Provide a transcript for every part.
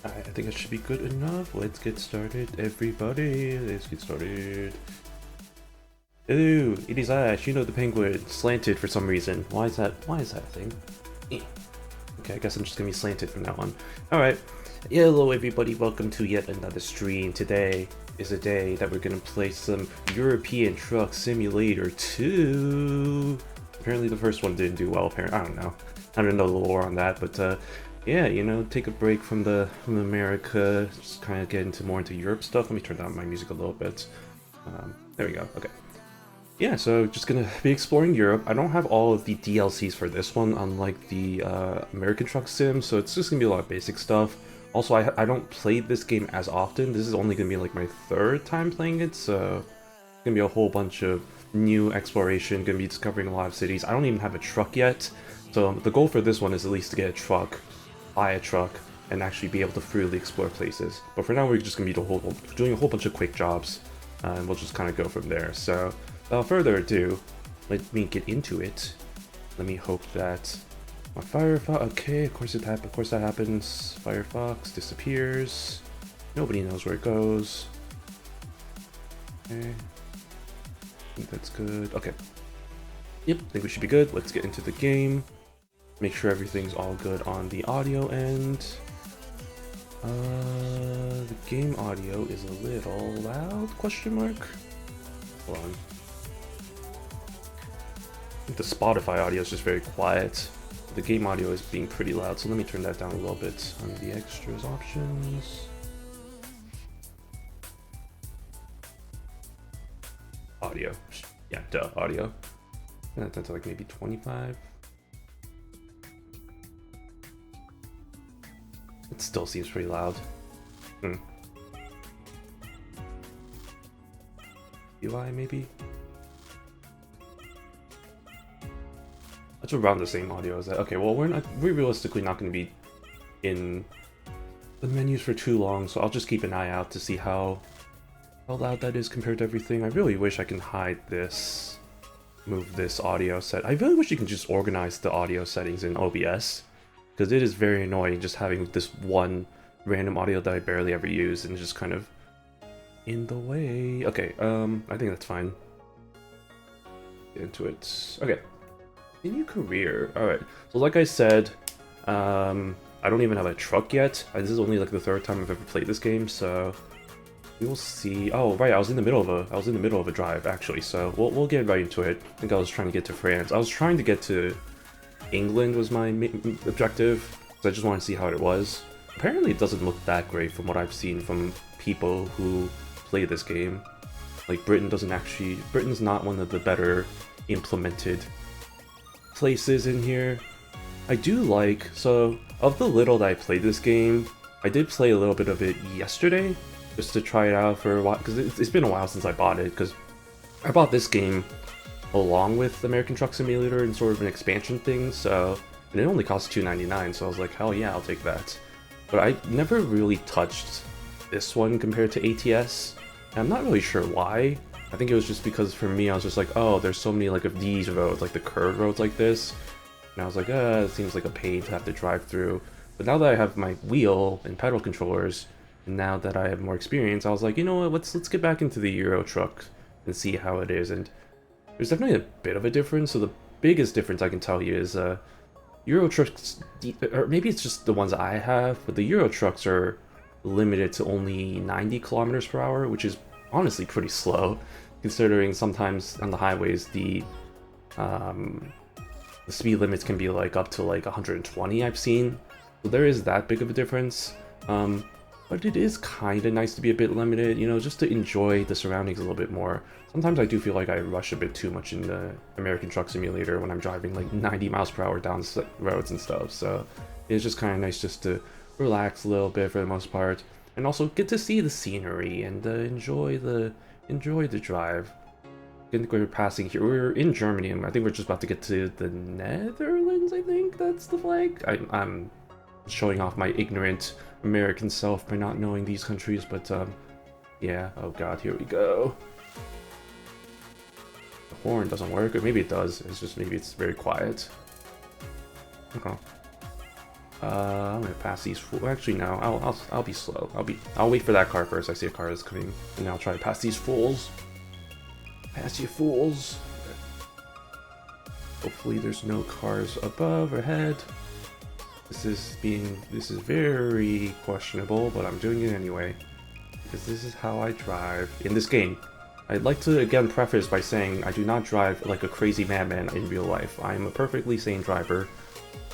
Alright, I think it should be good enough. Let's get started, everybody. Let's get started. Hello, it is I, Shino the Penguin, slanted for some reason. Why is that a thing? Okay, I guess I'm just gonna be slanted from now on. Alright, hello everybody, welcome to yet another stream. Today is a day that we're gonna play some European Truck Simulator 2. Apparently the first one didn't do well, apparently. I don't know the lore on that, but yeah, you know, take a break from America, just kind of get more into Europe stuff. Let me turn down my music a little bit. There we go, okay. Yeah, so just gonna be exploring Europe. I don't have all of the DLCs for this one, unlike the American Truck Sim, so it's just gonna be a lot of basic stuff. Also, I don't play this game as often. This is only gonna be like my third time playing it, so it's gonna be a whole bunch of new exploration, gonna be discovering a lot of cities. I don't even have a truck yet, so the goal for this one is at least to get a truck, buy a truck, and actually be able to freely explore places. But for now, we're just gonna be doing a whole bunch of quick jobs, and we'll just kind of go from there. So without further ado, let me get into it. Let me hope that my Firefox. Okay, of course Of course that happens. Firefox disappears. Nobody knows where it goes. Okay, I think that's good. Okay. Yep, I think we should be good. Let's get into the game. Make sure everything's all good on the audio end. The game audio is a little loud, question mark? Hold on. I think the Spotify audio is just very quiet. The game audio is being pretty loud, so let me turn that down a little bit on the extras options. Audio. Yeah, duh, audio. That's like maybe 25. It still seems pretty loud. UI maybe? That's around the same audio as that. Okay, well we're realistically not going to be in the menus for too long, so I'll just keep an eye out to see how loud that is compared to everything. I really wish I can hide this, move this audio set. I really wish you can just organize the audio settings in OBS, because it is very annoying just having this one random audio that I barely ever use and just kind of in the way. Okay, I think that's fine. Get into it. Okay. Continue career. Alright, so like I said, I don't even have a truck yet. This is only like the third time I've ever played this game, so we will see. Oh, right, I was in the middle of a drive actually, so we'll get right into it. I think I was trying to get to France. I was trying to get to England was my objective, because I just wanted to see how it was. Apparently it doesn't look that great from what I've seen from people who play this game. Like Britain's not one of the better implemented places in here. I do like, so of the little that I played this game, I did play a little bit of it yesterday, just to try it out for a while, because it's been a while since I bought it, because I bought this game along with American Truck Simulator and sort of an expansion thing, so, and it only cost $2.99, so I was like, hell yeah, I'll take that. But I never really touched this one compared to ATS, and I'm not really sure why. I think it was just because for me, I was just like, oh, there's so many like of these roads, like the curved roads like this, and I was like, it seems like a pain to have to drive through. But now that I have my wheel and pedal controllers, and now that I have more experience, I was like, you know what, let's get back into the Euro truck and see how it is. And there's definitely a bit of a difference. So the biggest difference I can tell you is Euro trucks, or maybe it's just the ones I have, but the Euro trucks are limited to only 90 kilometers per hour, which is honestly pretty slow, considering sometimes on the highways the speed limits can be like up to like 120 I've seen. So there is that big of a difference. But it is kind of nice to be a bit limited, you know, just to enjoy the surroundings a little bit more. Sometimes I do feel like I rush a bit too much in the American Truck Simulator when I'm driving like 90 miles per hour down roads and stuff, so it's just kind of nice just to relax a little bit for the most part, and also get to see the scenery and enjoy the drive. I think we're passing here. We're in Germany, and I think we're just about to get to the Netherlands. I think that's the flag. I'm showing off my ignorant American self by not knowing these countries, but yeah. Oh god, here we go. The horn doesn't work, or maybe it does. It's just maybe it's very quiet. Okay. I'm gonna pass these fools. Actually, no. I'll be slow. I'll wait for that car first. I see a car is coming, and I'll try to pass these fools. Pass you fools. Hopefully, there's no cars above or ahead. This is very questionable, but I'm doing it anyway because this is how I drive in this game. I'd like to again preface by saying I do not drive like a crazy madman in real life. I am a perfectly sane driver.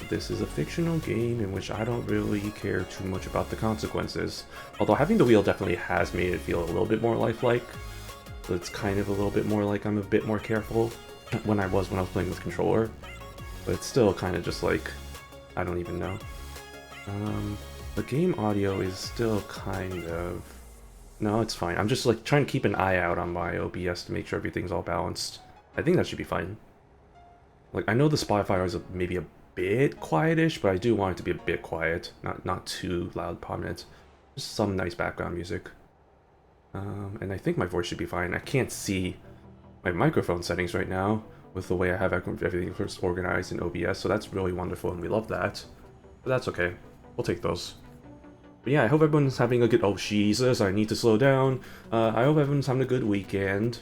This is a fictional game in which I don't really care too much about the consequences. Although having the wheel definitely has made it feel a little bit more lifelike. So it's kind of a little bit more like I'm a bit more careful when I was playing with controller. But it's still kind of just like, I don't even know. The game audio is still kind of... No, it's fine. I'm just like trying to keep an eye out on my OBS to make sure everything's all balanced. I think that should be fine. Like, I know the Spotify is maybe a bit quietish, but I do want it to be a bit quiet, not too loud, prominent. Just some nice background music. And I think my voice should be fine. I can't see my microphone settings right now with the way I have everything first organized in OBS, so that's really wonderful, and we love that. But that's okay. We'll take those. But yeah, I hope everyone's having a good... Oh, Jesus, I need to slow down. I hope everyone's having a good weekend.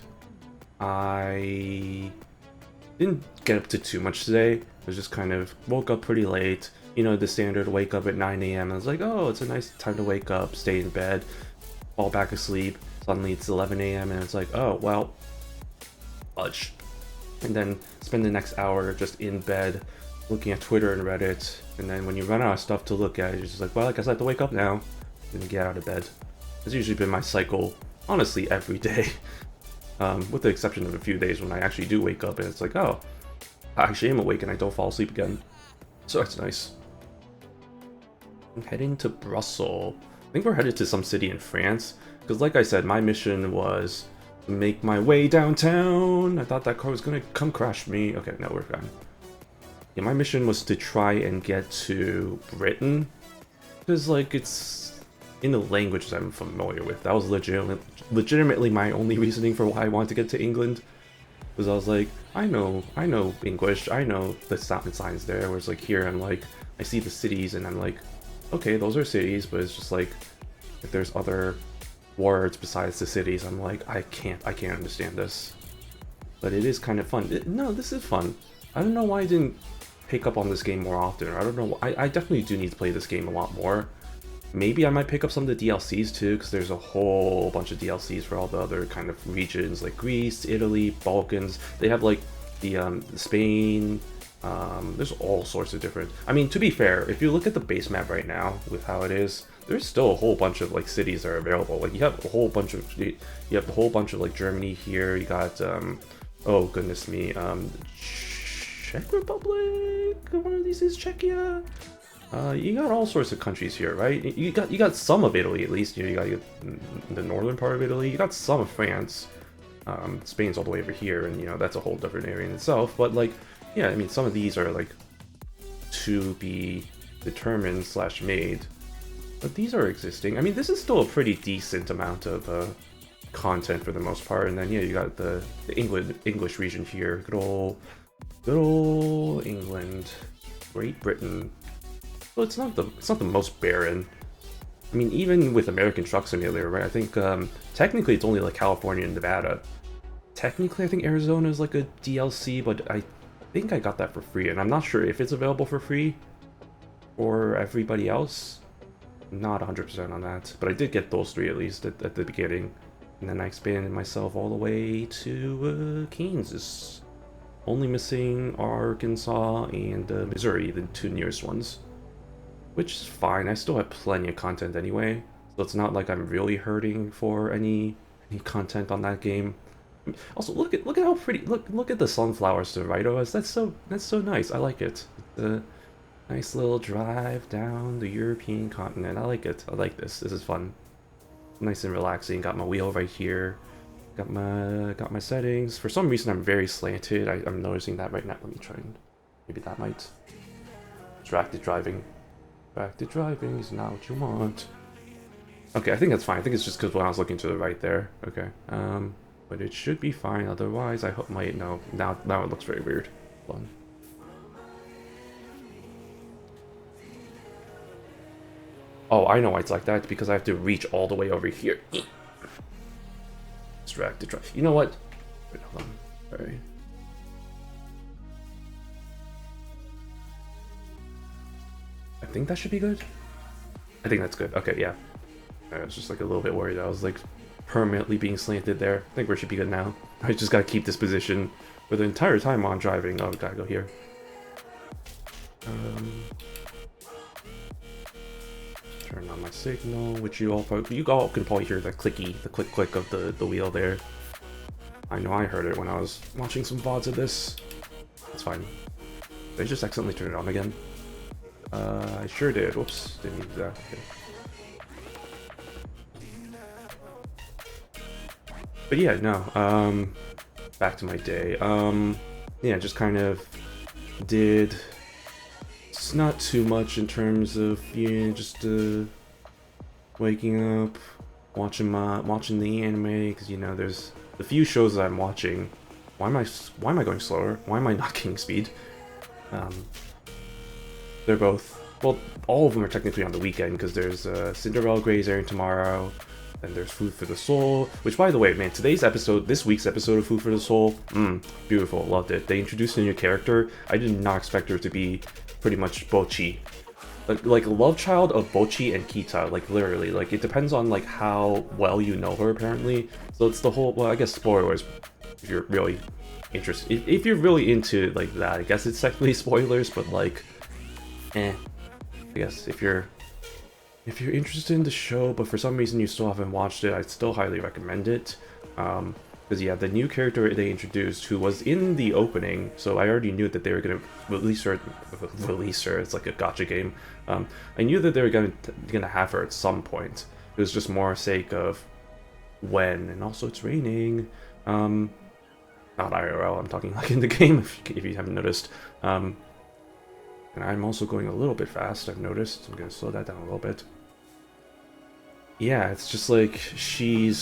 I didn't get up to too much today. I was just kind of woke up pretty late. You know, the standard wake up at 9 a.m. I was like, oh, it's a nice time to wake up, stay in bed, fall back asleep. Suddenly it's 11 a.m. and it's like, oh, well, fudge. And then spend the next hour just in bed, looking at Twitter and Reddit. And then when you run out of stuff to look at, you're just like, well, I guess I have to wake up now and get out of bed. It's usually been my cycle, honestly, every day. With the exception of a few days when I actually do wake up and it's like, oh, I actually am awake and I don't fall asleep again. So that's nice. I'm heading to Brussels. I think we're headed to some city in France. Because like I said, my mission was to make my way downtown. I thought that car was going to come crash me. Okay, no, we're fine. Yeah, my mission was to try and get to Britain. Because, like, it's in the languages I'm familiar with. That was legitimately my only reasoning for why I wanted to get to England. Because I was like, I know English, I know the signs there. Whereas, like, here I'm like, I see the cities and I'm like, okay, those are cities, but it's just like, if there's other words besides the cities, I'm like, I can't understand this. But it is kind of fun. No, this is fun. I don't know why I didn't pick up on this game more often. I don't know. I definitely do need to play this game a lot more. Maybe I might pick up some of the DLCs too, because there's a whole bunch of DLCs for all the other kind of regions, like Greece, Italy, Balkans. They have like the Spain. There's all sorts of different... I mean, to be fair, if you look at the base map right now with how it is, there's still a whole bunch of like cities that are available. Like you have a whole bunch of like Germany here. You got oh goodness me, Czech Republic. One of these is Czechia. You got all sorts of countries here, right? You got some of Italy at least. You got the northern part of Italy. You got some of France. Spain's all the way over here, and you know that's a whole different area in itself. But like, yeah, I mean, some of these are like to be determined / made, but these are existing. I mean, this is still a pretty decent amount of content for the most part. And then yeah, you got the English region here. Good old England, Great Britain. Well, it's not the most barren. I mean, even with American Truck Simulator, right? I think technically it's only like California and Nevada. Technically, I think Arizona is like a DLC, but I think I got that for free, and I'm not sure if it's available for free for everybody else. I'm not 100% on that, but I did get those three at least at the beginning, and then I expanded myself all the way to Kansas. Only missing Arkansas and Missouri, the two nearest ones. Which is fine, I still have plenty of content anyway, so it's not like I'm really hurting for any content on that game. Also, look at how pretty, look at the sunflowers to the right of us. That's so nice. I like it. It's a nice little drive down the European continent. I like it. I like this. This is fun. Nice and relaxing. Got my wheel right here. Got my settings. For some reason, I'm very slanted. I'm noticing that right now. Let me try and maybe that might distracted driving. Distracted driving is not what you want. Okay, I think that's fine. I think it's just because when I was looking to the right there. Okay. But it should be fine. Otherwise, I hope no. Now it looks very weird. Hold on. Oh, I know why it's like that. It's because I have to reach all the way over here. Distracted. You know what? Wait, hold on. Sorry. I think that should be good. I think that's good. Okay, yeah. I was just like a little bit worried. I was like permanently being slanted there. I think we should be good now. I just gotta keep this position for the entire time while I'm driving. Oh, gotta go here. Turn on my signal, which you all can probably hear the click of the wheel there. I know I heard it when I was watching some VODs of this. It's fine. Did I just accidentally turn it on again? I sure did. Whoops, didn't need that. Okay. But yeah, no, back to my day. Yeah, just kind of did... It's not too much in terms of, yeah, just, waking up, watching the anime, because, you know, there's the few shows that I'm watching. Why am I going slower? Why am I not getting speed? They're both, well, all of them are technically on the weekend, because there's, Cinderella Grey's airing tomorrow, and there's Food for the Soul, which, by the way, man, this week's episode of Food for the Soul, beautiful, loved it. They introduced a new character. I did not expect her to be pretty much Bochi. Like love child of Bochi and Kita, like literally. Like it depends on like how well you know her apparently. So it's the whole, well, I guess spoilers if you're really interested. If you're really into like that, I guess it's technically spoilers, but like I guess if you're interested in the show, but for some reason you still haven't watched it, I'd still highly recommend it. Because yeah, the new character they introduced, who was in the opening, so I already knew that they were gonna release her. It's like a gacha game. I knew that they were gonna have her at some point. It was just more sake of when, and also it's raining. Not IRL. I'm talking like in the game. If you haven't noticed. And I'm also going a little bit fast. I've noticed. I'm gonna slow that down a little bit. Yeah, it's just like she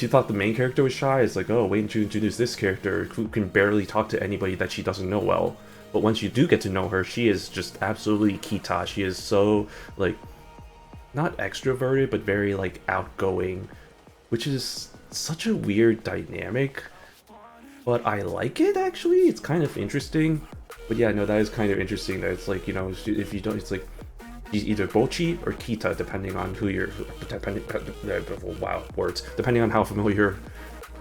thought the main character was shy. It's like, oh, wait until you introduce this character who can barely talk to anybody that she doesn't know well. But once you do get to know her, she is just absolutely Kita. She is so, like, not extroverted, but very, like, outgoing, which is such a weird dynamic. But I like it, actually. It's kind of interesting. But yeah, no, that is kind of interesting that it's like, you know, if you don't, it's like, she's either Bochi or Kita, depending on who you're, wow, words, depending on how familiar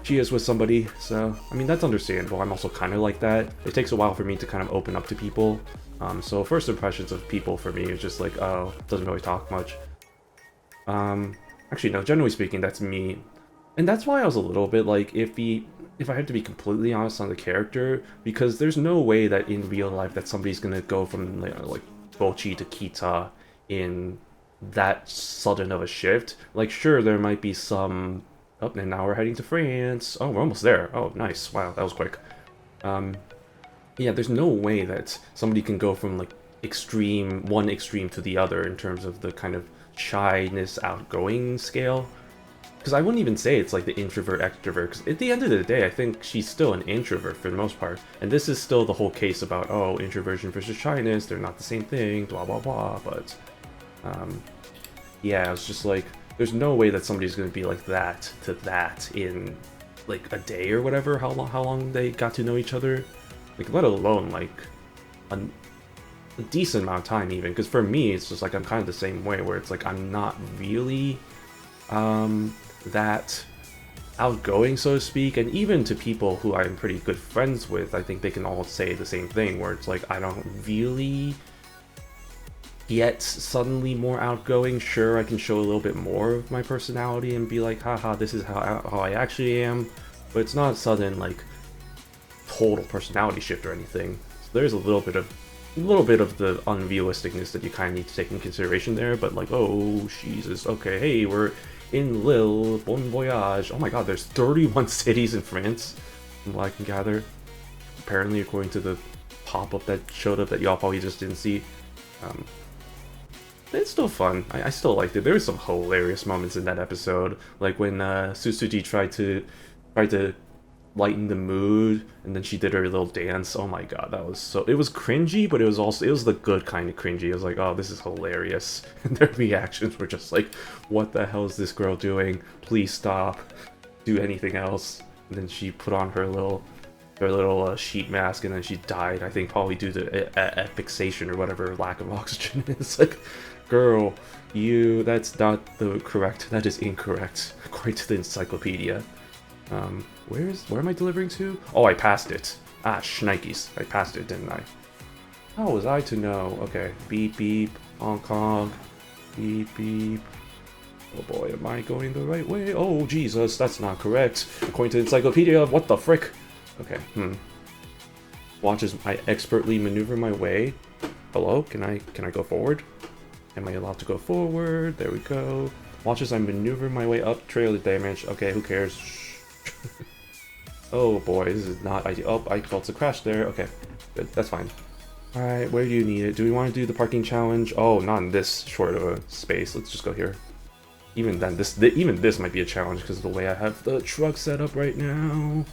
she is with somebody. So, I mean, that's understandable. I'm also kind of like that. It takes a while for me to kind of open up to people. So first impressions of people for me is just like, oh, doesn't really talk much. Actually, no, generally speaking, that's me. And that's why I was a little bit like iffy, if I had to be completely honest on the character, because there's no way that in real life that somebody's gonna go from like Bochi to Kita in that sudden of a shift. Like, sure, there might be some... Oh, and now we're heading to France. Oh, we're almost there. Oh, nice. Wow, that was quick. Yeah, there's no way that somebody can go from, like, one extreme to the other in terms of the kind of shyness, outgoing scale. Because I wouldn't even say it's, like, the introvert-extrovert, because at the end of the day, I think she's still an introvert for the most part. And this is still the whole case about, oh, introversion versus shyness, they're not the same thing, blah, blah, blah, but... yeah, it's just like, there's no way that somebody's gonna be like that to that in like a day or whatever, how long they got to know each other, like let alone like a decent amount of time even, because for me it's just like I'm kind of the same way where it's like I'm not really that outgoing, so to speak, and even to people who I'm pretty good friends with, I think they can all say the same thing where it's like I don't really get suddenly more outgoing. Sure, I can show a little bit more of my personality and be like, haha, this is how I actually am, but it's not sudden like total personality shift or anything. So there's a little bit of the unrealisticness that you kind of need to take into consideration there, but like, oh Jesus, okay, hey, we're in Lille, bon voyage. Oh my god, there's 31 cities in France from what I can gather, apparently, according to the pop-up that showed up that y'all probably just didn't see. It's still fun. I still liked it. There were some hilarious moments in that episode, like when Susuji tried to lighten the mood, and then she did her little dance. Oh my god, that was so, it was cringy, but it was also, it was the good kind of cringy. It was like, oh, this is hilarious. And their reactions were just like, what the hell is this girl doing? Please stop. Do anything else. And then she put on her little sheet mask, and then she died, I think probably due to fixation or whatever lack of oxygen. It's like, girl, that's not the correct, that is incorrect according to the encyclopedia. Where am I delivering to? Oh, I passed it. Ah, shnikes. I passed it, didn't I? How was I to know? Okay, beep beep, Hong Kong, beep beep. Oh boy, am I going the right way? Oh Jesus, that's not correct. According to the encyclopedia, what the frick? Okay, Watch as I expertly maneuver my way. Hello, can I go forward? Am I allowed to go forward? There we go. Watch as I maneuver my way up, trailer damage. Okay, who cares? Oh boy, this is not ideal. Oh, I felt a crash there. Okay, good, that's fine. Alright, where do you need it? Do we want to do the parking challenge? Oh, not in this short of a space. Let's just go here. Even then, even this might be a challenge because of the way I have the truck set up right now.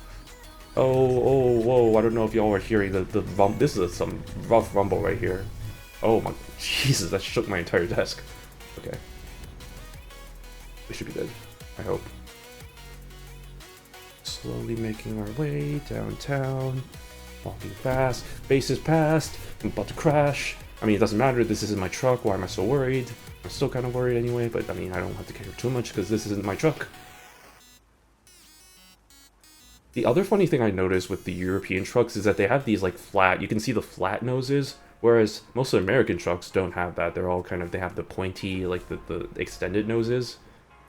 Oh, whoa, I don't know if y'all are hearing the rumble. This is some rough rumble right here. Oh my, Jesus, that shook my entire desk. Okay. We should be good, I hope. Slowly making our way downtown. Walking fast. Base is past. I'm about to crash. I mean, it doesn't matter. This isn't my truck. Why am I so worried? I'm still kind of worried anyway, but I mean, I don't have to care too much because this isn't my truck. The other funny thing I noticed with the European trucks is that they have these like flat, you can see the flat noses, whereas most of the American trucks don't have that. They're all kind of, they have the pointy, like the extended noses.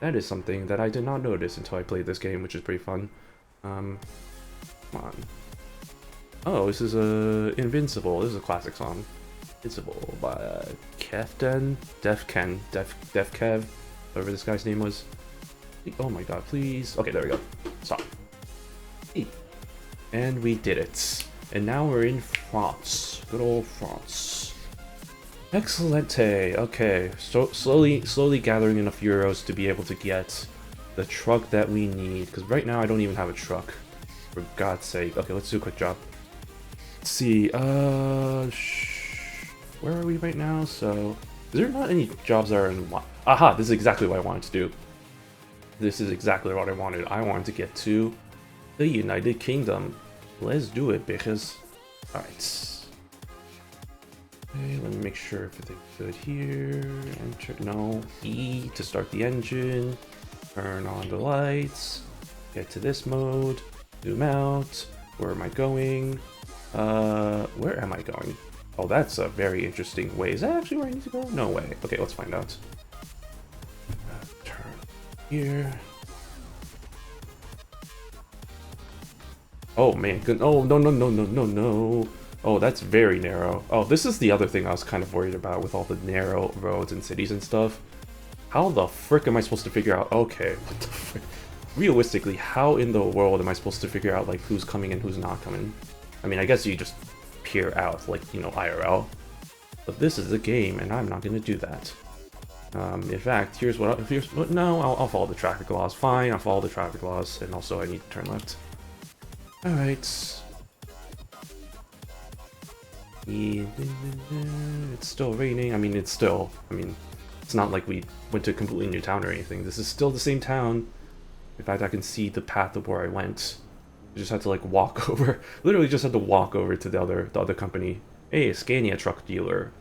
That is something that I did not notice until I played this game, which is pretty fun. Come on. Oh, this is Invincible. This is a classic song. Invincible by Defkev, whatever this guy's name was. Oh my god, please. Okay, there we go. Stop. And we did it. And now we're in France. Good old France. Excellente. Okay, so slowly gathering enough euros to be able to get the truck that we need. Because right now I don't even have a truck. For God's sake. Okay, let's do a quick job. Let's see. Where are we right now? So, is there not any jobs that are in... Aha! This is exactly what I wanted to do. This is exactly what I wanted. I wanted to get to the United Kingdom. Let's do it, bitches. Alright. Okay, let me make sure everything's good here. Enter, no. E to start the engine. Turn on the lights. Get to this mode. Zoom out. Where am I going? Where am I going? Oh, that's a very interesting way. Is that actually where I need to go? No way. Okay, let's find out. Turn here. Oh man, good. Oh, no. Oh, that's very narrow. Oh, this is the other thing I was kind of worried about with all the narrow roads and cities and stuff. How the frick am I supposed to figure out? Okay, what the frick? Realistically, how in the world am I supposed to figure out like who's coming and who's not coming? I mean, I guess you just peer out, like, you know, IRL. But this is a game, and I'm not going to do that. In fact, here's what. No, I'll follow the traffic laws. Fine, I'll follow the traffic laws, and also I need to turn left. All right. It's still raining. I mean, it's not like we went to a completely new town or anything. This is still the same town. In fact, I can see the path of where I went. I just had to like walk over. Literally, just had to walk over to the other company. Hey, Scania truck dealer.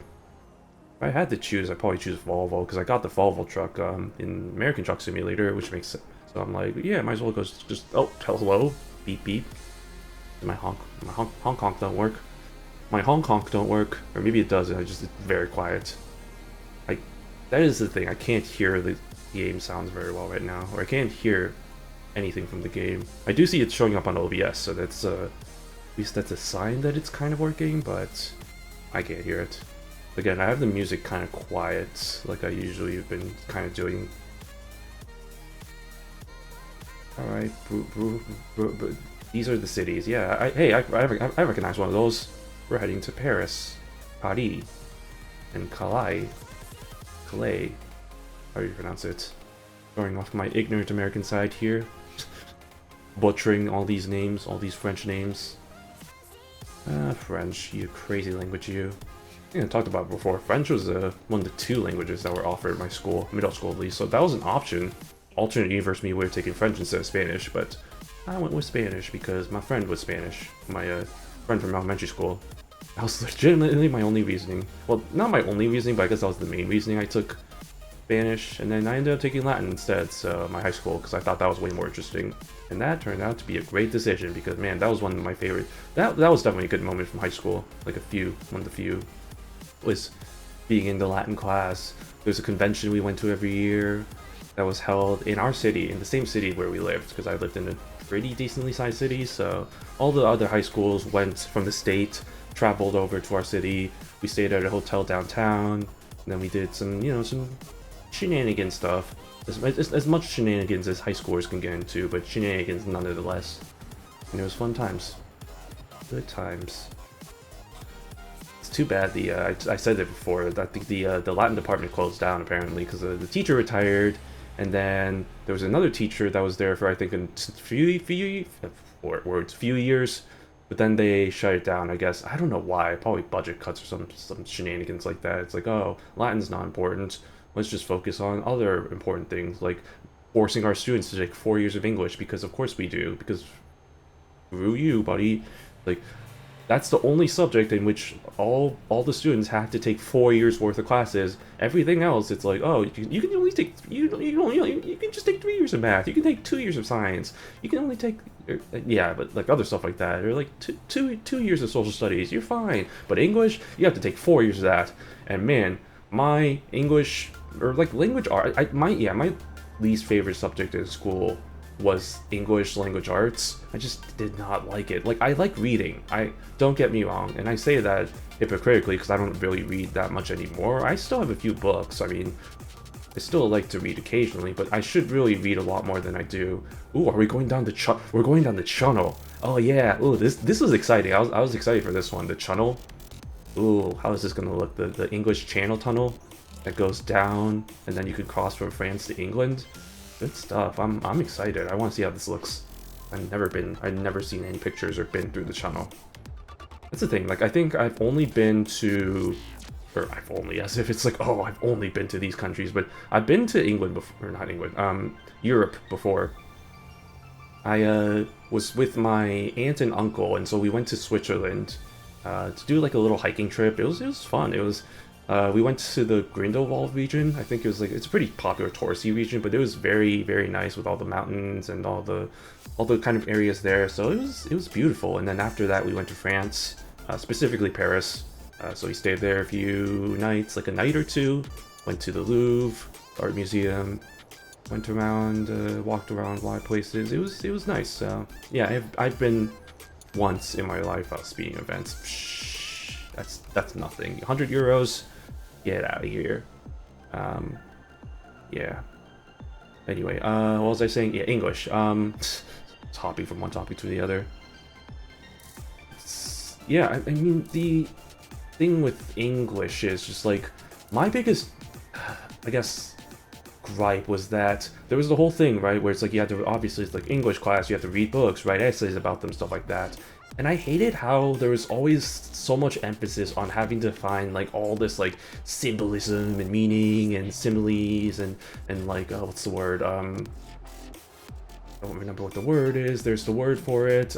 If I had to choose, I'd probably choose Volvo because I got the Volvo truck in American Truck Simulator, which makes sense. So I'm like, yeah, might as well go just. Oh, hello, beep beep. My honk honk don't work. My honk honk don't work, or maybe it does. It's very quiet. That is the thing. I can't hear the game sounds very well right now, or I can't hear anything from the game. I do see it showing up on OBS, so that's at least that's a sign that it's kind of working, but I can't hear it. Again, I have the music kind of quiet, like I usually have been kind of doing. All right, these are the cities. Yeah, I recognize one of those. We're heading to Paris, Paris, and Calais. How do you pronounce it? Going off my ignorant American side here. butchering all these names, all these French names. French, you crazy language, you. I think I talked about it before. French was one of the 2 languages that were offered at my school, middle school at least, so that was an option. Alternate universe me would have taken French instead of Spanish, but I went with Spanish because my friend was Spanish, my friend from elementary school. That was legitimately my only reasoning. Well, not my only reasoning, but I guess that was the main reasoning I took Spanish, and then I ended up taking Latin instead, so my high school, because I thought that was way more interesting. And that turned out to be a great decision, because man, that was one of my favorite. That was definitely a good moment from high school. Like one of the few, was being in the Latin class. There's a convention we went to every year that was held in our city, in the same city where we lived, because I lived in a pretty decently sized city, so all the other high schools went from the state, traveled over to our city. We stayed at a hotel downtown, and then we did some, some shenanigan stuff. As much shenanigans as high schoolers can get into, but shenanigans nonetheless. And it was fun times. Good times. It's too bad I said it before. I think the Latin department closed down apparently because the teacher retired, and then there was another teacher that was there for I think a few years. But then they shut it down, I guess. I don't know why. Probably budget cuts or some shenanigans like that. It's like, oh, Latin's not important. Let's just focus on other important things, like forcing our students to take 4 years of English, because of course we do, because screw you, buddy. Like, that's the only subject in which all the students have to take 4 years worth of classes. Everything else, it's like, oh, you can only take you can just take 3 years of math. You can take 2 years of science. You can only take yeah, but like other stuff like that, or like two years of social studies. You're fine, but English, you have to take 4 years of that. And man, my English or like language art, my least favorite subject in school was English language arts. I just did not like it. Like, I like reading. Don't get me wrong, and I say that hypocritically because I don't really read that much anymore. I still have a few books. I mean, I still like to read occasionally, but I should really read a lot more than I do. Ooh, are we going down the we're going down the channel. Oh yeah. Ooh, this was exciting. I was excited for this one. The channel. Ooh, how is this gonna look? The English Channel tunnel that goes down, and then you could cross from France to England. Good stuff. I'm excited. I want to see how this looks. I've never seen any pictures or been through the channel. That's the thing. Like, I think I've only been to, or I've only, as if it's like, oh, I've only been to these countries, but I've been to England before, or not England, Europe before. I was with my aunt and uncle, and so we went to Switzerland to do like a little hiking trip. It was fun. It was. We went to the Grindelwald region. I think it was like, it's a pretty popular touristy region, but it was very, very nice with all the mountains and all the kind of areas there. So it was beautiful. And then after that, we went to France, specifically Paris. So we stayed there a few nights, like a night or two. Went to the Louvre Art Museum. Went around, walked around a lot of places. It was nice. Yeah, I've been once in my life at speeding events. Psh, that's nothing. 100 euros. Get out of here. Yeah. Anyway, what was I saying? Yeah, English. It's hopping from one topic to the other. Yeah, I mean, the thing with English is just like, my biggest, I guess, gripe was that there was the whole thing, right, where it's like you have to, obviously it's like English class, you have to read books, write essays about them, stuff like that. And I hated how there was always so much emphasis on having to find like all this like symbolism and meaning and similes and like, what's the word? I don't remember what the word is. There's the word for it.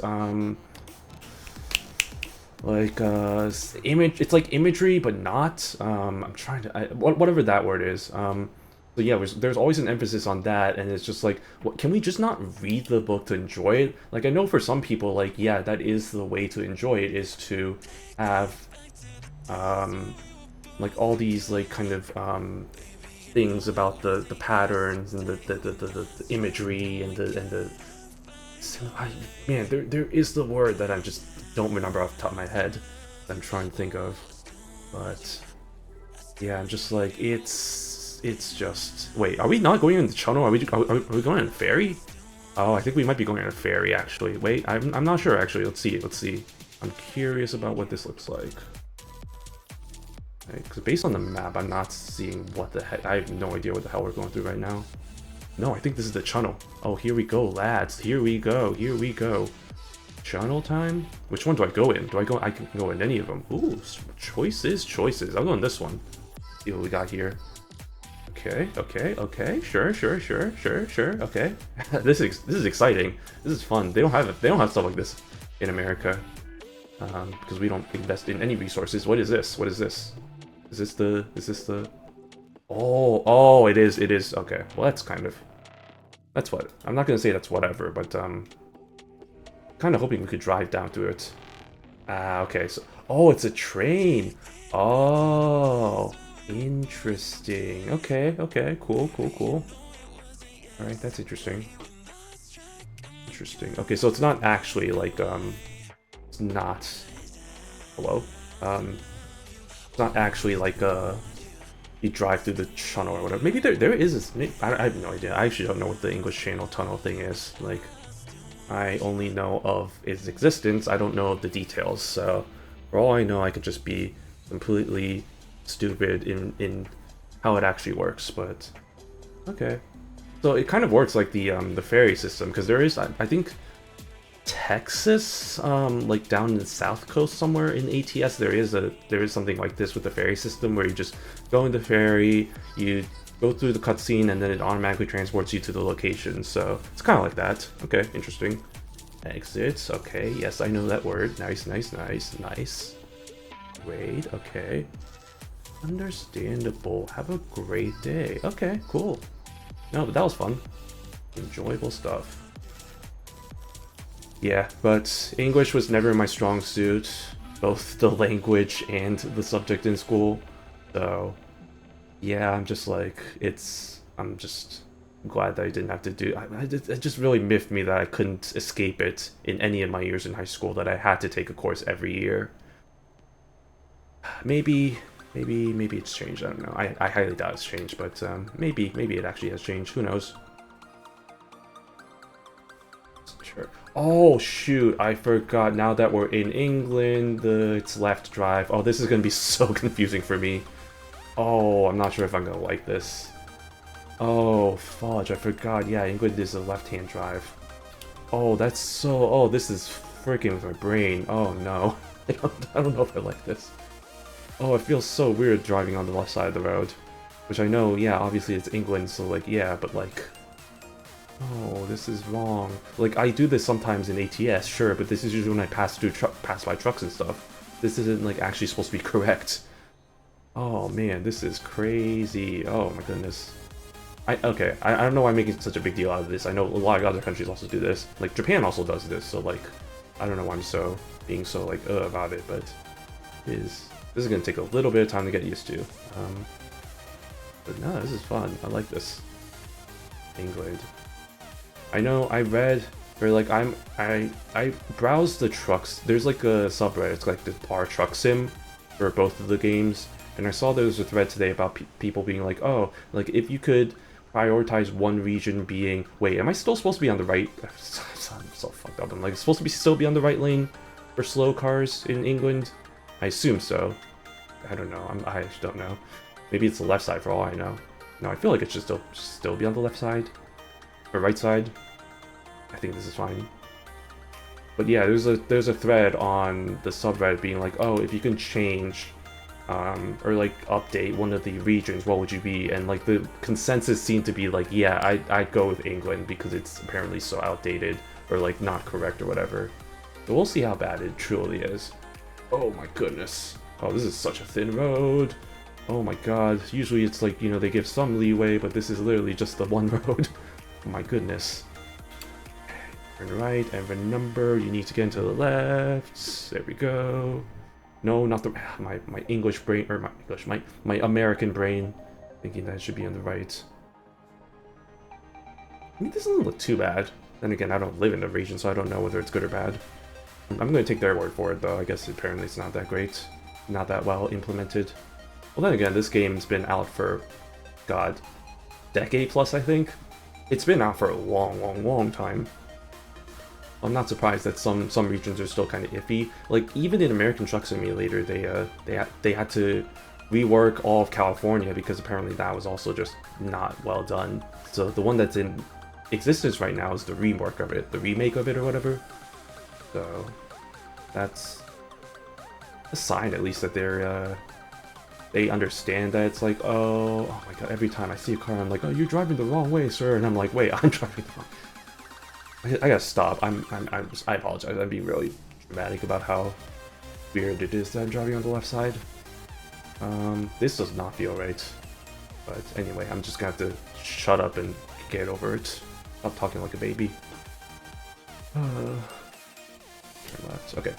Image. It's like imagery, but not. I'm trying to. Whatever that word is. So yeah, there's always an emphasis on that, and it's just like, what, can we just not read the book to enjoy it? Like, I know for some people, like, yeah, that is the way to enjoy it, is to have, like, all these, like, kind of, things about the patterns and the imagery and the man, there is the word that I just don't remember off the top of my head that I'm trying to think of, but yeah, I'm just like, it's just, wait, are we not going on the channel? Are we going on a ferry? Oh, I think we might be going on a ferry, actually. Wait, I'm not sure, actually. Let's see. I'm curious about what this looks like. Because based on the map, I'm not seeing what the heck. I have no idea what the hell we're going through right now. No, I think this is the channel. Oh, here we go, lads. Here we go. Here we go. Channel time? Which one do I go in? I can go in any of them. Ooh, choices, choices. I'll go in this one. See what we got here. Okay, okay, okay. Sure. Okay. This is exciting. This is fun. They don't have stuff like this in America. Because we don't invest in any resources. What is this? What is this? Is this the Oh, it is. Okay. Well, that's what. I'm not gonna say that's whatever, but kind of hoping we could drive down to it. Okay. So, oh, it's a train. Oh, interesting. Okay. Cool. All right, that's interesting. Okay, so it's not actually like it's not. Hello. It's not actually like you drive through the tunnel or whatever. Maybe there is. I have no idea. I actually don't know what the English Channel tunnel thing is. Like, I only know of its existence. I don't know of the details. So, for all I know, I could just be completely stupid in how it actually works. But okay, so it kind of works like the ferry system, because there is, I think, Texas, like down in the south coast somewhere in ATS, there is something like this with the ferry system where you just go in the ferry, you go through the cutscene, and then it automatically transports you to the location. So it's kind of like that. Okay, interesting. Exits. Okay, yes, I know that word. Nice. Wait. Okay. Understandable. Have a great day. Okay, cool. No, but that was fun. Enjoyable stuff. Yeah, but English was never my strong suit, both the language and the subject in school. So, yeah, I'm just glad that I didn't have to do. It just really miffed me that I couldn't escape it in any of my years in high school. That I had to take a course every year. Maybe it's changed. I don't know. I highly doubt it's changed, but maybe it actually has changed. Who knows? Sure. Oh shoot, I forgot. Now that we're in England, it's left drive. Oh, this is gonna be so confusing for me. Oh, I'm not sure if I'm gonna like this. Oh, fudge, I forgot. Yeah, England is a left-hand drive. Oh, that's so... Oh, this is freaking with my brain. Oh no. I don't know if I like this. Oh, it feels so weird driving on the left side of the road. Which I know, yeah, obviously it's England, so like, yeah, but like... Oh, this is wrong. Like, I do this sometimes in ATS, sure, but this is usually when I pass by trucks and stuff. This isn't, like, actually supposed to be correct. Oh, man, this is crazy. Oh, my goodness. Okay, I don't know why I'm making such a big deal out of this. I know a lot of other countries also do this. Like, Japan also does this, so, like, I don't know why I'm being so, like, about it, but this is gonna take a little bit of time to get used to. But no, this is fun. I like this. England. I know I read, or like I browsed the trucks. There's like a subreddit, it's like the Par Truck Sim for both of the games, and I saw there was a thread today about people being like, oh, like if you could prioritize one region being, wait, am I still supposed to be on the right? I'm so fucked up. I'm like supposed to still be on the right lane for slow cars in England. I assume so. I don't know. I just don't know. Maybe it's the left side for all I know. No, I feel like it should still be on the left side. Or right side. I think this is fine. But yeah, there's a thread on the subreddit being like, oh, if you can change or like update one of the regions, what would you be? And like the consensus seemed to be like, yeah, I'd go with England because it's apparently so outdated or like not correct or whatever. But we'll see how bad it truly is. Oh my goodness. Oh, this is such a thin road. Oh my god. Usually it's like, you know, they give some leeway, but this is literally just the one road. Oh my goodness. Turn right, and remember, you need to get into the left. There we go. No, not the... My English brain, or my American brain, thinking that it should be on the right. I mean, this doesn't look too bad. Then again, I don't live in the region, so I don't know whether it's good or bad. I'm going to take their word for it, though. I guess apparently it's not that great. Not that well implemented. Well, then again, this game's been out for, god, decade plus, I think? It's been out for a long time. I'm not surprised that some regions are still kind of iffy. Like even in American Truck Simulator, they had to rework all of California because apparently that was also just not well done. So the one that's in existence right now is the rework of it, the remake of it or whatever. So that's a sign at least that they understand that it's like, oh my god, every time I see a car I'm like, oh, you're driving the wrong way, sir, and I'm like, wait, I'm driving the wrong way. I gotta stop. I apologize. I'm being really dramatic about how weird it is that I'm driving on the left side. This does not feel right. But anyway, I'm just gonna have to shut up and get over it. Stop talking like a baby. Turn left. Okay.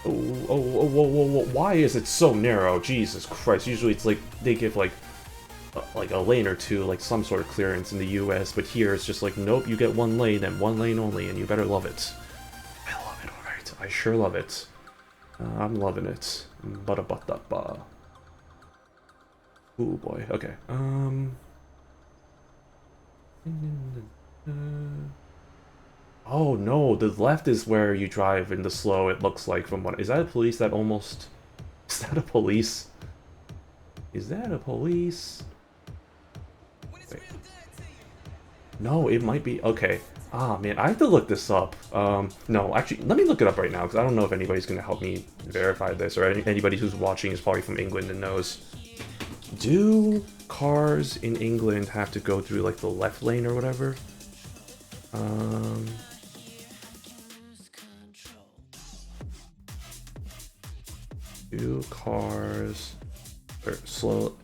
Whoa. Why is it so narrow? Jesus Christ. Usually it's like they give like a lane or two, like some sort of clearance in the US, but here it's just like, nope, you get one lane and one lane only, and you better love it. I love it, alright. I sure love it. I'm loving it. Ba-da-ba-da-ba. Ooh boy, okay. Oh no, the left is where you drive in the slow, it looks like from what... Is that a police that almost... Is that a police? Is that a police? Wait. No, it might be... Okay. Ah, man, I have to look this up. No, actually, let me look it up right now, because I don't know if anybody's going to help me verify this, or anybody who's watching is probably from England and knows. Do cars in England have to go through, like, the left lane or whatever? Do cars... Or slow...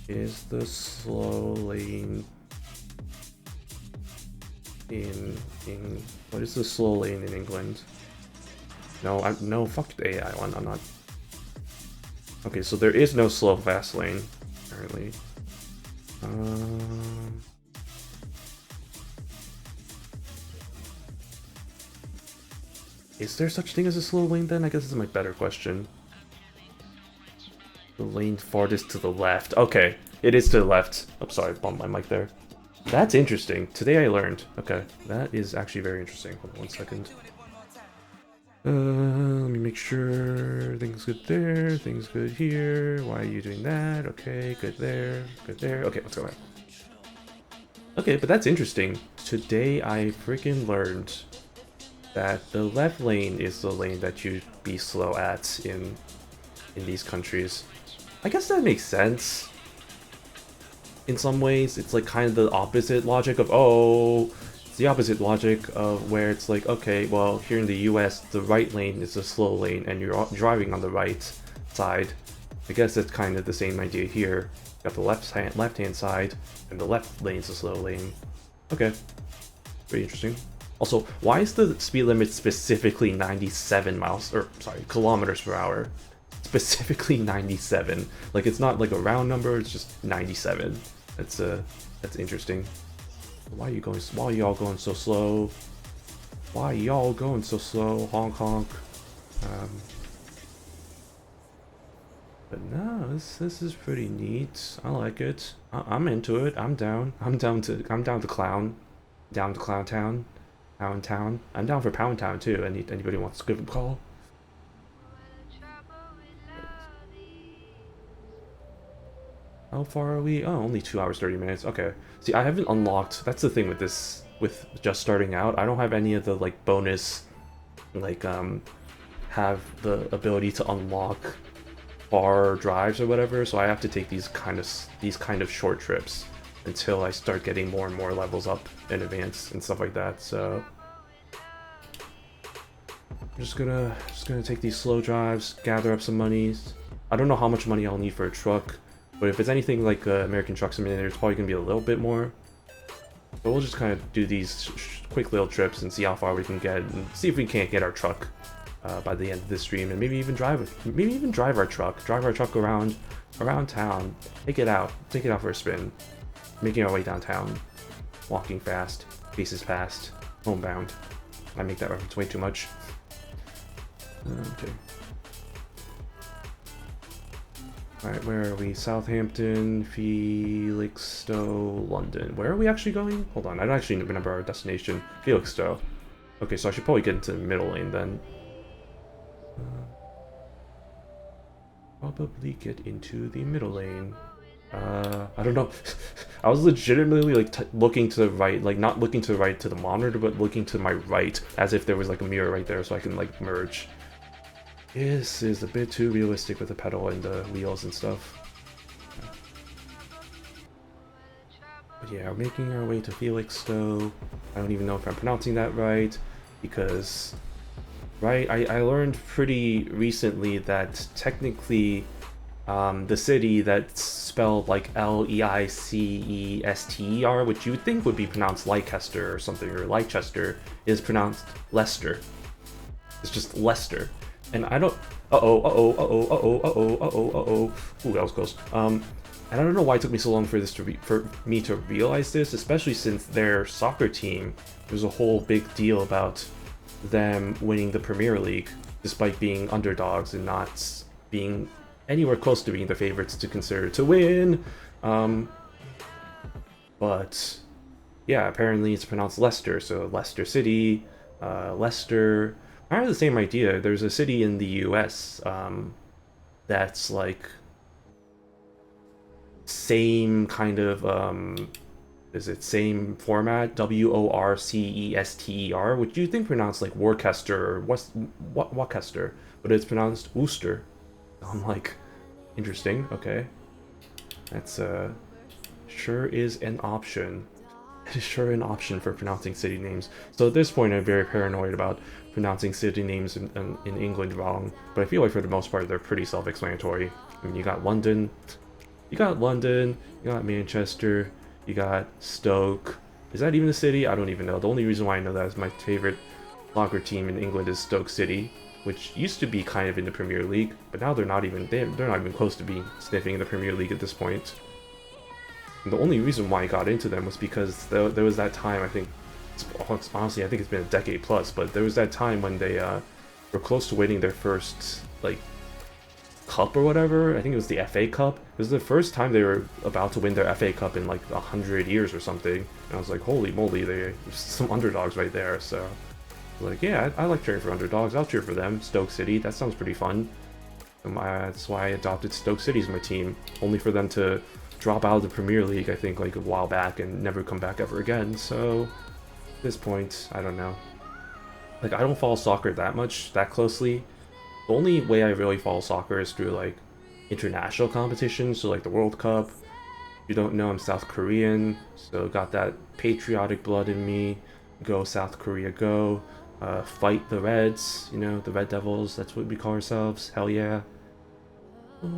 Is the slow lane... in what is the slow lane in England? No, no, fuck the AI one, I'm not... Okay, so there is no slow fast lane, apparently. Is there such thing as a slow lane then? I guess this is my better question. The lane farthest to the left. Okay, it is to the left. Oh, sorry, bumped my mic there. That's interesting. Today I learned. Okay, that is actually very interesting. Hold on one second. Let me make sure things good there, things good here. Why are you doing that? Okay, good there, good there. Okay, let's go back. Okay, but that's interesting. Today I freaking learned that the left lane is the lane that you'd be slow at in these countries. I guess that makes sense. In some ways, it's like kind of the opposite logic of, oh, it's the opposite logic of where it's like, okay, well, here in the US, the right lane is the slow lane and you're driving on the right side. I guess that's kind of the same idea here. You got the left-hand side and the left lane's the slow lane. Okay, pretty interesting. Also, why is the speed limit specifically 97 miles, or sorry, kilometers per hour? Specifically 97. Like, it's not like a round number, it's just 97. That's interesting. Why are y'all going so slow? Why y'all going so slow? Honk honk. But no, this is pretty neat. I like it. I'm into it. I'm down. I'm down to clown. Down to Clown Town. Pound Town. I'm down for Pound Town too. Anybody wants to give them a call? How far are we? Oh, only 2 hours 30 minutes. Okay. See, I haven't unlocked. That's the thing with this, with just starting out. I don't have any of the like bonus, like have the ability to unlock far drives or whatever. So I have to take these kind of short trips until I start getting more and more levels up in advance and stuff like that. So I'm just gonna take these slow drives, gather up some monies. I don't know how much money I'll need for a truck. But if it's anything like American Truck Simulator, it's probably going to be a little bit more. But we'll just kind of do these quick little trips and see how far we can get, and see if we can't get our truck by the end of this stream, and maybe even drive our truck around town, take it out for a spin, making our way downtown, walking fast, faces past, homebound. I make that reference way too much. Okay. Alright, where are we? Southampton, Felixstowe, London. Where are we actually going? Hold on, I don't actually remember our destination. Felixstowe. Okay, so I should probably get into the middle lane then. probably get into the middle lane. I don't know. I was legitimately like looking to the right, like not looking to the right to the monitor, but looking to my right as if there was like a mirror right there so I can like merge. This is a bit too realistic with the pedal and the wheels and stuff. But yeah, we're making our way to Felixstowe. I don't even know if I'm pronouncing that right, because, right, I learned pretty recently that technically the city that's spelled like Leicester, which you would think would be pronounced Leicester or something, or Leicester, is pronounced Leicester. It's just Leicester. And I don't... Uh-oh. Ooh, that was close. And I don't know why it took me so long for me to realize this, especially since their soccer team, there's a whole big deal about them winning the Premier League, despite being underdogs and not being anywhere close to being the favorites to consider to win. But yeah, apparently it's pronounced Leicester, so Leicester City, Leicester. I have the same idea. There's a city in the US that's like same kind of is it same format, Worcester, which you think pronounced like Worcester or Worcester, but it's pronounced Worcester. I'm like, interesting, okay. That's sure is an option. It is sure an option for pronouncing city names. So at this point I'm very paranoid about pronouncing city names in England wrong, but I feel like for the most part they're pretty self-explanatory. I mean, you got London, you got Manchester, you got Stoke. Is that even a city? I don't even know. The only reason why I know that is my favorite soccer team in England is Stoke City, which used to be kind of in the Premier League, but now they're not even close to being sniffing in the Premier League at this point. And the only reason why I got into them was because there was that time, I think, honestly I think it's been a decade plus, but there was that time when they were close to winning their first like cup or whatever. I think it was the FA Cup. It was the first time they were about to win their FA Cup in like 100 years or something. And I was like, holy moly, there's some underdogs right there. So like, yeah, I like cheering for underdogs. I'll cheer for them. Stoke City, that sounds pretty fun. That's why I adopted Stoke City as my team, only for them to drop out of the Premier League, I think, like a while back and never come back ever again. So at this point, I don't know. Like, I don't follow soccer that closely. The only way I really follow soccer is through like international competitions, so like the World Cup. If you don't know, I'm South Korean, so got that patriotic blood in me. Go South Korea, go. Fight the Reds, you know, the Red Devils, that's what we call ourselves. Hell yeah. Did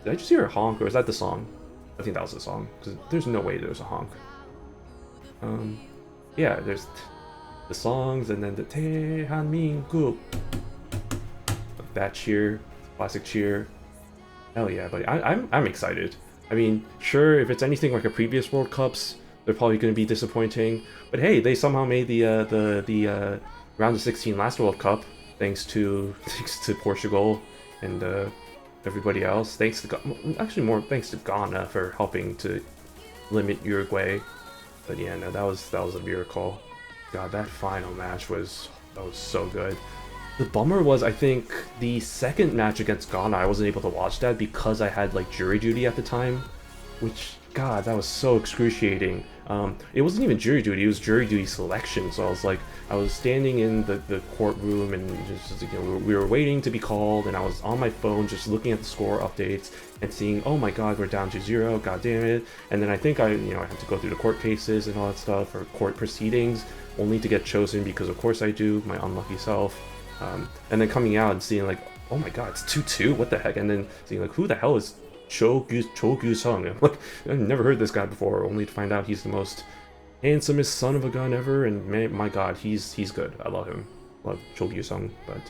I just hear a honk, or is that the song? I think that was the song, because there's no way there's a honk. Yeah, there's the songs, and then the 대한민국. That cheer, classic cheer. Hell yeah, buddy. I'm excited. I mean, sure, if it's anything like a previous World Cups, they're probably going to be disappointing. But hey, they somehow made the round of 16 last World Cup, thanks to Portugal and everybody else. Thanks to actually more thanks to Ghana for helping to limit Uruguay. But yeah, no, that was a miracle. God, that final match was so good. The bummer was, I think, the second match against Ghana, I wasn't able to watch that because I had like jury duty at the time, which, God, that was so excruciating. It wasn't even jury duty, it was jury duty selection. So I was standing in the courtroom and just, you know, we were waiting to be called, and I was on my phone just looking at the score updates and seeing, oh my God, we're down to 0, god damn it. And then I think I had to go through the court cases and all that stuff, or court proceedings, only to get chosen because of course I do, my unlucky self. And then coming out and seeing like, oh my God, it's 2-2, what the heck? And then seeing like, who the hell is Cho Gyu-sung? I'm like, I've never heard this guy before, only to find out he's the most handsomest son of a gun ever, and man, my God, he's good. I love him. Love Cho Gyu-sung. But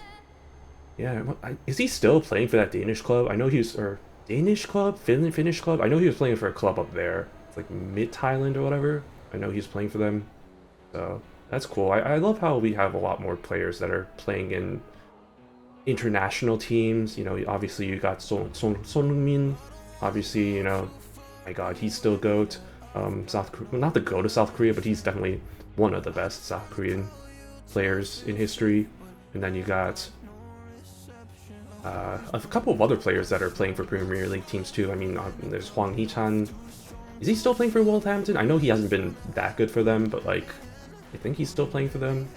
yeah, is he still playing for that Danish club? I know he was, or Danish club, Finnish club. I know he was playing for a club up there. It's like Mid Thailand or whatever. I know he's playing for them. So that's cool. I love how we have a lot more players that are playing in international teams. You know, obviously you got Son Heung-min, Obviously, you know, my God, he's still GOAT. Not the GOAT of South Korea, but he's definitely one of the best South Korean players in history. And then you got a couple of other players that are playing for Premier League teams too. I mean, there's Hwang Hee-chan. Is he still playing for Wolverhampton? I know he hasn't been that good for them, but like, I think he's still playing for them.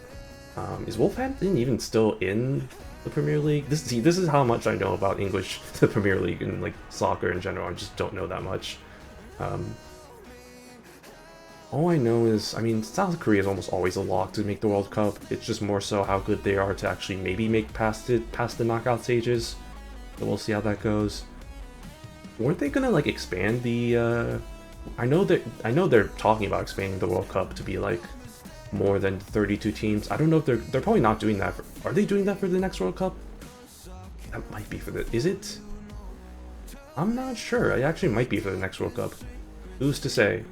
Is Wolverhampton even still in the Premier League? This is how much I know about English, the Premier League, and like soccer in general. I just don't know that much. All I know is, I mean, South Korea is almost always a lock to make the World Cup. It's just more so how good they are to actually maybe make past the knockout stages. So we'll see how that goes. Weren't they gonna like expand the? I know they're talking about expanding the World Cup to be like more than 32 teams. I don't know if they're probably not doing that. Are they doing that for the next World Cup? That might be for the. Is it? I'm not sure. It actually might be for the next World Cup. Who's to say?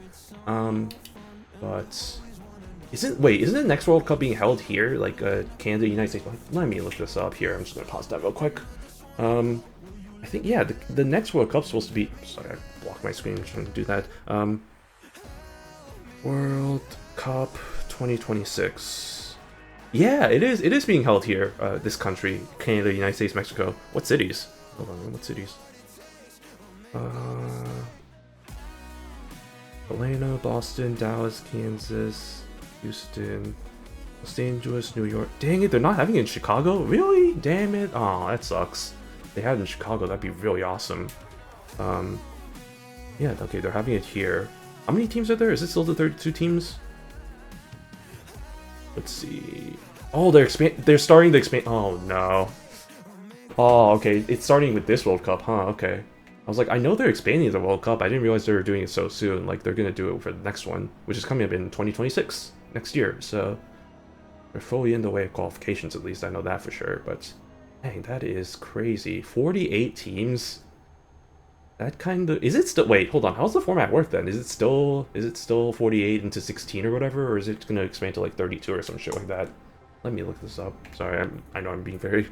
But isn't the next World Cup being held here, like Canada, United States? Let me look this up here. I'm just gonna pause that real quick. I think yeah, the next World Cup's supposed to be. Sorry, I blocked my screen. I'm trying to do that. World Cup 2026. Yeah, it is. It is being held here. This country, Canada, United States, Mexico. What cities? Hold on, what cities? Atlanta, Boston, Dallas, Kansas, Houston, Los Angeles, New York. Dang it, they're not having it in Chicago? Really? Damn it. Oh, that sucks. If they had it in Chicago, that'd be really awesome. Yeah, okay, they're having it here. How many teams are there? Is it still the 32 teams? Let's see. Oh, they're starting to expand. Oh, no. Oh, okay, it's starting with this World Cup, huh? Okay. I was like, I know they're expanding the World Cup. I didn't realize they were doing it so soon. Like, they're gonna do it for the next one, which is coming up in 2026, next year. So, they're fully in the way of qualifications, at least. I know that for sure. But, dang, that is crazy. 48 teams? That kind of... Is it still... Wait, hold on. How's the format work, then? Is it still 48 into 16 or whatever? Or is it gonna expand to, like, 32 or some shit like that? Let me look this up. Sorry, I know I'm being very...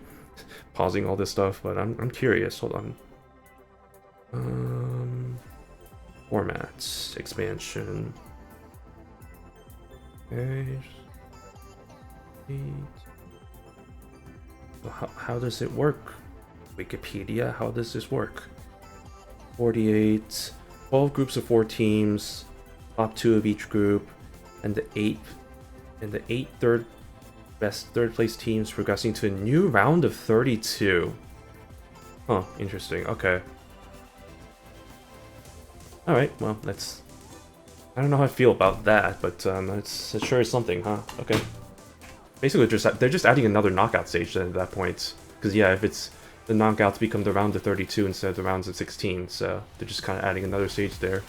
pausing all this stuff, but I'm curious. Hold on. Formats, expansion. Okay. So how does it work? Wikipedia, how does this work? 48, 12 groups of 4 teams, top 2 of each group, and the 8 third place teams progressing to a new round of 32. Huh, interesting. Okay. Alright, well, that's... I don't know how I feel about that, but it sure is something, huh? Okay. Basically, they're just adding another knockout stage then at that point. Because, yeah, if it's... The knockouts become the round of 32 instead of the rounds of 16, so they're just kind of adding another stage there.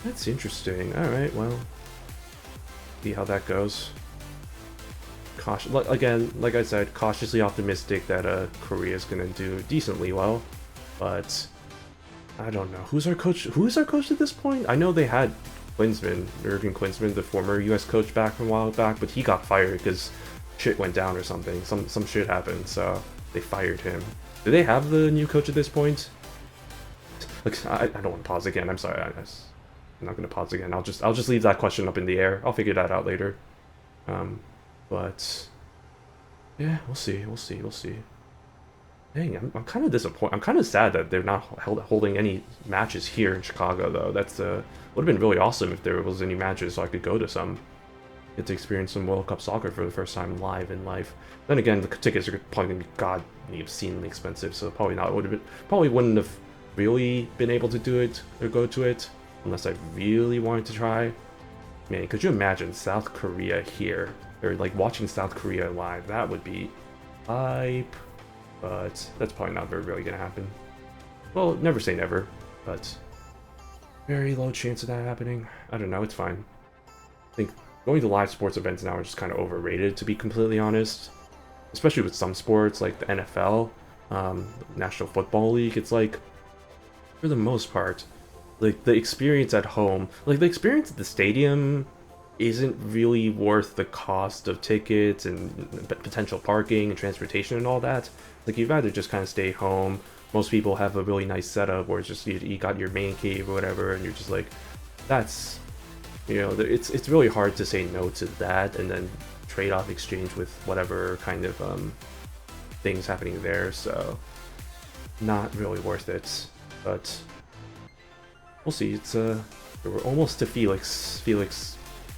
That's interesting. Alright, well... See how that goes. Again, like I said, cautiously optimistic that Korea's gonna do decently well, but... I don't know. Who's our coach? Who is our coach at this point? I know they had Klinsmann, Irving Klinsmann, the former U.S. coach back from a while back, but he got fired because shit went down or something. Some shit happened, so they fired him. Do they have the new coach at this point? Look, I don't want to pause again. I'm sorry. I'm not going to pause again. I'll just leave that question up in the air. I'll figure that out later. But yeah, we'll see. Dang, I'm kind of disappointed. I'm kind of sad that they're not holding any matches here in Chicago, though. That's would have been really awesome if there was any matches so I could go to some, get to experience some World Cup soccer for the first time live in life. Then again, the tickets are probably gonna be godly obscenely expensive, so probably not. Probably wouldn't have really been able to do it or go to it unless I really wanted to try. Man, could you imagine South Korea here, or like watching South Korea live? That would be hype. But that's probably not really gonna happen. Well, never say never, but very low chance of that happening. I don't know, it's fine. I think going to live sports events now are just kind of overrated, to be completely honest. Especially with some sports, like the NFL, National Football League. It's like, for the most part, like the experience at home, like the experience at the stadium isn't really worth the cost of tickets and potential parking and transportation and all that. Like, you'd rather just kind of stay home, most people have a really nice setup where it's just you got your main cave or whatever, and you're just like, that's, you know, it's really hard to say no to that and then trade-off exchange with whatever kind of things happening there. So not really worth it, but we'll see. It's we're almost to Felix,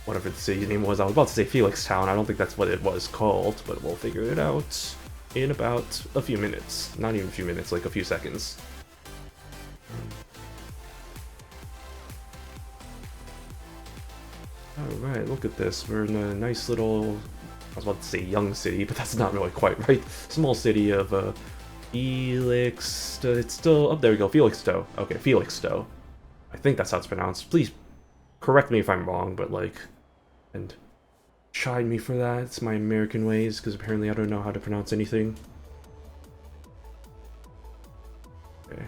whatever the city's name was. I was about to say Felix Town. I don't think that's what it was called, but we'll figure it out in about a few minutes. Not even a few minutes, like a few seconds. Alright, look at this. We're in a nice little, I was about to say young city, but that's not really quite right. Small city of Felix. It's still, oh, there we go, Felixstowe. Okay, Felixstowe. I think that's how it's pronounced. Please correct me if I'm wrong, but like, and chide me for that. It's my American ways, because apparently I don't know how to pronounce anything. Okay.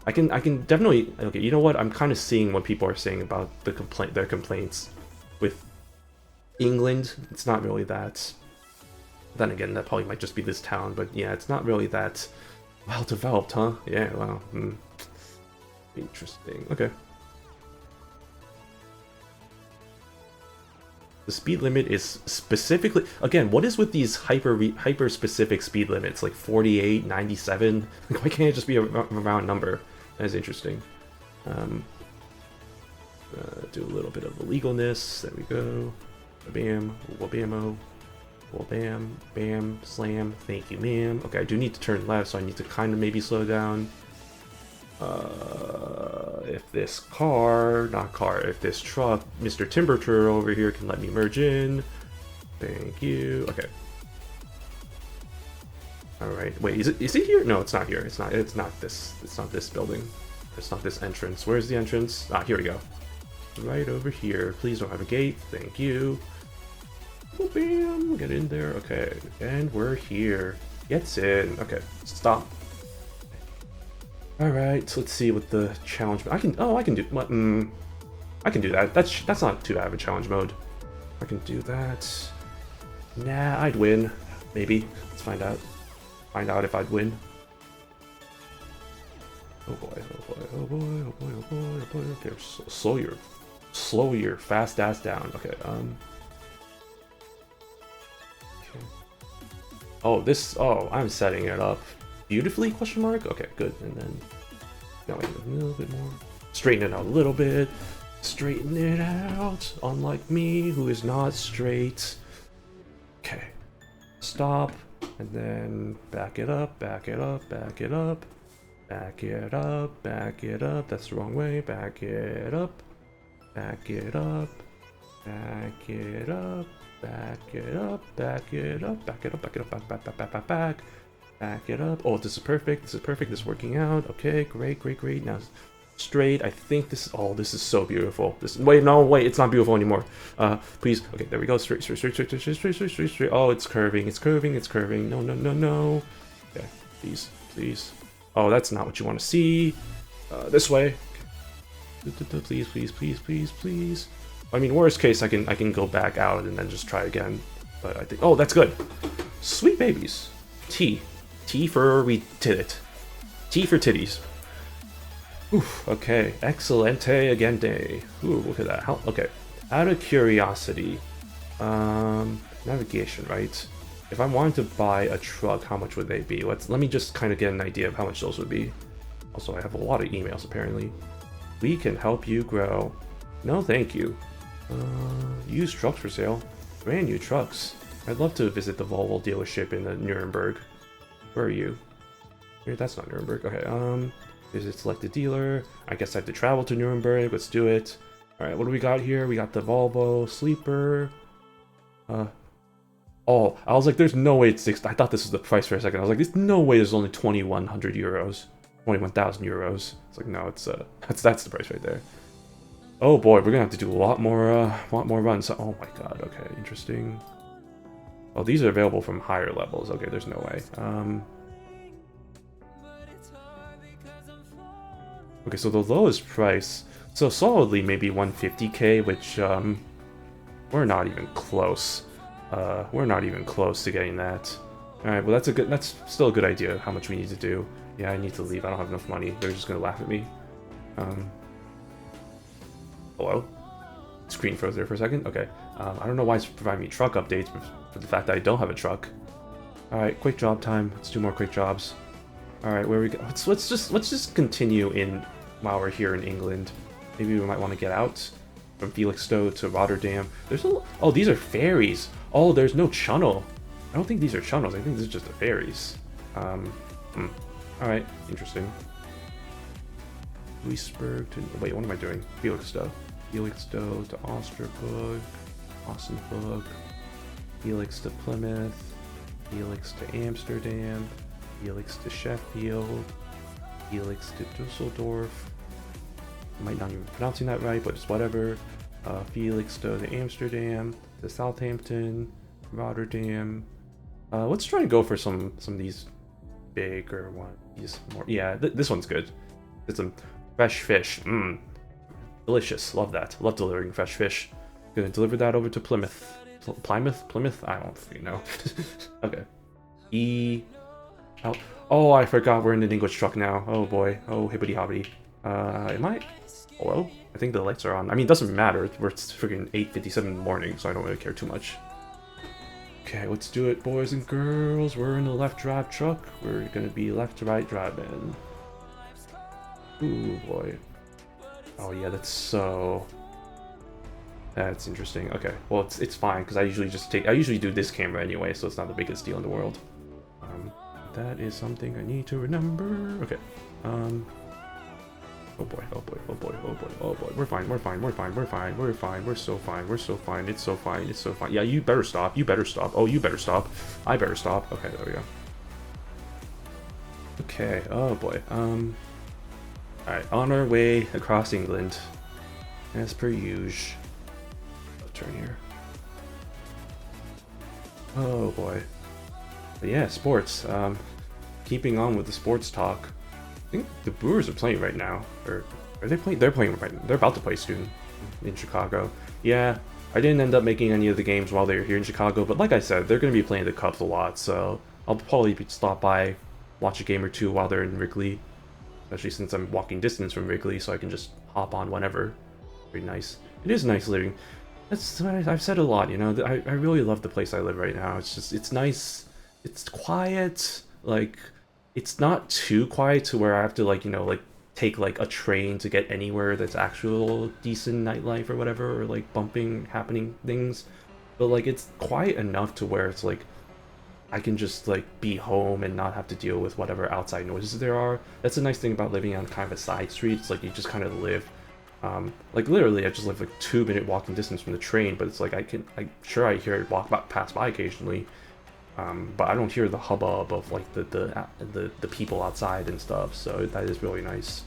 I can definitely, okay, you know what? I'm kind of seeing what people are saying about their complaints with England. It's not really that. Then again, that probably might just be this town, but yeah, it's not really that well developed, huh? Yeah, well, interesting. Okay. The speed limit is specifically, again, what is with these hyper specific speed limits, like 48, 97? Like, why can't it just be a round number? That is interesting. Do a little bit of illegalness. There we go. Bam, wabamo, wabam, bam, slam. Thank you, ma'am. Okay, I do need to turn left, so I need to kind of maybe slow down. If this if this truck, Mr. Timberture over here can let me merge in. Thank you. Okay. Alright, wait, is it here? No, it's not here. It's not this building. It's not this entrance. Where's the entrance? Ah, here we go. Right over here. Please don't have a gate. Thank you. Oh, bam, get in there. Okay, and we're here. Gets in. Okay, stop. Alright, so let's see what the challenge... I can do... I can do that. That's not too bad of a challenge mode. I can do that. Nah, I'd win. Maybe. Let's find out. Find out if I'd win. Oh boy, oh boy, oh boy, oh boy, oh boy, oh boy. Okay, slow your fast ass down. Okay, okay. Oh, I'm setting it up beautifully, question mark? Okay, good. And then going a little bit more. Straighten it out a little bit. Straighten it out. Unlike me, who is not straight. Okay. Stop. And then back it up, back it up, back it up. Back it up, back it up. That's the wrong way. Back it up. Back it up. Back it up. Back it up. Back it up. Back it up. Back it up. Back, back, back, back, back, back. Back it up. Oh, this is perfect. This is perfect. This is working out. Okay, great, great, great. Now straight. I think this. Oh, this is so beautiful. Wait, no, wait. It's not beautiful anymore. Please. Okay, there we go. Straight, straight, straight, straight, straight, straight, straight, straight, straight, straight. Oh, it's curving. It's curving. It's curving. No, no, no, no. Okay, please, please. Oh, that's not what you want to see. This way. Please, please, please, please, please. I mean, worst case, I can go back out and then just try again. But I think. Oh, that's good. Sweet babies. T. T for we did it. T for titties. Oof, okay. Excelente agente. Ooh, look at that. How, okay. Out of curiosity. Navigation, right? If I wanted to buy a truck, how much would they be? Let me just kind of get an idea of how much those would be. Also, I have a lot of emails, apparently. We can help you grow. No, thank you. Used trucks for sale. Brand new trucks. I'd love to visit the Volvo dealership in Nuremberg. Where are you? Here, that's not Nuremberg. Okay, visit selected dealer. I guess I have to travel to Nuremberg. Let's do it. Alright, what do we got here? We got the Volvo Sleeper. Oh, I was like, there's no way it's 6. I thought this was the price for a second. I was like, there's no way there's only 2,100 euros. 21,000 euros. It's like, no, it's that's the price right there. Oh boy, we're gonna have to do a lot more runs. Oh my god, okay, interesting. Oh, these are available from higher levels. Okay, there's no way. Okay, so the lowest price, so solidly maybe 150k, which we're not even close. We're not even close to getting that. Alright, well that's still a good idea how much we need to do. Yeah, I need to leave. I don't have enough money. They're just gonna laugh at me. Hello? Screen froze there for a second. Okay. I don't know why it's providing me truck updates, but for the fact that I don't have a truck. Alright, quick job time. Let's do more quick jobs. Alright, where we go? Let's just continue in while we're here in England. Maybe we might want to get out from Felixstowe to Rotterdam. There's a oh, these are ferries. Oh, there's no channel. I don't think these are channels. I think this is just the ferries. Alright, interesting. Duisburg to wait, what am I doing? Felixstowe. Felixstowe to Osterburg, Ossenburg, Felix to Plymouth, Felix to Amsterdam, Felix to Sheffield, Felix to Dusseldorf. I might not even be pronouncing that right, but it's whatever. Felixstowe to Amsterdam, to Southampton, Rotterdam. Let's try and go for some of these bigger ones. These more, yeah, this one's good. It's some fresh fish. Delicious. Love that. Love delivering fresh fish. Gonna deliver that over to Plymouth. Plymouth? I don't freaking know. Okay. Oh, I forgot we're in an English truck now. Oh boy. Oh, hippity hoppity. Am I? Hello? I think the lights are on. I mean, it doesn't matter. It's freaking 8:57 in the morning, so I don't really care too much. Okay, let's do it, boys and girls. We're in the left drive truck. We're gonna be left to right driving. Ooh, boy. Oh yeah, that's interesting. Okay, well it's fine because I usually do this camera anyway, so it's not the biggest deal in the world. That is something I need to remember. Okay. Oh boy, oh boy, oh boy, oh boy, oh boy. We're fine, we're fine, we're fine, we're fine, we're fine, we're so fine, we're so fine, it's so fine, it's so fine. Yeah, you better stop, you better stop. Oh, you better stop. I better stop. Okay, there we go. Okay, oh boy. Alright, on our way across England. As per usual. I'll turn here. Oh boy. But yeah, sports. Keeping on with the sports talk. I think the Brewers are playing right now. Or are they playing? They're playing right now. They're about to play soon in Chicago. Yeah, I didn't end up making any of the games while they were here in Chicago, but like I said, they're going to be playing the Cubs a lot, so I'll probably stop by, watch a game or two while they're in Wrigley. Especially since I'm walking distance from Wrigley, so I can just hop on whenever. Very nice. It is nice living. I've said a lot, you know. I really love the place I live right now. It's nice. It's quiet. Like, it's not too quiet to where I have to take like a train to get anywhere that's actual decent nightlife or whatever, or like happening things. But like, it's quiet enough to where it's like I can just like be home and not have to deal with whatever outside noises there are. That's a nice thing about living on kind of a side street. It's like you just kind of live, like literally I just live like 2-minute walking distance from the train, but it's like I'm sure I hear it pass by occasionally, but I don't hear the hubbub of like the people outside and stuff. So that is really nice.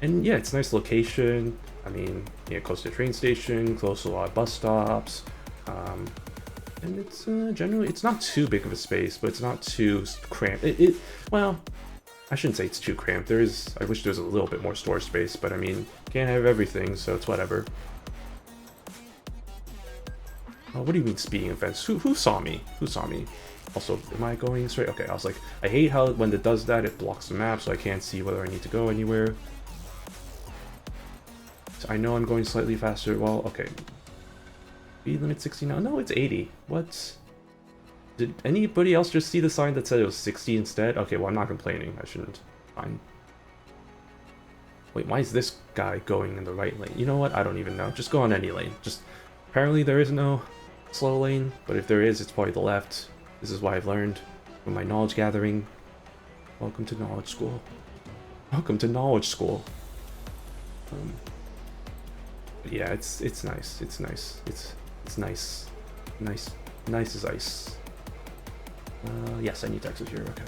And yeah, it's a nice location. I mean, yeah, close to the train station, close to a lot of bus stops. And it's generally, it's not too big of a space, but it's not too cramped. Well, I shouldn't say it's too cramped. I wish there was a little bit more store space, but I mean, can't have everything, so it's whatever. Oh, what do you mean speeding offense? Who saw me? Who saw me? Also, am I going straight? Okay, I was like, I hate how when it does that, it blocks the map, so I can't see whether I need to go anywhere. So I know I'm going slightly faster. Well, okay. Speed limit 60 now? No, it's 80. What? Did anybody else just see the sign that said it was 60 instead? Okay, well, I'm not complaining. I shouldn't. Fine. Wait, why is this guy going in the right lane? You know what? I don't even know. Just go on any lane. Just apparently there is no slow lane, but if there is, it's probably the left. This is what I've learned from my knowledge gathering. Welcome to knowledge school. Welcome to knowledge school. But yeah, it's nice. It's nice. It's nice. Nice as ice. Yes, I need to exit here. Okay.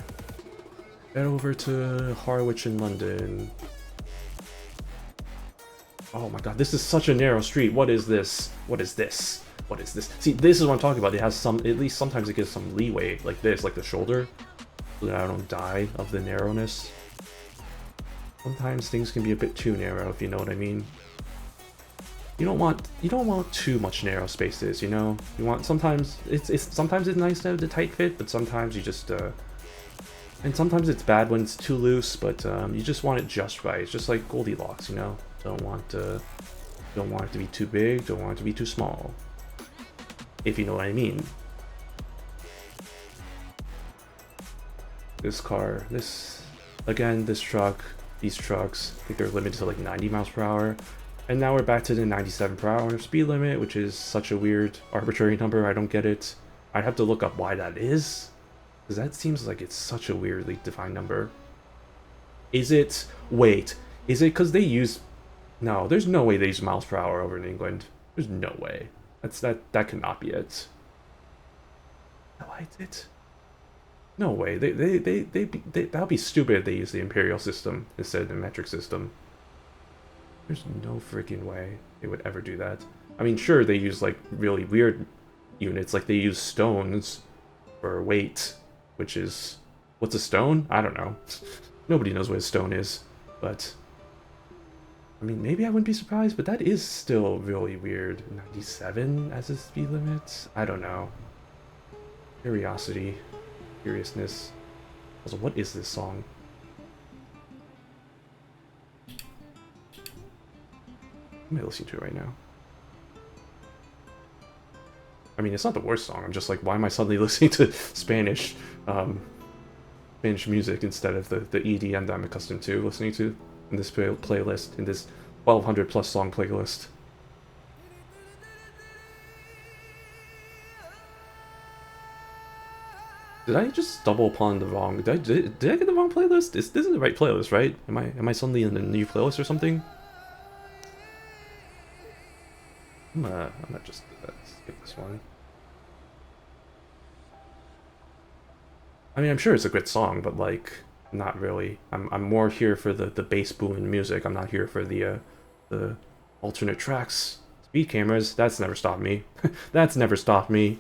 Head over to Harwich in London. Oh my god, this is such a narrow street. What is this? What is this? What is this? See, this is what I'm talking about. It has some, at least sometimes it gives some leeway, like this, like the shoulder, so that I don't die of the narrowness. Sometimes things can be a bit too narrow, if you know what I mean. you don't want too much narrow spaces, you know? You want sometimes sometimes it's nice to have the tight fit, but sometimes you just and sometimes it's bad when it's too loose, but you just want it just right. It's just like Goldilocks, you know? Don't want it to be too big, don't want it to be too small. If you know what I mean. This car, this truck, these trucks, I think they're limited to like 90 miles per hour. And now we're back to the 97 per hour speed limit, which is such a weird, arbitrary number. I don't get it. I'd have to look up why that is, because that seems like it's such a weirdly defined number. Is it? Wait. Is it because they use... No, there's no way they use miles per hour over in England. There's no way. That cannot be it. I liked it. No way. That would be stupid if they use the imperial system instead of the metric system. There's no freaking way they would ever do that. I mean, sure, they use like really weird units, like they use stones for weight, which is... What's a stone? I don't know. Nobody knows what a stone is, but... I mean, maybe I wouldn't be surprised, but that is still really weird. 97 as a speed limit? I don't know. Curiosity. Curiousness. Also, what is this song? What am I listening to right now? I mean, it's not the worst song. I'm just like, why am I suddenly listening to Spanish music instead of the EDM that I'm accustomed to listening to in this playlist, in this 1200 plus song playlist? Did I just stumble upon the wrong... Did I get the wrong playlist? This is the right playlist, right? Am I suddenly in the new playlist or something? I'm gonna just skip this one. I mean, I'm sure it's a good song, but like, not really. I'm more here for the bass booming music. I'm not here for the alternate tracks. Speed cameras. That's never stopped me. That's never stopped me.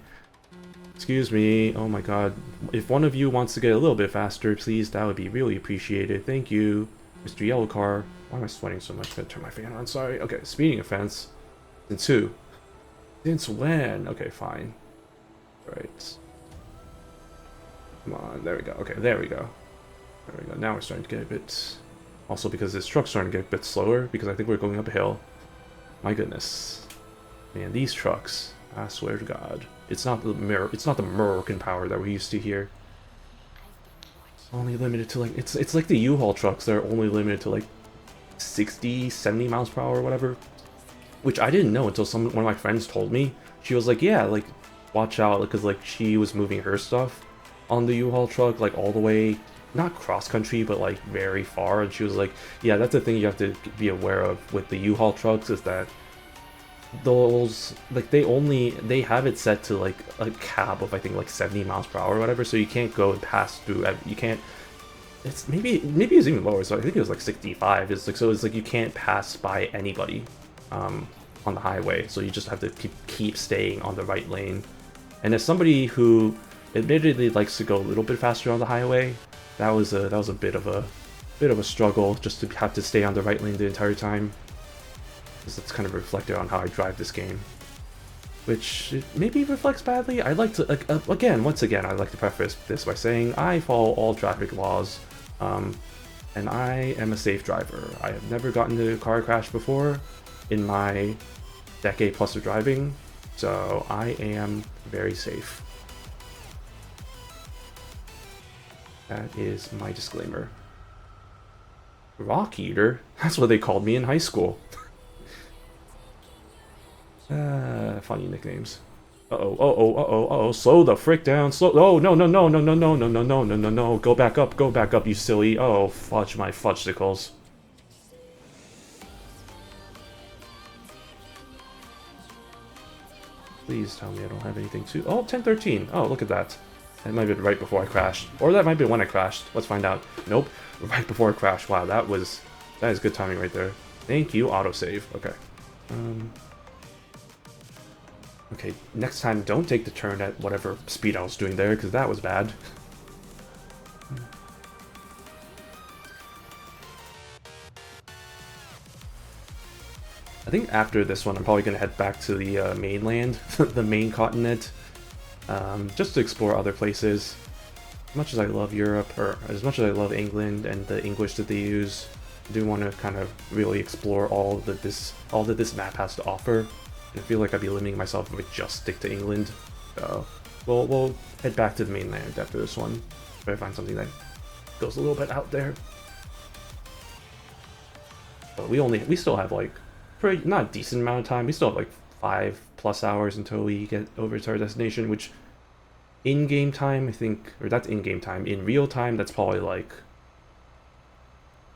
Excuse me. Oh my god. If one of you wants to get a little bit faster, please, that would be really appreciated. Thank you, Mr. Yellow Car. Why am I sweating so much? I'm gonna turn my fan on. Sorry. Okay, speeding offense. Since who? Since when? Okay, fine. Right. Come on, there we go. Okay, there we go. There we go. Now we're starting to get a bit... Also because this truck's starting to get a bit slower, because I think we're going up a hill. My goodness. Man, these trucks, I swear to God. It's not the American power that we used to hear. It's only limited to like... It's like the U-Haul trucks that are only limited to like 60, 70 miles per hour or whatever. Which I didn't know until one of my friends told me. She was like, yeah, like, watch out, because like she was moving her stuff on the U-Haul truck, like all the way, not cross-country, but like very far, and she was like, yeah, that's the thing you have to be aware of with the U-Haul trucks, is that those, like, they have it set to like a cap of, I think, like 70 miles per hour or whatever, so you can't go and pass through, you can't, it's maybe it's even lower, so I think it was like 65, it's like, so it's like you can't pass by anybody on the highway, so you just have to keep staying on the right lane. And as somebody who admittedly likes to go a little bit faster on the highway, that was a bit of a struggle just to have to stay on the right lane the entire time. Because that's kind of reflected on how I drive this game, which maybe reflects badly. I like to once again I like to preface this by saying I follow all traffic laws, and I am a safe driver. I have never gotten into a car crash before in my decade plus of driving, so I am very safe. That is my disclaimer. Rock Eater? That's what they called me in high school. Funny nicknames. Uh-oh, slow the frick down, oh, no, go back up, you silly, oh, fudge my fudgesicles. Please tell me I don't have anything to... Oh, 1013. Oh, look at that. That might have been right before I crashed. Or that might be when I crashed. Let's find out. Nope. Right before I crashed. Wow, that is good timing right there. Thank you, autosave. Okay. Okay, next time don't take the turn at whatever speed I was doing there, because that was bad. I think after this one, I'm probably gonna head back to the mainland, the main continent, just to explore other places. As much as I love Europe, or as much as I love England and the English that they use, I do want to kind of really explore all that this map has to offer. And I feel like I'd be limiting myself if I just stick to England. So we'll head back to the mainland after this one. Try to find something that goes a little bit out there. But we still have like not a decent amount of time. We still have like 5+ hours until we get over to our destination, which in-game time, I think, or that's in-game time. In real time, that's probably like,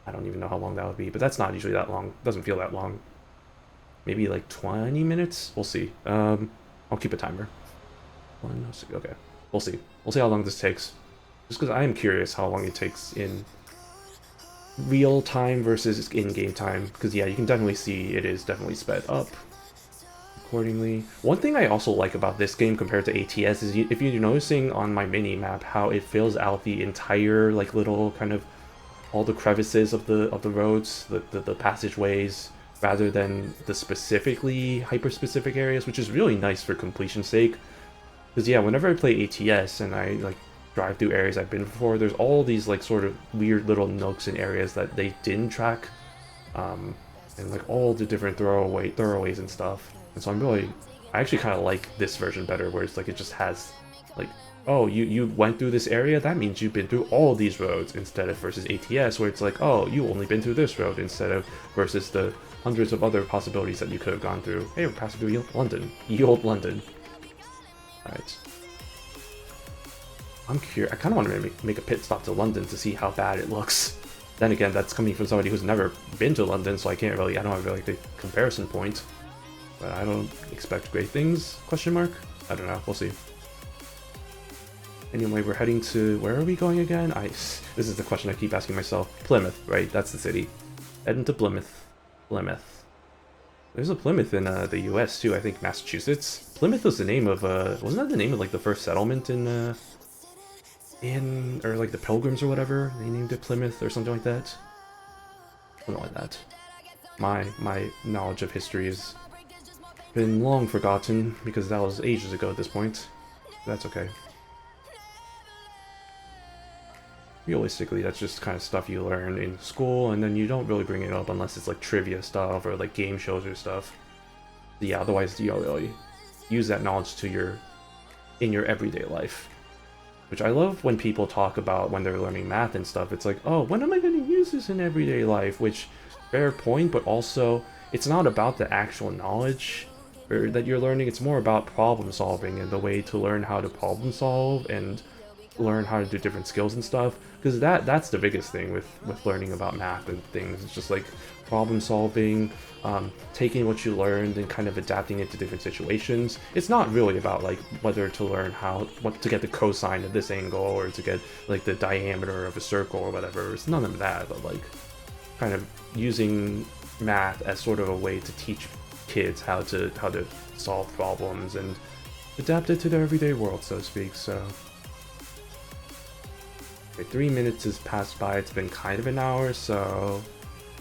I don't even know how long that would be, but that's not usually that long. Doesn't feel that long. Maybe like 20 minutes? We'll see. I'll keep a timer. Okay. We'll see. We'll see how long this takes. Just because I am curious how long it takes in real time versus in-game time. Because yeah, you can definitely see it is definitely sped up accordingly. One thing I also like about this game compared to ATS is if you're noticing on my mini map how it fills out the entire like little kind of all the crevices of the roads, the passageways, rather than the specifically hyper-specific areas, which is really nice for completion's sake. Because yeah, whenever I play ATS and I like drive through areas I've been before, there's all these like sort of weird little nooks and areas that they didn't track, and like all the different throwaways and stuff. And so I actually kind of like this version better, where it's like it just has like, oh, you went through this area, that means you've been through all these roads, instead of versus ATS where it's like, oh, you only been through this road, instead of versus the hundreds of other possibilities that you could have gone through. Hey, we're passing through London. Ye old London. Alright. I'm curious. I kind of want to make a pit stop to London to see how bad it looks. Then again, that's coming from somebody who's never been to London, so I don't have really the comparison point. But I don't expect great things, question mark? I don't know, we'll see. Anyway, we're heading to, where are we going again? This is the question I keep asking myself. Plymouth, right? That's the city. Heading to Plymouth. Plymouth. There's a Plymouth in the US too, I think Massachusetts. Plymouth was the name of, wasn't that the name of like the first settlement or like the Pilgrims or whatever? They named it Plymouth or something like that. Something like that. My knowledge of history has been long forgotten, because that was ages ago at this point. That's okay. Realistically, that's just kind of stuff you learn in school, and then you don't really bring it up unless it's like trivia stuff or like game shows or stuff. Yeah, otherwise you don't really use that knowledge in your everyday life. Which I love when people talk about when they're learning math and stuff. It's like, oh, when am I going to use this in everyday life? Which, fair point, but also it's not about the actual knowledge that you're learning. It's more about problem solving and the way to learn how to problem solve and learn how to do different skills and stuff, because that's the biggest thing with learning about math and things. It's just like problem solving, taking what you learned and kind of adapting it to different situations. It's not really about like whether to learn what to get the cosine of this angle or to get like the diameter of a circle or whatever. It's none of that, but like kind of using math as sort of a way to teach kids how to solve problems and adapt it to their everyday world, so to speak. So okay, 3 minutes has passed by. It's been kind of an hour, so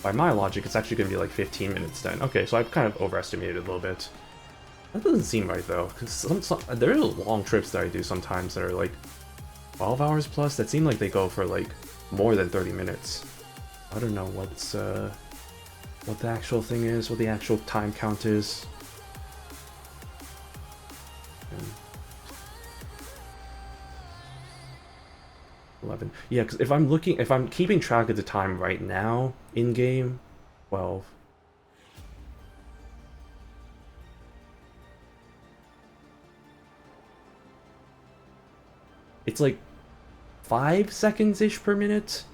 by my logic, it's actually going to be like 15 minutes then. Okay, so I've kind of overestimated a little bit. That doesn't seem right though, because there are long trips that I do sometimes that are like 12 hours plus that seem like they go for like more than 30 minutes. I don't know what the actual thing is, what the actual time count is. 11. Yeah, because if I'm keeping track of the time right now in game, 12. It's like 5 seconds-ish per minute.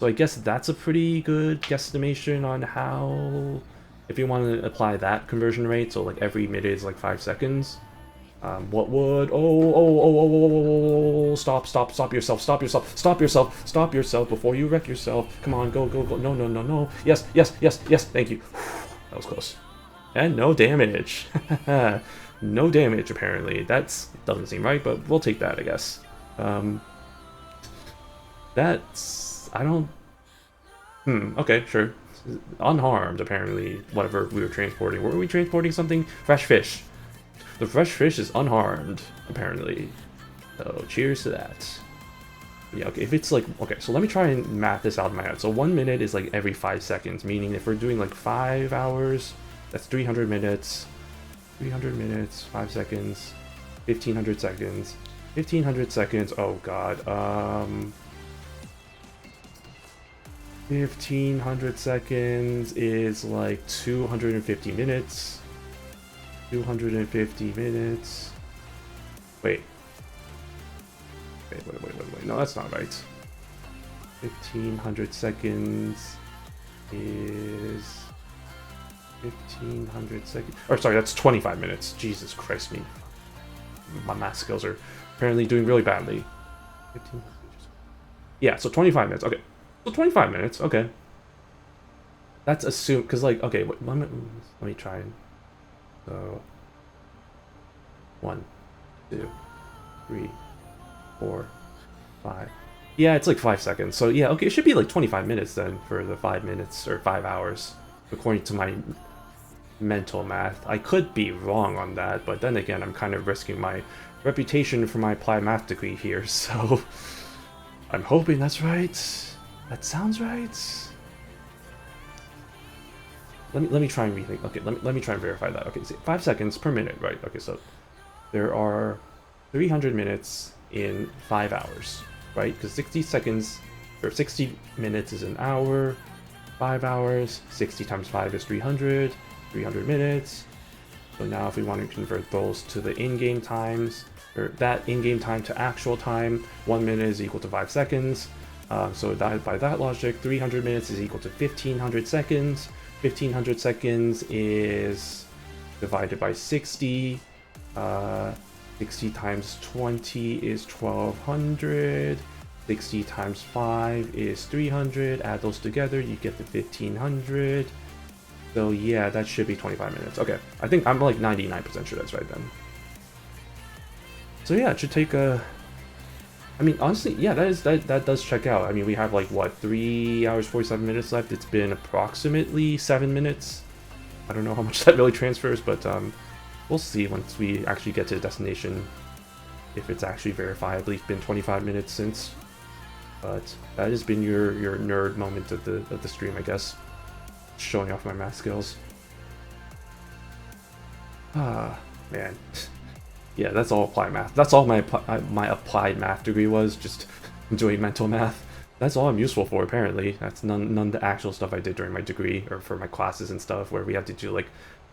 So I guess that's a pretty good guesstimation on how, if you want to apply that conversion rate, so like every minute is like 5 seconds. What would, stop yourself before you wreck yourself. Come on, go, no. Yes, thank you. That was close. And no damage. No damage, apparently. That doesn't seem right, but we'll take that, I guess. Okay, sure. Unharmed, apparently, whatever we were transporting. Were we transporting something? Fresh fish. The fresh fish is unharmed, apparently. So, cheers to that. Yeah, okay, if it's like, okay, so let me try and map this out in my head. So 1 minute is like every 5 seconds, meaning if we're doing like 5 hours, that's 300 minutes. 300 minutes, 5 seconds, 1500 seconds. 1500 seconds, oh god, 1500 seconds is like 250 minutes. 250 minutes. Wait. Wait. No, that's not right. 1500 seconds is 1500 seconds. Or sorry, that's 25 minutes. Jesus Christ, me. My math skills are apparently doing really badly. 15. Yeah, so 25 minutes. Okay. So 25 minutes. Okay. That's assumed because like okay, wait, let me try and so 1, 2, 3, 4, 5. Yeah, it's like 5 seconds. So yeah, okay, it should be like 25 minutes then for the 5 minutes or 5 hours, according to my mental math. I could be wrong on that, but then again, I'm kind of risking my reputation for my applied math degree here, so I'm hoping that's right. That sounds right. Let me try and rethink. Okay, let me try and verify that. Okay, so 5 seconds per minute, right? Okay, so there are 300 minutes in 5 hours, right? Because 60 seconds or 60 minutes is an hour, 5 hours, 60 times 5 is 300, 300 minutes. So now if we want to convert those to the in-game times, or that in-game time to actual time, 1 minute is equal to 5 seconds. So that, by that logic, 300 minutes is equal to 1500 seconds. 1500 seconds is divided by 60. 60 times 20 is 1200. 60 times 5 is 300. Add those together, you get the 1500. So yeah, that should be 25 minutes. Okay, I think I'm like 99% sure that's right then. So yeah, it should take a... I mean, honestly, yeah, that does check out. I mean, we have like, what, 3 hours, 47 minutes left? It's been approximately 7 minutes. I don't know how much that really transfers, but we'll see once we actually get to the destination if it's actually verifiably been 25 minutes since. But that has been your nerd moment of the stream, I guess. Showing off my math skills. Ah, man. Yeah, that's all applied math. That's all my applied math degree was, just doing mental math. That's all I'm useful for, apparently. That's none of the actual stuff I did during my degree, or for my classes and stuff, where we had to do, like,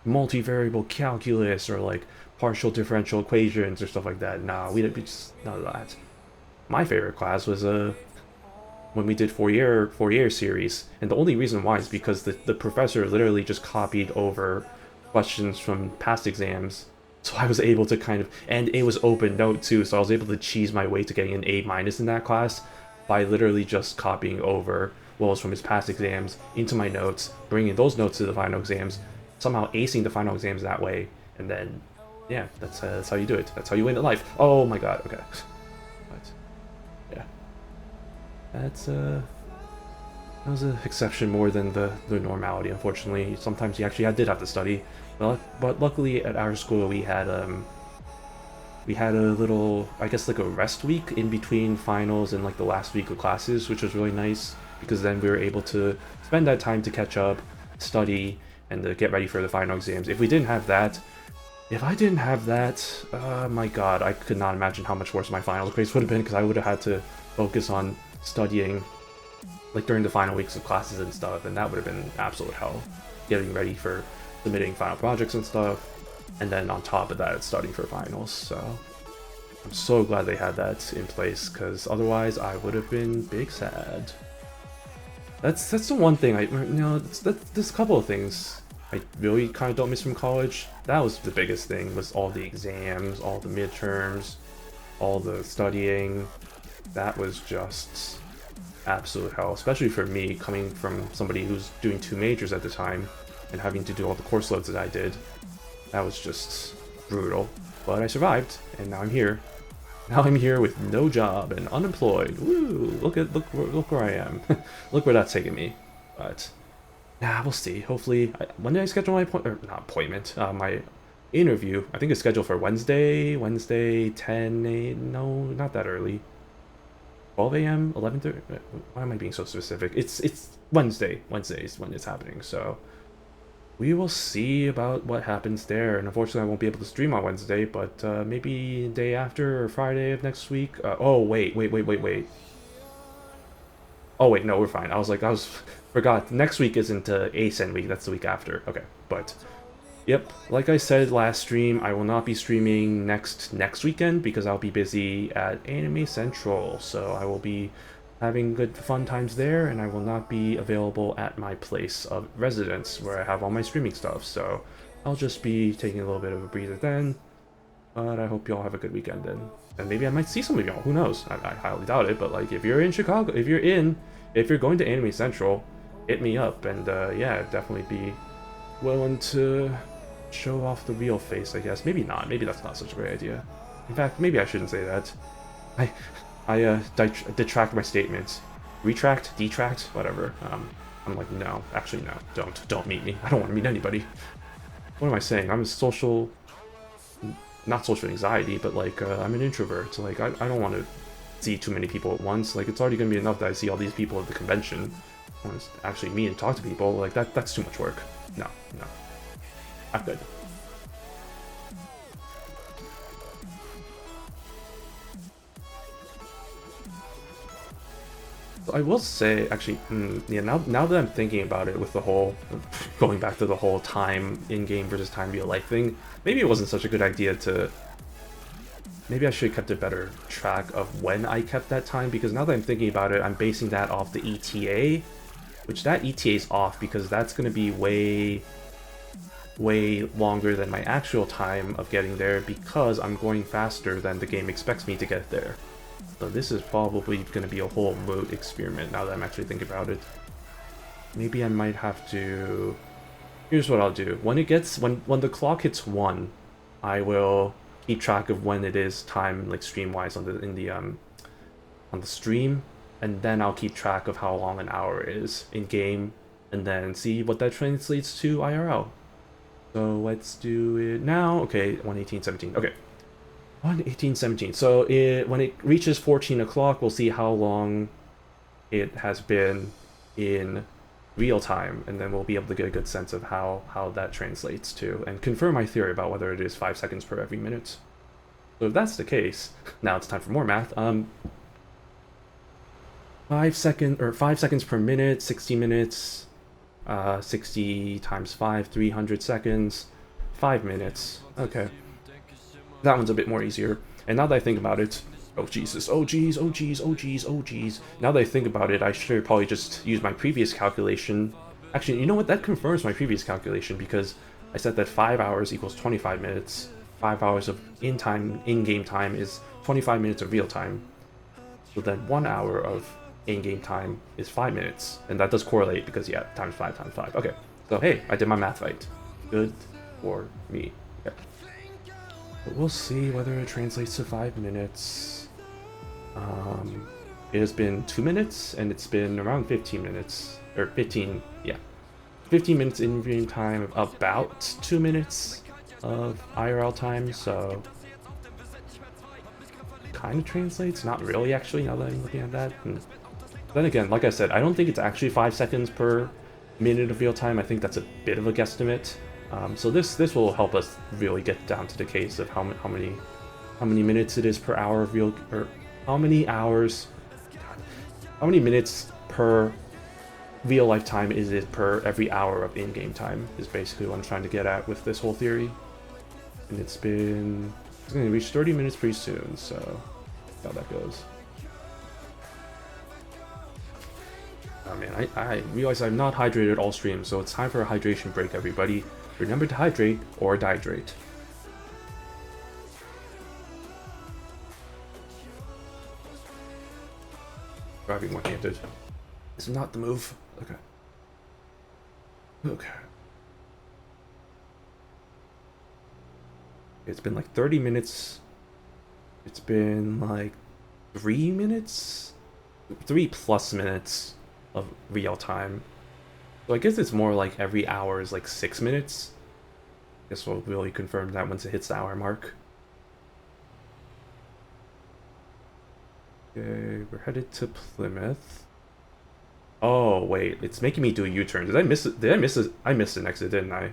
multivariable calculus, or, like, partial differential equations, or stuff like that. Nah, we just... none of that. My favorite class was, when we did Fourier series, and the only reason why is because the professor literally just copied over questions from past exams. So I was able to kind of, and it was open note too, so I was able to cheese my way to getting an A- in that class by literally just copying over what was from his past exams into my notes, bringing those notes to the final exams, somehow acing the final exams that way, and then, yeah, that's how you do it. That's how you win in life. Oh my god, okay. But, yeah. That was an exception more than the normality, unfortunately. Sometimes you actually did have to study. But luckily at our school we had a little, I guess, like a rest week in between finals and like the last week of classes, which was really nice because then we were able to spend that time to catch up, study, and to get ready for the final exams. If I didn't have that, my god, I could not imagine how much worse my finals grades would have been, because I would have had to focus on studying like during the final weeks of classes and stuff, and that would have been absolute hell, getting ready for submitting final projects and stuff, and then on top of that, studying for finals. So I'm so glad they had that in place, because otherwise I would have been big sad. That's the one thing there's a couple of things I really kind of don't miss from college. That was the biggest thing, was all the exams, all the midterms, all the studying. That was just absolute hell, especially for me, coming from somebody who's doing 2 majors at the time and having to do all the course loads that I did. That was just brutal. But I survived, and now I'm here. Now I'm here with no job and unemployed. Woo! Look where I am. Look where that's taking me. But nah, we'll see. Hopefully, when did I schedule my not appointment? My interview. I think it's scheduled for Wednesday. Wednesday, 10 a. No, not that early. 12 a.m. 11:30. Why am I being so specific? It's Wednesday. Wednesday is when it's happening. So we will see about what happens there. And unfortunately, I won't be able to stream on Wednesday, but maybe day after or Friday of next week. Oh wait. Oh wait, no, we're fine. I was forgot. Next week isn't ASEN week. That's the week after. Okay, but yep, like I said last stream, I will not be streaming next weekend because I'll be busy at Anime Central. So I will be having good fun times there, and I will not be available at my place of residence where I have all my streaming stuff. So I'll just be taking a little bit of a breather then. But I hope y'all have a good weekend then. And maybe I might see some of y'all. Who knows? I highly doubt it. But like, if you're in Chicago, if you're going to Anime Central, hit me up. And yeah, definitely be willing to show off the real face, I guess. Maybe not. Maybe that's not such a great idea. In fact, maybe I shouldn't say that. I detract my statements. Retract, detract, whatever. I'm like, no, actually no, don't meet me. I don't want to meet anybody. What am I saying? I'm a social, not social anxiety, but like I'm an introvert. So like I don't want to see too many people at once. Like it's already gonna be enough that I see all these people at the convention. I want to actually meet and talk to people. Like that's too much work. No, I'm good. I will say, actually, yeah. Now that I'm thinking about it, with the whole going back to the whole time in-game versus time real life thing, maybe it wasn't such a good idea to. Maybe I should have kept a better track of when I kept that time, because now that I'm thinking about it, I'm basing that off the ETA, which that ETA is off because that's going to be way longer than my actual time of getting there because I'm going faster than the game expects me to get there. So this is probably going to be a whole moot experiment now that I'm actually thinking about it. Maybe I might have to. Here's what I'll do. When the clock hits 1, I will keep track of when it is time, like stream wise on the stream, and then I'll keep track of how long an hour is in game, and then see what that translates to IRL. So let's do it now. Okay, 1:18:17. Okay. 1:18:17. So when it reaches 14 o'clock, we'll see how long it has been in real time, and then we'll be able to get a good sense of how that translates to, and confirm my theory about whether it is 5 seconds per every minute. So if that's the case, now it's time for more math. 5 seconds per minute, 60 minutes, 60 times 5, 300 seconds, 5 minutes. Okay. That one's a bit more easier. And now that I think about it, oh Jesus, oh geez, oh geez, oh geez, oh geez. Now that I think about it, I should probably just use my previous calculation. Actually, you know what? That confirms my previous calculation because I said that 5 hours equals 25 minutes. 5 hours of in-game time is 25 minutes of real time. So then 1 hour of in-game time is 5 minutes. And that does correlate because, yeah, times 5 times 5. Okay, so hey, I did my math right. Good for me. Okay. But we'll see whether it translates to 5 minutes. It has been 2 minutes, and it's been around 15 minutes. Or 15, yeah. 15 minutes in game time, about 2 minutes of IRL time, so kind of translates. Not really, actually, now that I'm looking at that. And then again, like I said, I don't think it's actually 5 seconds per minute of real time. I think that's a bit of a guesstimate. So this will help us really get down to the case of how many minutes it is per hour of real, or how many minutes per real life time is it per every hour of in-game time, is basically what I'm trying to get at with this whole theory. And it's going to reach 30 minutes pretty soon, so how that goes. Oh man, I realize I'm not hydrated all stream, so it's time for a hydration break, everybody. Remember to hydrate or dehydrate. Driving one-handed is not the move. Okay. Okay. It's been like 30 minutes. It's been like 3 minutes? 3+ minutes of real time. So I guess it's more like every hour is like 6 minutes. Guess we'll really confirm that once it hits the hour mark. Okay, we're headed to Plymouth. Oh wait, it's making me do a U-turn. Did I miss it? Did I miss it? I missed an exit, didn't I?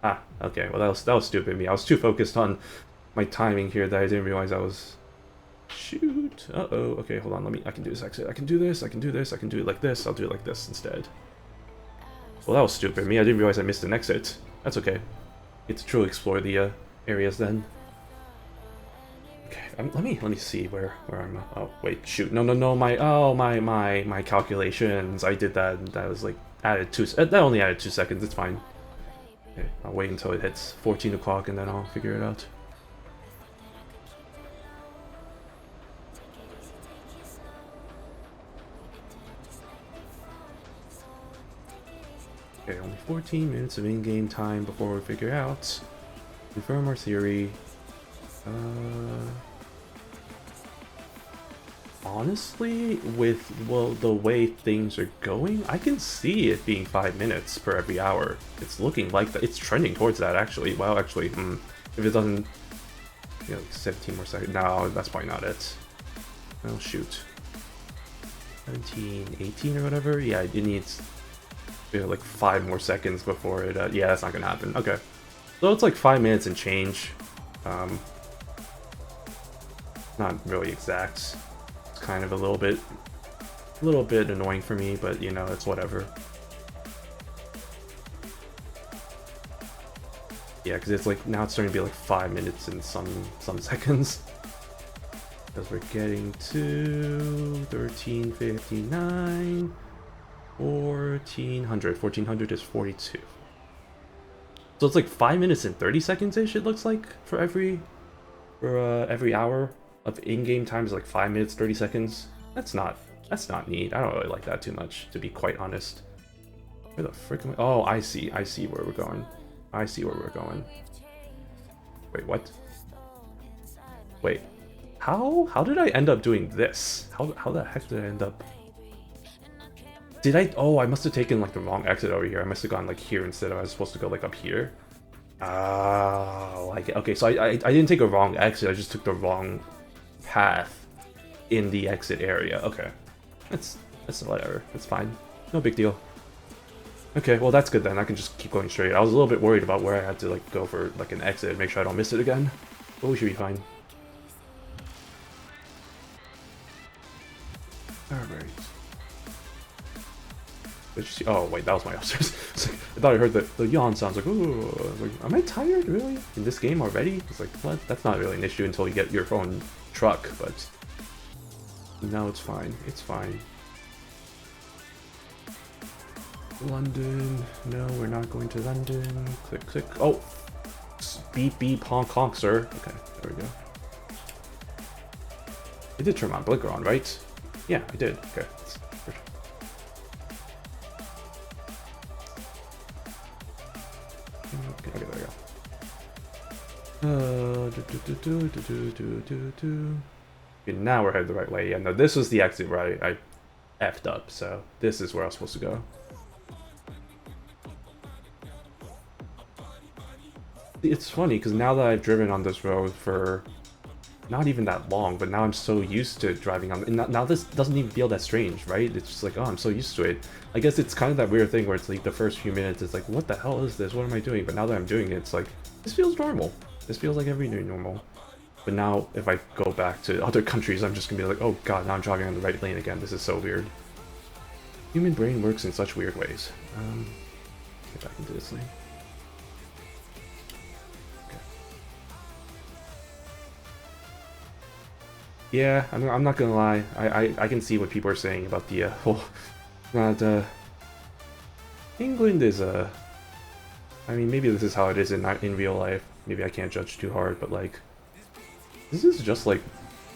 Ah, okay. Well, that was stupid of me. I was too focused on my timing here that I didn't realize I was. Shoot. Uh-oh. Okay, hold on. I can do this exit. I can do this. I can do this. I can do it like this. I'll do it like this instead. Well, that was stupid of me. I didn't realize I missed an exit. That's okay. Get to truly explore the areas then. Okay, let me see where I'm. Oh wait, shoot. No. My calculations. I did that. And that was like added that only added 2 seconds. It's fine. Okay, I'll wait until it hits 14 o'clock and then I'll figure it out. Okay, only 14 minutes of in-game time before we figure out. Confirm our theory. Honestly, with the way things are going, I can see it being 5 minutes per every hour. It's looking like that. It's trending towards that actually. Well, actually, if it doesn't, like 17 more seconds. No, that's probably not it. Oh shoot. 17, 18 or whatever. Yeah, it needs like 5 more seconds before it. Yeah, that's not gonna happen. Okay, so it's like 5 minutes and change. Not really exact. It's kind of a little bit annoying for me, but you know, it's whatever. Yeah, because it's like now it's starting to be like 5 minutes and some seconds. Because we're getting to 1359, 1400. 1400 is 42. So it's like 5 minutes and 30 seconds ish. It looks like for every hour of in-game time is like 5 minutes 30 seconds. That's not neat. I don't really like that too much, to be quite honest. Where the frick am I? Oh, I see where we're going. I see where we're going. Wait, what? Wait, how did I end up doing this? How the heck did I end up? Did I? Oh, I must have taken like the wrong exit over here. I must have gone like here instead of I was supposed to go like up here. Oh, okay. So I didn't take a wrong exit. I just took the wrong path in the exit area. Okay, that's whatever. That's fine. No big deal. Okay, well that's good then. I can just keep going straight. I was a little bit worried about where I had to like go for like an exit and make sure I don't miss it again. But we should be fine. Alright. Oh wait, that was my upstairs. I thought I heard the yawn sounds like, ooh, like, am I tired really? In this game already? It's like, what? That's not really an issue until you get your own truck, but no, it's fine. It's fine. London. No, we're not going to London. Click, click. Oh! Beep, beep, honk, honk, sir. Okay, there we go. I did turn my blinker on, right? Yeah, I did. Okay. Okay, there we go. Okay, now we're headed the right way. Yeah, no, this was the exit where I effed up, so this is where I was supposed to go. It's funny, because now that I've driven on this road for not even that long, but now I'm so used to driving on, and now this doesn't even feel that strange, right? It's just like, oh, I'm so used to it. I guess it's kind of that weird thing where it's like the first few minutes, it's like, what the hell is this? What am I doing? But now that I'm doing it, it's like, this feels normal. This feels like every new normal. But now, if I go back to other countries, I'm just gonna be like, oh god, now I'm driving on the right lane again. This is so weird. Human brain works in such weird ways. Get back into this lane. Yeah, I'm not gonna lie. I can see what people are saying about the whole England is I mean, maybe this is how it is in real life. Maybe I can't judge too hard, but like, this is just like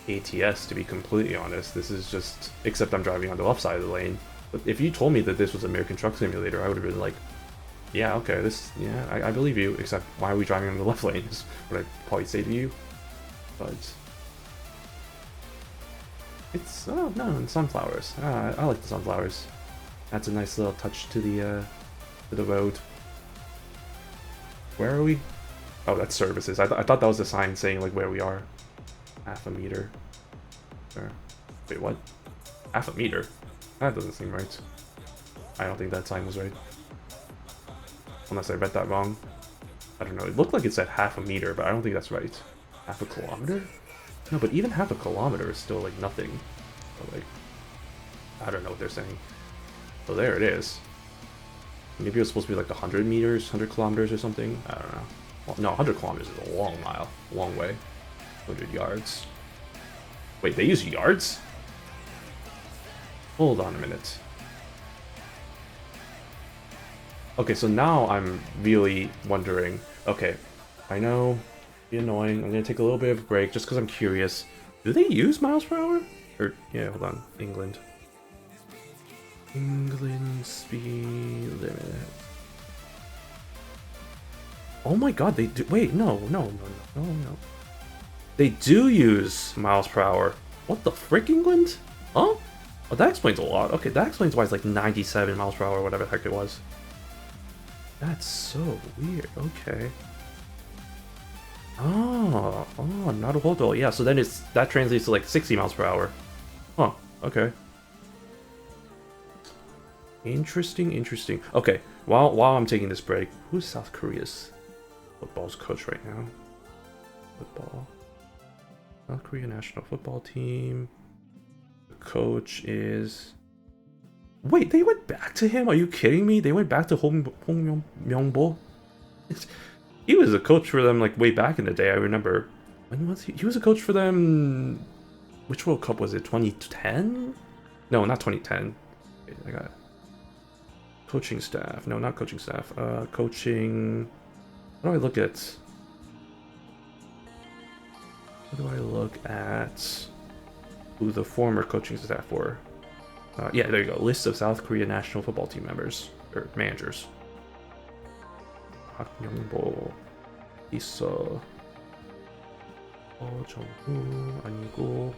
ATS, to be completely honest. This is just, except I'm driving on the left side of the lane. But if you told me that this was American Truck Simulator, I would have been like, yeah, okay, I believe you. Except, why are we driving on the left lane? Is what I'd probably say to you. But it's, oh no, sunflowers. I like the sunflowers. Adds a nice little touch to the road. Where are we? Oh, that's services. I thought that was a sign saying like where we are. Half a meter. There. Wait, what? Half a meter? That doesn't seem right. I don't think that sign was right. Unless I read that wrong. I don't know. It looked like it said half a meter, but I don't think that's right. Half a kilometer? No, but even half a kilometer is still like nothing. So, like, I don't know what they're saying. So there it is. Maybe it was supposed to be like 100 meters, 100 kilometers or something. I don't know. Well, no, 100 kilometers is a long mile. A long way. 100 yards. Wait, they use yards? Hold on a minute. Okay, so now I'm really wondering. Okay, I know, be annoying. I'm gonna take a little bit of a break just because I'm curious. Do they use miles per hour? Or yeah, hold on, England. England speed limit. Oh my God, they do. Wait, no. They do use miles per hour. What the frick, England? Huh? Oh, that explains a lot. Okay, that explains why it's like 97 miles per hour, whatever the heck it was. That's so weird. Okay. Oh, naruhodo. Yeah, so then that translates to like 60 miles per hour. Huh, okay. Interesting. Okay, while I'm taking this break, who's South Korea's football's coach right now? Football. South Korea national football team. The coach is... Wait, they went back to him? Are you kidding me? They went back to Hong Myung-bo? He was a coach for them like way back in the day, I remember. When was he? He was a coach for them... Which World Cup was it? 2010? No, not 2010. Wait, I got it. Coaching staff. No, not coaching staff. Coaching... What do I look at? What do I look at? Who the former coaching staff were? Yeah, there you go. List of South Korea national football team members or managers. 박명보 있어. 정우 아니고.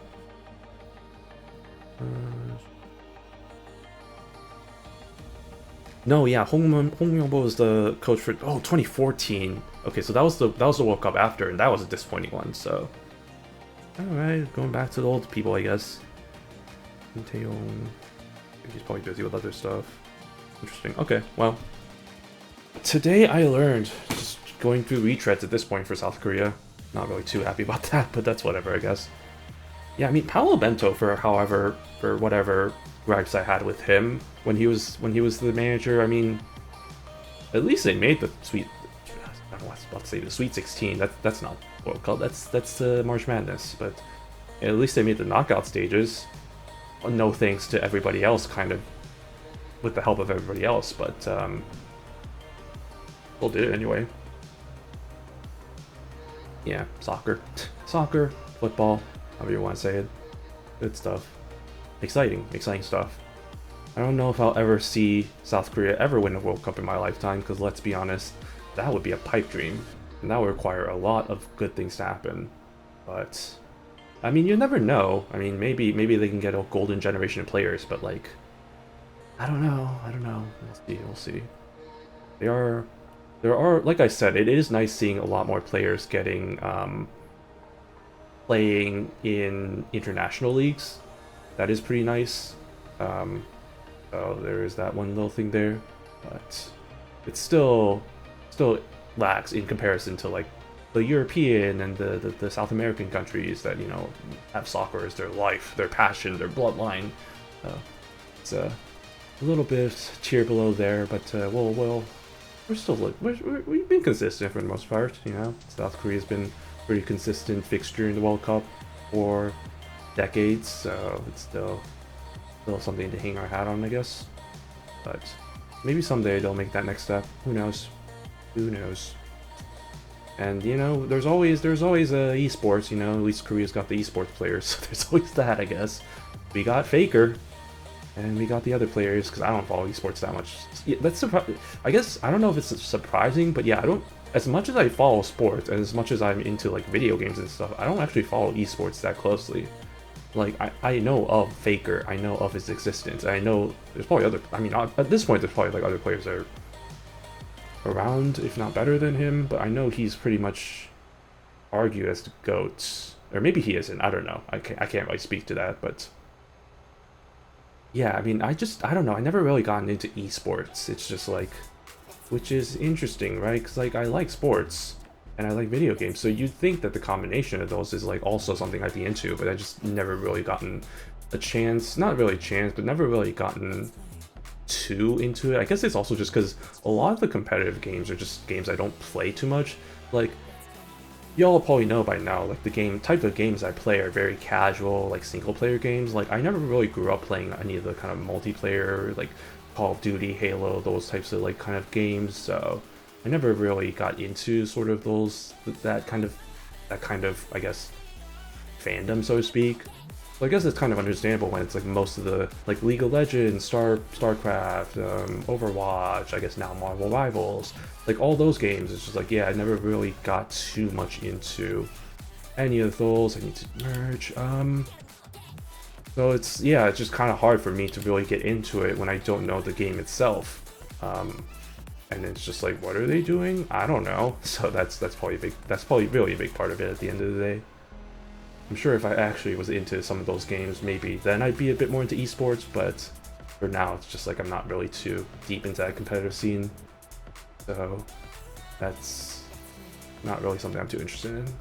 No, yeah, Hong Myung-bo was the coach for 2014. Okay, so that was the World Cup after, and that was a disappointing one. So, all right, going back to the old people, I guess. Taeyong. He's probably busy with other stuff. Interesting. Okay, well. Today I learned, just going through retreads at this point for South Korea. Not really too happy about that, but that's whatever, I guess. Yeah, I mean, Paolo Bento, for whatever gripes I had with him when he was the manager, I mean, at least they made the Sweet... I don't know what I was about to say, the Sweet 16. That's not World Cup, that's March Madness, but at least they made the knockout stages. No thanks to everybody else, kind of, with the help of everybody else, but we'll do it anyway. Yeah, soccer, football, however you want to say it. Good stuff. Exciting stuff. I don't know if I'll ever see South Korea ever win a World Cup in my lifetime, because let's be honest, that would be a pipe dream, and that would require a lot of good things to happen. But I mean, you never know. I mean, maybe they can get a golden generation of players, but like, I don't know. We'll see. There are, like I said, it is nice seeing a lot more players getting playing in international leagues. That is pretty nice. So there is that one little thing there, but it still lacks in comparison to like the European and the South American countries that, you know, have soccer as their life, their passion, their bloodline. It's a little bit tier below there, but we're still we've been consistent for the most part. You know, South Korea's been pretty consistent fixture in the World Cup for decades, so it's still something to hang our hat on, I guess. But maybe someday they'll make that next step. Who knows? And you know, there's always esports. You know, at least Korea's got the esports players, so there's always that, I guess. We got Faker, and we got the other players, because I don't follow esports that much. Yeah, that's I guess I don't know if it's surprising, but yeah, I don't. As much as I follow sports, and as much as I'm into like video games and stuff, I don't actually follow esports that closely. Like, I know of Faker, I know of his existence, I know there's probably other, I mean, at this point there's probably like other players that are around, if not better than him, but I know he's pretty much argued as the GOAT. Or maybe he isn't, I don't know. I can't really speak to that, but yeah, I mean, I don't know, I never really gotten into esports. It's just like, which is interesting, right? Because like I like sports and I like video games, so you'd think that the combination of those is like also something I'd be into, but I just never really gotten a chance, not really a chance, but never really gotten too into it. I guess it's also just because a lot of the competitive games are just games I don't play too much. Like, y'all probably know by now, like the type of games I play are very casual, like single player games. Like I never really grew up playing any of the kind of multiplayer, like Call of Duty, Halo, those types of like kind of games. So I never really got into sort of those that kind of I guess fandom, so to speak. So I guess it's kind of understandable when it's like most of the like League of Legends, StarCraft, Overwatch, I guess now Marvel Rivals, like all those games. It's just like, yeah, I never really got too much into any of those. I need to merge. So it's, yeah, it's just kind of hard for me to really get into it when I don't know the game itself. And it's just like, what are they doing? I don't know. So that's probably really a big part of it at the end of the day. I'm sure if I actually was into some of those games, maybe then I'd be a bit more into esports, but for now it's just like I'm not really too deep into that competitive scene. So that's not really something I'm too interested in.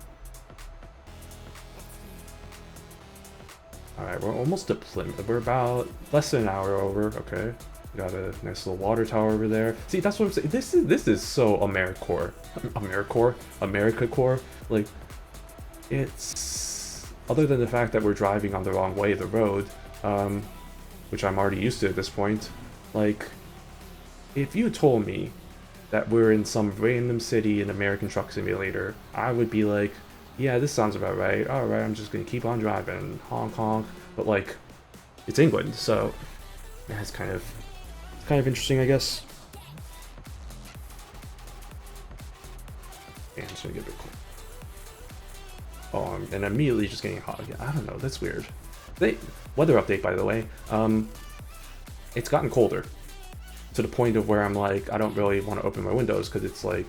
Alright, we're almost to Plymouth. We're about less than an hour over. Okay. Got a nice little water tower over there. See, that's what I'm saying. This is so AmeriCorps. Like, it's, other than the fact that we're driving on the wrong way of the road, which I'm already used to at this point, like, if you told me that we're in some random city in American Truck Simulator, I would be like, yeah, this sounds about right. Alright, I'm just gonna keep on driving. Honk honk. But like, it's England, so yeah, it's kind of interesting, I guess. Yeah, I'm just gonna get a bit cool. Oh, and immediately just getting hot again. I don't know, that's weird. Weather update, by the way. It's gotten colder to the point of where I'm like, I don't really want to open my windows because it's like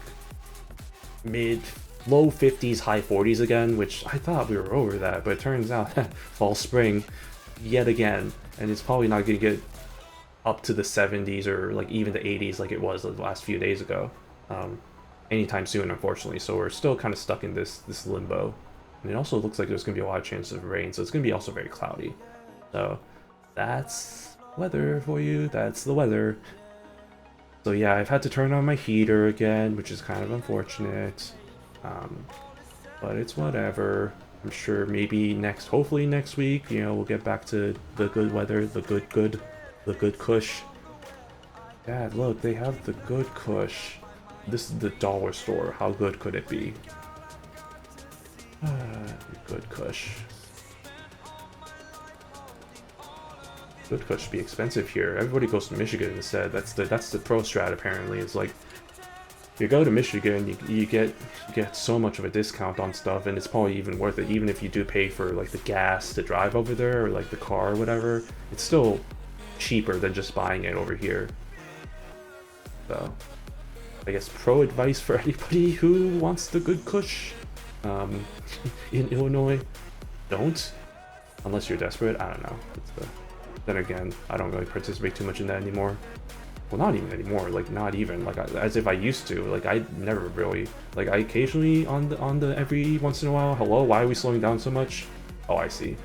low 50s, high 40s again, which I thought we were over that, but it turns out fall, spring, yet again, and it's probably not going to get up to the 70s or like even the 80s like it was the last few days ago, anytime soon, unfortunately. So we're still kind of stuck in this limbo. And it also looks like there's going to be a lot of chances of rain, so it's going to be also very cloudy. So that's weather for you. That's the weather. So yeah, I've had to turn on my heater again, which is kind of unfortunate. But it's whatever. I'm sure maybe hopefully next week, you know, we'll get back to the good weather, the good kush. Dad, look, they have the good kush. This is the dollar store. How good could it be? Good kush. Good kush should be expensive here. Everybody goes to Michigan instead. That's the pro strat apparently. It's like you go to Michigan, you get so much of a discount on stuff, and it's probably even worth it. Even if you do pay for like the gas to drive over there or like the car or whatever, it's still cheaper than just buying it over here. So I guess pro advice for anybody who wants the good kush. In Illinois, don't, unless you're desperate. I don't know. Then again, I don't really participate too much in that anymore. Well, not even anymore. Like, not even like as if I used to. Like, I never really, like, I occasionally on the every once in a while. Hello, why are we slowing down so much? Oh, I see.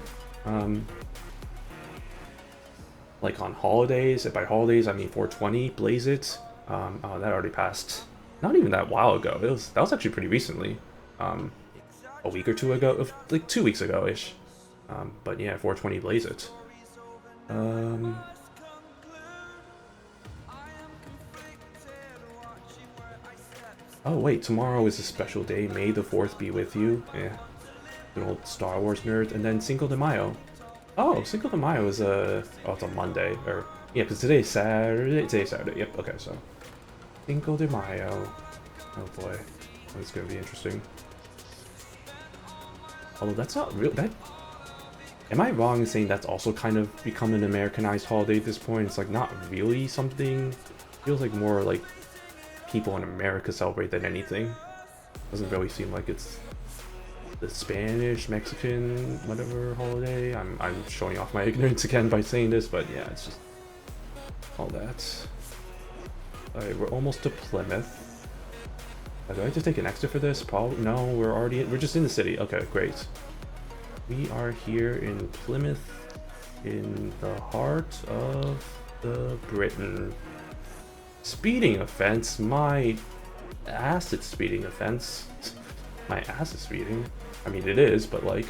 Like on holidays. And by holidays, I mean 420. Blaze it. Oh, that already passed. Not even that while ago. That was actually pretty recently. A week or two ago, like 2 weeks ago-ish. But yeah, 420 Blaze it. Oh wait, tomorrow is a special day. May the 4th be with you. Yeah, an old Star Wars nerd. And then Cinco de Mayo. Oh, Cinco de Mayo is it's a Monday. Or yeah, because today's Saturday. Today's Saturday. Yep. Okay, so Cinco de Mayo. Oh boy, that's gonna be interesting. Although that's not real. Am I wrong in saying that's also kind of become an Americanized holiday at this point? It's like not really something. Feels like more like people in America celebrate than anything. Doesn't really seem like it's the Spanish, Mexican, whatever holiday. I'm showing off my ignorance again by saying this, but yeah, it's just all that. Alright, we're almost to Plymouth. Do I have to take an extra for this? Probably no. We're just in the city. Okay, great. We are here in Plymouth, in the heart of the Britain. Speeding offense. My ass, it's speeding offense. My ass is speeding. I mean, it is, but like,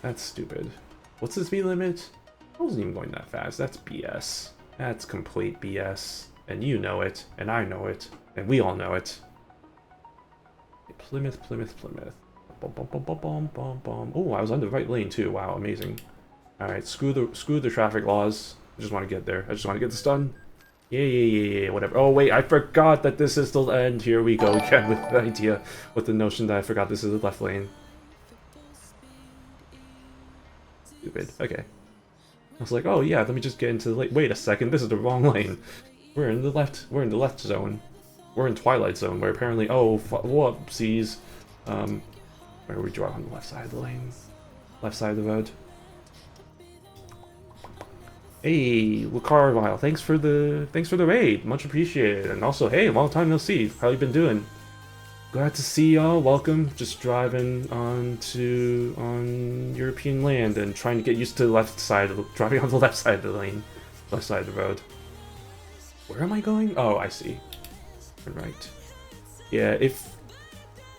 that's stupid. What's the speed limit? I wasn't even going that fast. That's BS. That's complete BS. And you know it, and I know it, and we all know it. Plymouth, Plymouth, Plymouth. Bum, bum, bum, bum, bum, bum, bum. Oh, I was on the right lane too. Wow, amazing. All right, screw the traffic laws. I just want to get there. I just want to get this done. Yeah, whatever. Oh wait, I forgot that this is the end. Here we go again with the idea, with the notion that I forgot this is the left lane. Stupid. Okay. I was like, oh yeah, let me just get into the lane. Wait a second, this is the wrong lane. We're in the left zone. We're in Twilight Zone, where apparently, oh, whoopsies. Where we drive on the left side of the lane. Left side of the road. Hey, Carvile, thanks for the raid, much appreciated. And also, hey, long time no see. How you been doing? Glad to see y'all. Welcome. Just driving on European land and trying to get used to the left side of driving on the left side of the lane, left side of the road. Where am I going? Oh, I see. Right. Yeah.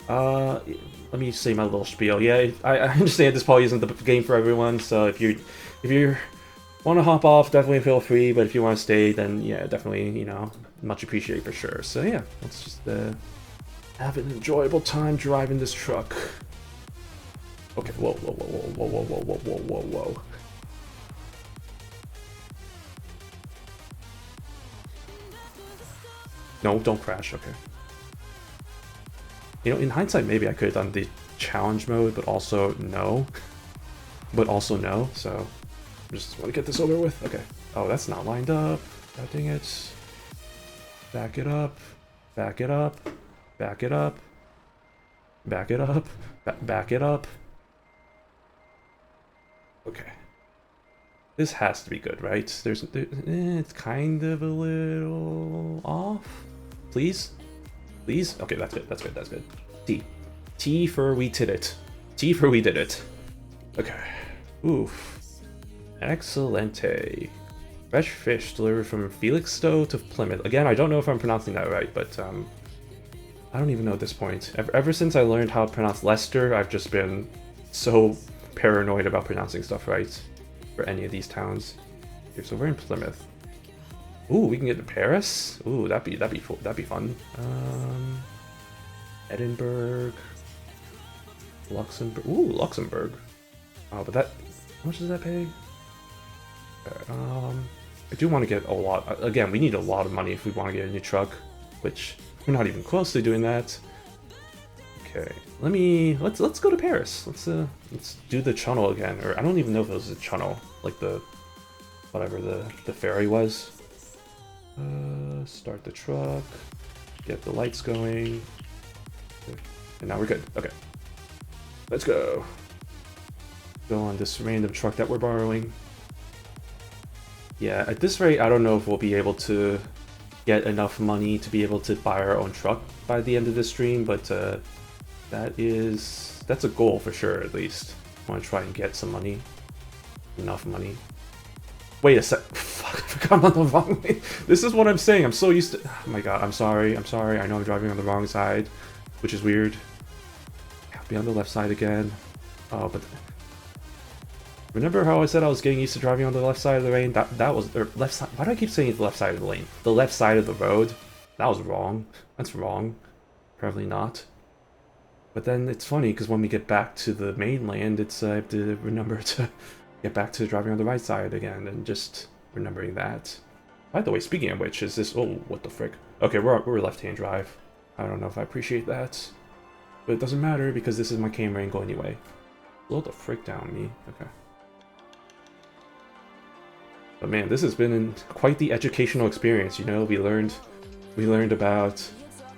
Let me say my little spiel. Yeah, I understand this probably isn't the game for everyone. So if you want to hop off, definitely feel free, but if you want to stay, then yeah, definitely, you know, much appreciated for sure. So yeah, let's just have an enjoyable time driving this truck. Okay, whoa. No, don't crash, okay. You know, in hindsight, maybe I could have done the challenge mode, but also no. So just want to get this over with. Okay. Oh, that's not lined up. God dang it. Back it up. Back it up. Back it up. Back it up. Back it up. Okay. This has to be good, right? It's kind of a little off. Please? Please? Okay, that's good. That's good. That's good. T. T for we did it. T for we did it. Okay. Oof. Excelente. Fresh fish delivered from Felixstowe to Plymouth. Again, I don't know if I'm pronouncing that right, but I don't even know at this point. Ever since I learned how to pronounce Leicester, I've just been so paranoid about pronouncing stuff right for any of these towns. Okay, so we're in Plymouth. Ooh, we can get to Paris. Ooh, that'd be fun. Edinburgh, Luxembourg. Ooh, Luxembourg. Oh, but that, how much does that pay? I do want to get a lot. Again, we need a lot of money if we want to get a new truck, which we're not even close to doing that. Okay, let's go to Paris. Let's do the channel again, or I don't even know if it was a channel, like the whatever the ferry was. Start the truck, get the lights going, and now we're good. Okay, let's go. Go on this random truck that we're borrowing. Yeah, at this rate, I don't know if we'll be able to get enough money to be able to buy our own truck by the end of the stream, but that's a goal for sure, at least. I want to try and get some money. Enough money. Wait a sec. Fuck, I forgot I'm on the wrong way. This is what I'm saying. I'm so used to... Oh my god, I'm sorry. I know I'm driving on the wrong side, which is weird. I'll be on the left side again. Oh, but... Remember how I said I was getting used to driving on the left side of the lane? That was... Or left side... Why do I keep saying the left side of the lane? The left side of the road? That was wrong. That's wrong. Probably not. But then it's funny, because when we get back to the mainland, I have to remember to get back to driving on the right side again, and just remembering that. By the way, speaking of which, is this... Oh, what the frick. Okay, we're left-hand drive. I don't know if I appreciate that. But it doesn't matter, because this is my camera angle anyway. Slow the frick down, me. Okay. But man, this has been quite the educational experience, you know? We learned about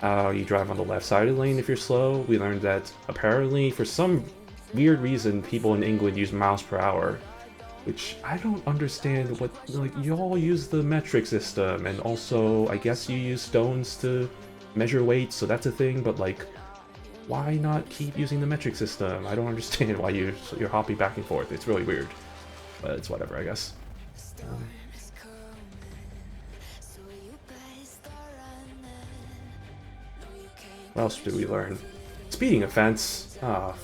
how you drive on the left side of the lane if you're slow. We learned that apparently, for some weird reason, people in England use miles per hour, which I don't understand. What, like, you all use the metric system, and also I guess you use stones to measure weight, so that's a thing, but like, why not keep using the metric system? I don't understand why you're hopping back and forth. It's really weird, but it's whatever, I guess. What else did we learn? Speeding offense. Ah,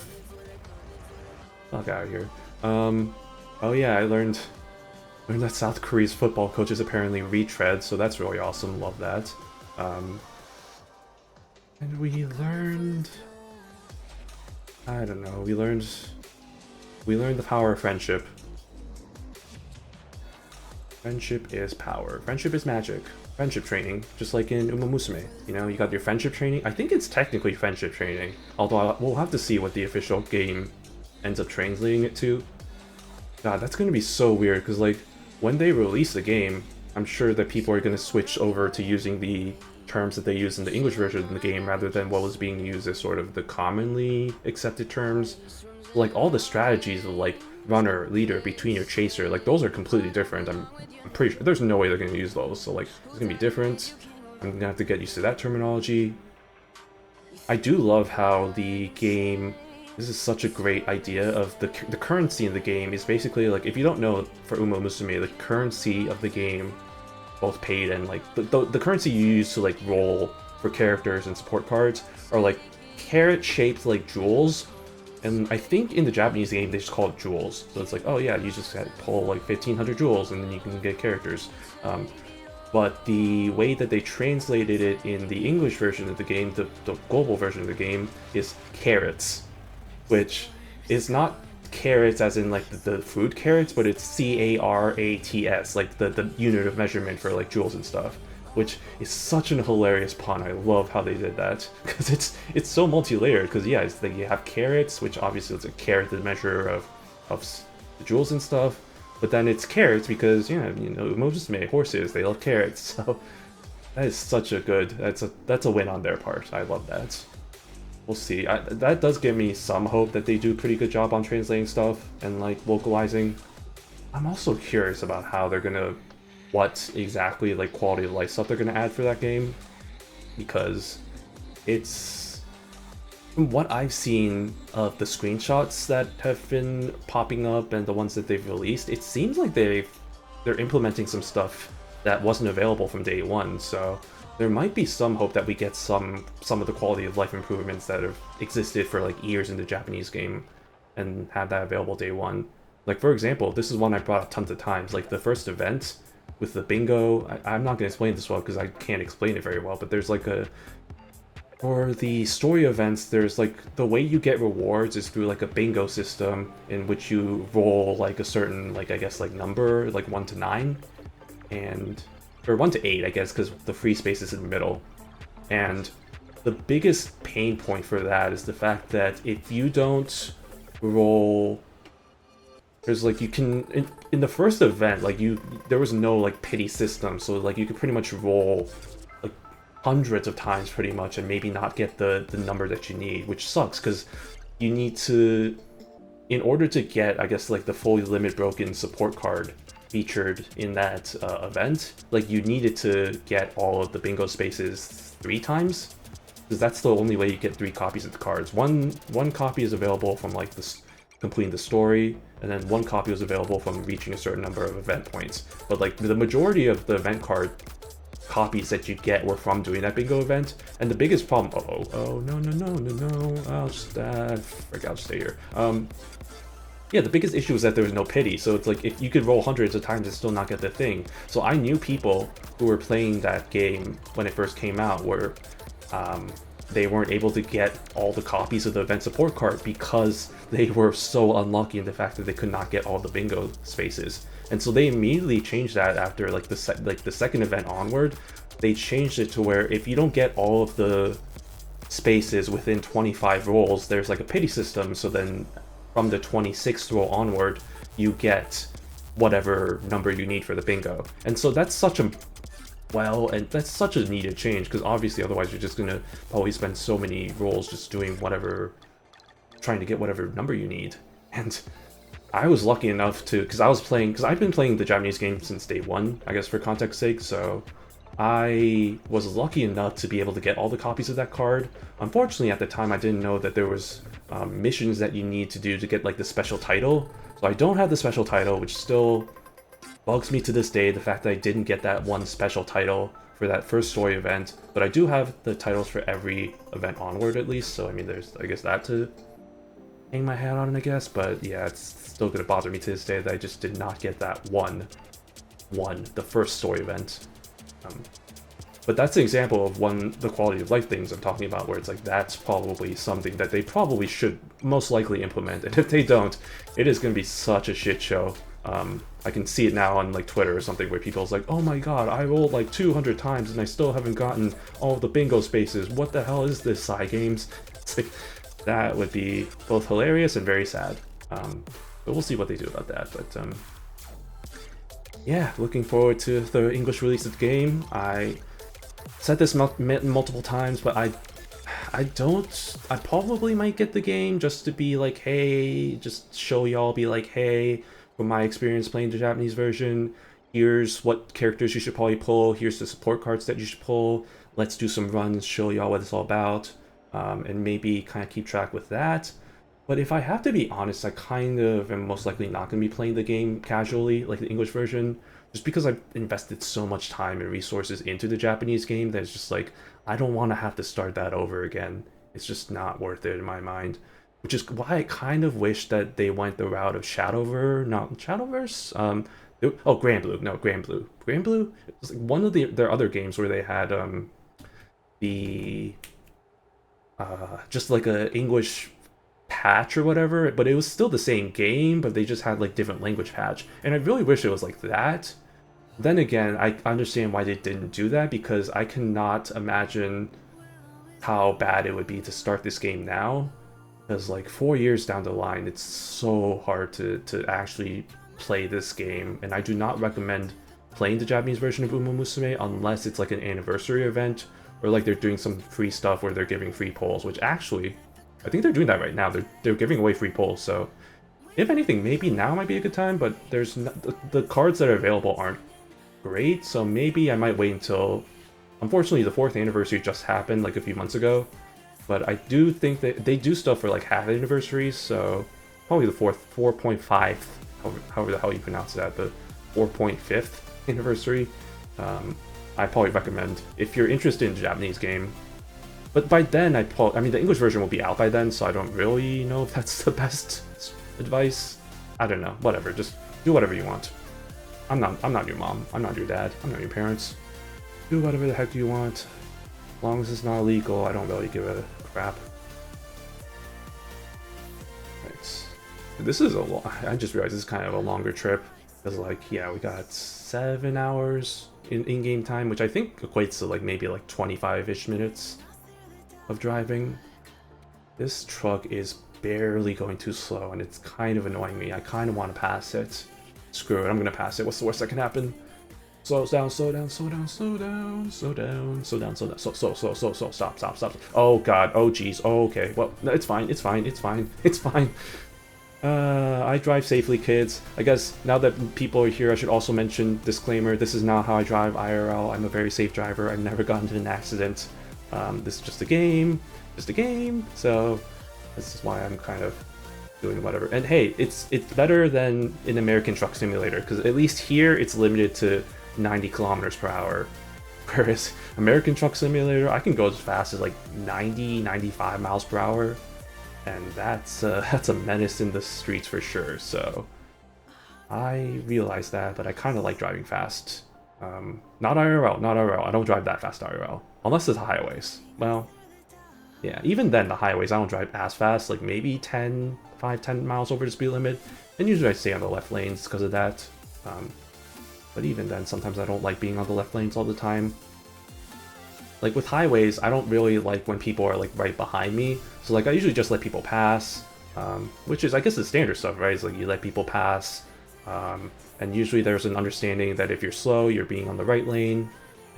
fuck out of here. Oh yeah, I learned that South Korea's football coaches apparently retread, so that's really awesome. Love that. And we learned, I don't know. We learned the power of friendship. Friendship is power. Friendship is magic. Friendship training, just like in Uma Musume. You know, you got your friendship training. I think it's technically friendship training, although we'll have to see what the official game ends up translating it to. God, that's gonna be so weird, because like, when they release the game, I'm sure that people are gonna switch over to using the terms that they use in the English version of the game rather than what was being used as sort of the commonly accepted terms. Like, all the strategies of like runner, leader, betweener, chaser, like those are completely different. I'm pretty sure there's no way they're gonna use those, so like it's gonna be different. I'm gonna have to get used to that terminology. I do love how the game, this is such a great idea of the currency in the game is basically like, if you don't know, for Uma Musume, the currency of the game, both paid and like the currency you use to like roll for characters and support cards are like carrot shaped like jewels. And I think in the Japanese game they just call it jewels. So it's like, oh yeah, you just had to pull like 1500 jewels and then you can get characters. But the way that they translated it in the English version of the game, the global version of the game, is carrots. Which is not carrots as in like the food carrots, but it's CARATS, like the unit of measurement for like jewels and stuff. Which is such an hilarious pun. I love how they did that, because it's so multi-layered. Because yeah, it's like you have carrots, which obviously it's a carat, the measure of the jewels and stuff. But then it's carrots because, yeah, you know, Moses made horses, they love carrots. So that is such a good, that's a win on their part. I love that. We'll see. That does give me some hope that they do a pretty good job on translating stuff and like localizing. I'm also curious about how they're gonna, what exactly like quality of life stuff they're gonna add for that game, because it's, from what I've seen of the screenshots that have been popping up and the ones that they've released, it seems like they're implementing some stuff that wasn't available from day one. So there might be some hope that we get some of the quality of life improvements that have existed for like years in the Japanese game and have that available day one. Like, for example, this is one I brought up tons of times, like the first event with the bingo. I'm not going to explain this well because I can't explain it very well, but there's like for the story events, there's like, the way you get rewards is through like a bingo system in which you roll like a certain, like, I guess like number, like 1 to 9, and or 1 to 8, I guess, because the free space is in the middle. And the biggest pain point for that is the fact that if you don't roll, there's like, you can, in the first event, like there was no like pity system, so like you could pretty much roll like hundreds of times pretty much and maybe not get the number that you need, which sucks because you need to, in order to get, I guess, like the fully limit broken support card featured in that event, like you needed to get all of the bingo spaces 3 times, because that's the only way you get 3 copies of the cards. One copy is available from like completing the story, and then 1 copy was available from reaching a certain number of event points. But like the majority of the event card copies that you get were from doing that bingo event. And the biggest problem, no, I'll just I'll stay here. Yeah, the biggest issue is that there was no pity, so it's like if you could roll hundreds of times and still not get the thing. So I knew people who were playing that game when it first came out where they weren't able to get all the copies of the event support card because they were so unlucky in the fact that they could not get all the bingo spaces. And so they immediately changed that after like the second event onward. They changed it to where if you don't get all of the spaces within 25 rolls, there's like a pity system, so then from the 26th roll onward, you get whatever number you need for the bingo. And so that's such a and that's such a needed change, because obviously otherwise you're just gonna probably spend so many rolls just doing whatever, trying to get whatever number you need. And I was lucky enough to, because I've been playing the Japanese game since day one, I guess for context's sake, so I was lucky enough to be able to get all the copies of that card. Unfortunately, at the time, I didn't know that there was missions that you need to do to get like the special title. So I don't have the special title, which still bugs me to this day, the fact that I didn't get that one special title for that first story event. But I do have the titles for every event onward at least, so I mean there's, I guess, that to hang my hat on, I guess. But yeah, it's still gonna bother me to this day that I just did not get that the first story event. But that's an example of the quality of life things I'm talking about, where it's like that's probably something that they probably should most likely implement, and if they don't, it is going to be such a shit show. I can see it now on like Twitter or something, where people's like, oh my god, I rolled like 200 times and I still haven't gotten all of the bingo spaces. What the hell is this, Cygames? That would be both hilarious and very sad. But we'll see what they do about that. But yeah, looking forward to the English release of the game. I said this multiple times, but I probably might get the game just to be like, hey, just show y'all, be like, hey, from my experience playing the Japanese version, here's what characters you should probably pull, here's the support cards that you should pull, let's do some runs, show y'all what it's all about, and maybe kind of keep track with that. But if I have to be honest, I kind of am most likely not going to be playing the game casually, like the English version, just because I've invested so much time and resources into the Japanese game that it's just like, I don't want to have to start that over again. It's just not worth it in my mind. Which is why I kind of wish that they went the route of Shadowverse? Grand Blue. No, Grand Blue. Grand Blue? It was like one of their other games where they had just like a English patch or whatever, but it was still the same game, but they just had like different language patch. And I really wish it was like that. Then again, I understand why they didn't do that, because I cannot imagine how bad it would be to start this game now. Because like 4 years down the line, it's so hard to actually play this game, and I do not recommend playing the Japanese version of Uma Musume unless it's like an anniversary event, or like they're doing some free stuff where they're giving free polls, which actually, I think they're doing that right now. They're giving away free polls, so if anything, maybe now might be a good time, but there's the cards that are available aren't great, so maybe I might wait until, unfortunately the 4th anniversary just happened like a few months ago, but I do think that they do stuff for like half anniversaries, so probably the 4.5, however the hell you pronounce that, the 4.5th anniversary. I probably recommend, if you're interested in the Japanese game. But by then, I mean, the English version will be out by then, so I don't really know if that's the best advice. I don't know. Whatever. Just do whatever you want. I'm not your mom. I'm not your dad. I'm not your parents. Do whatever the heck you want. As long as it's not illegal, I don't really give a crap. Right. This is I just realized this is kind of a longer trip. Because, like, yeah, we got 7 hours in-game time, which I think equates to, like, maybe, like, 25-ish minutes of driving. This truck is barely going too slow, and it's kind of annoying me. I kind of want to pass it. Screw it, I'm gonna pass it. What's the worst that can happen? Slow down, slow down, slow down, slow down, slow down, slow down, slow down, slow, stop. Oh god, oh jeez, oh okay, well, no, it's fine, it's fine. I drive safely, kids. I guess now that people are here, I should also mention, disclaimer, this is not how I drive IRL. I'm a very safe driver. I've never gotten into an accident. This is just a game, so this is why I'm kind of doing whatever. And hey, it's better than in American Truck Simulator, because at least here it's limited to 90 kilometers per hour, whereas American Truck Simulator, I can go as fast as like 95 miles per hour, and that's a menace in the streets for sure. So I realize that, but I kind of like driving fast. Not IRL. I don't drive that fast IRL. Unless it's highways. Well, yeah, even then, the highways, I don't drive as fast, like maybe 10 miles over the speed limit. And usually I stay on the left lanes because of that. But even then, sometimes I don't like being on the left lanes all the time. Like with highways, I don't really like when people are like right behind me. So like I usually just let people pass. which is, I guess, the standard stuff, right? It's like you let people pass, and usually there's an understanding that if you're slow, you're being on the right lane,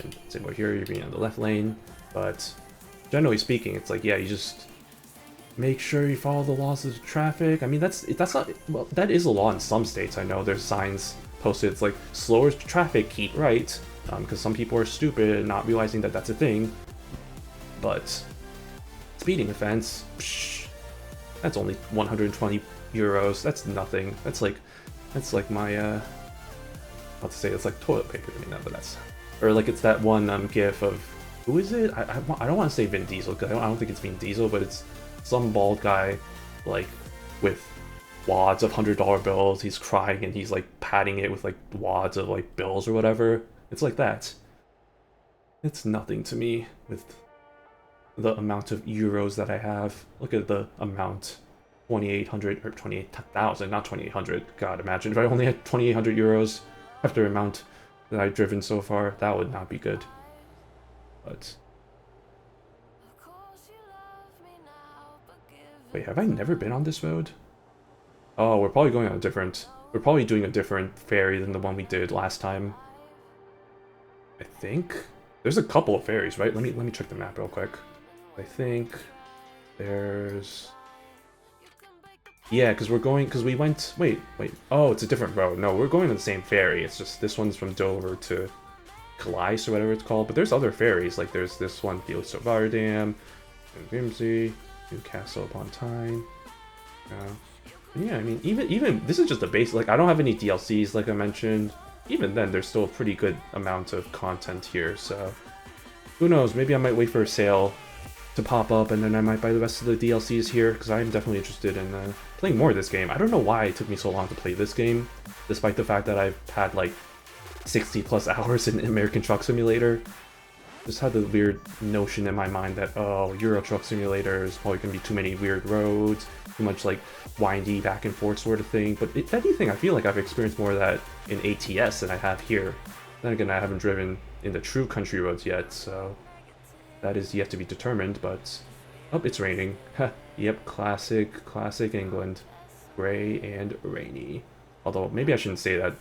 and same over here, you're being on the left lane. But generally speaking, it's like, yeah, you just make sure you follow the laws of traffic. I mean, that's not, well, that is a law in some states. I know there's signs posted, it's like, slower traffic, keep right, because some people are stupid and not realizing that that's a thing. But speeding offense, psh, that's only 120 euros. That's nothing. That's like my how to say, it's like toilet paper to me now, but that's, or like it's that one gif of, who is it? I don't want to say Vin Diesel, because I don't think it's Vin Diesel, but it's some bald guy, like, with wads of $100 bills. He's crying and he's like patting it with like wads of like bills or whatever. It's like that. It's nothing to me with the amount of euros that I have. Look at the amount. 2,800, or 28,000, not 2,800. God, imagine if I only had 2,800 euros after the amount that I've driven so far. That would not be good. But wait, have I never been on this road? Oh, we're probably going on a different, we're probably doing a different ferry than the one we did last time. I think there's a couple of ferries, right? Let me check the map real quick. I think there's, yeah, because we're going, because we went, wait, oh, it's a different road. No, we're going on the same ferry. It's just this one's from Dover to Calais or whatever it's called. But there's other ferries, like there's this one, Felix of Rotterdam, and Grimsby, Newcastle upon Tyne. Yeah, I mean, even this is just a base. Like, I don't have any DLCs, like I mentioned. Even then, there's still a pretty good amount of content here. So who knows? Maybe I might wait for a sale to pop up, and then I might buy the rest of the DLCs here, because I'm definitely interested in playing more of this game. I don't know why it took me so long to play this game, despite the fact that I've had like 60 plus hours in American Truck Simulator. Just had the weird notion in my mind that, oh, Euro Truck Simulator is probably going to be too many weird roads, too much like windy back and forth sort of thing. But if anything, I feel like I've experienced more of that in ATS than I have here. Then again, I haven't driven in the true country roads yet, so that is yet to be determined. But oh, it's raining. Yep, classic England, gray and rainy. Although maybe I shouldn't say that,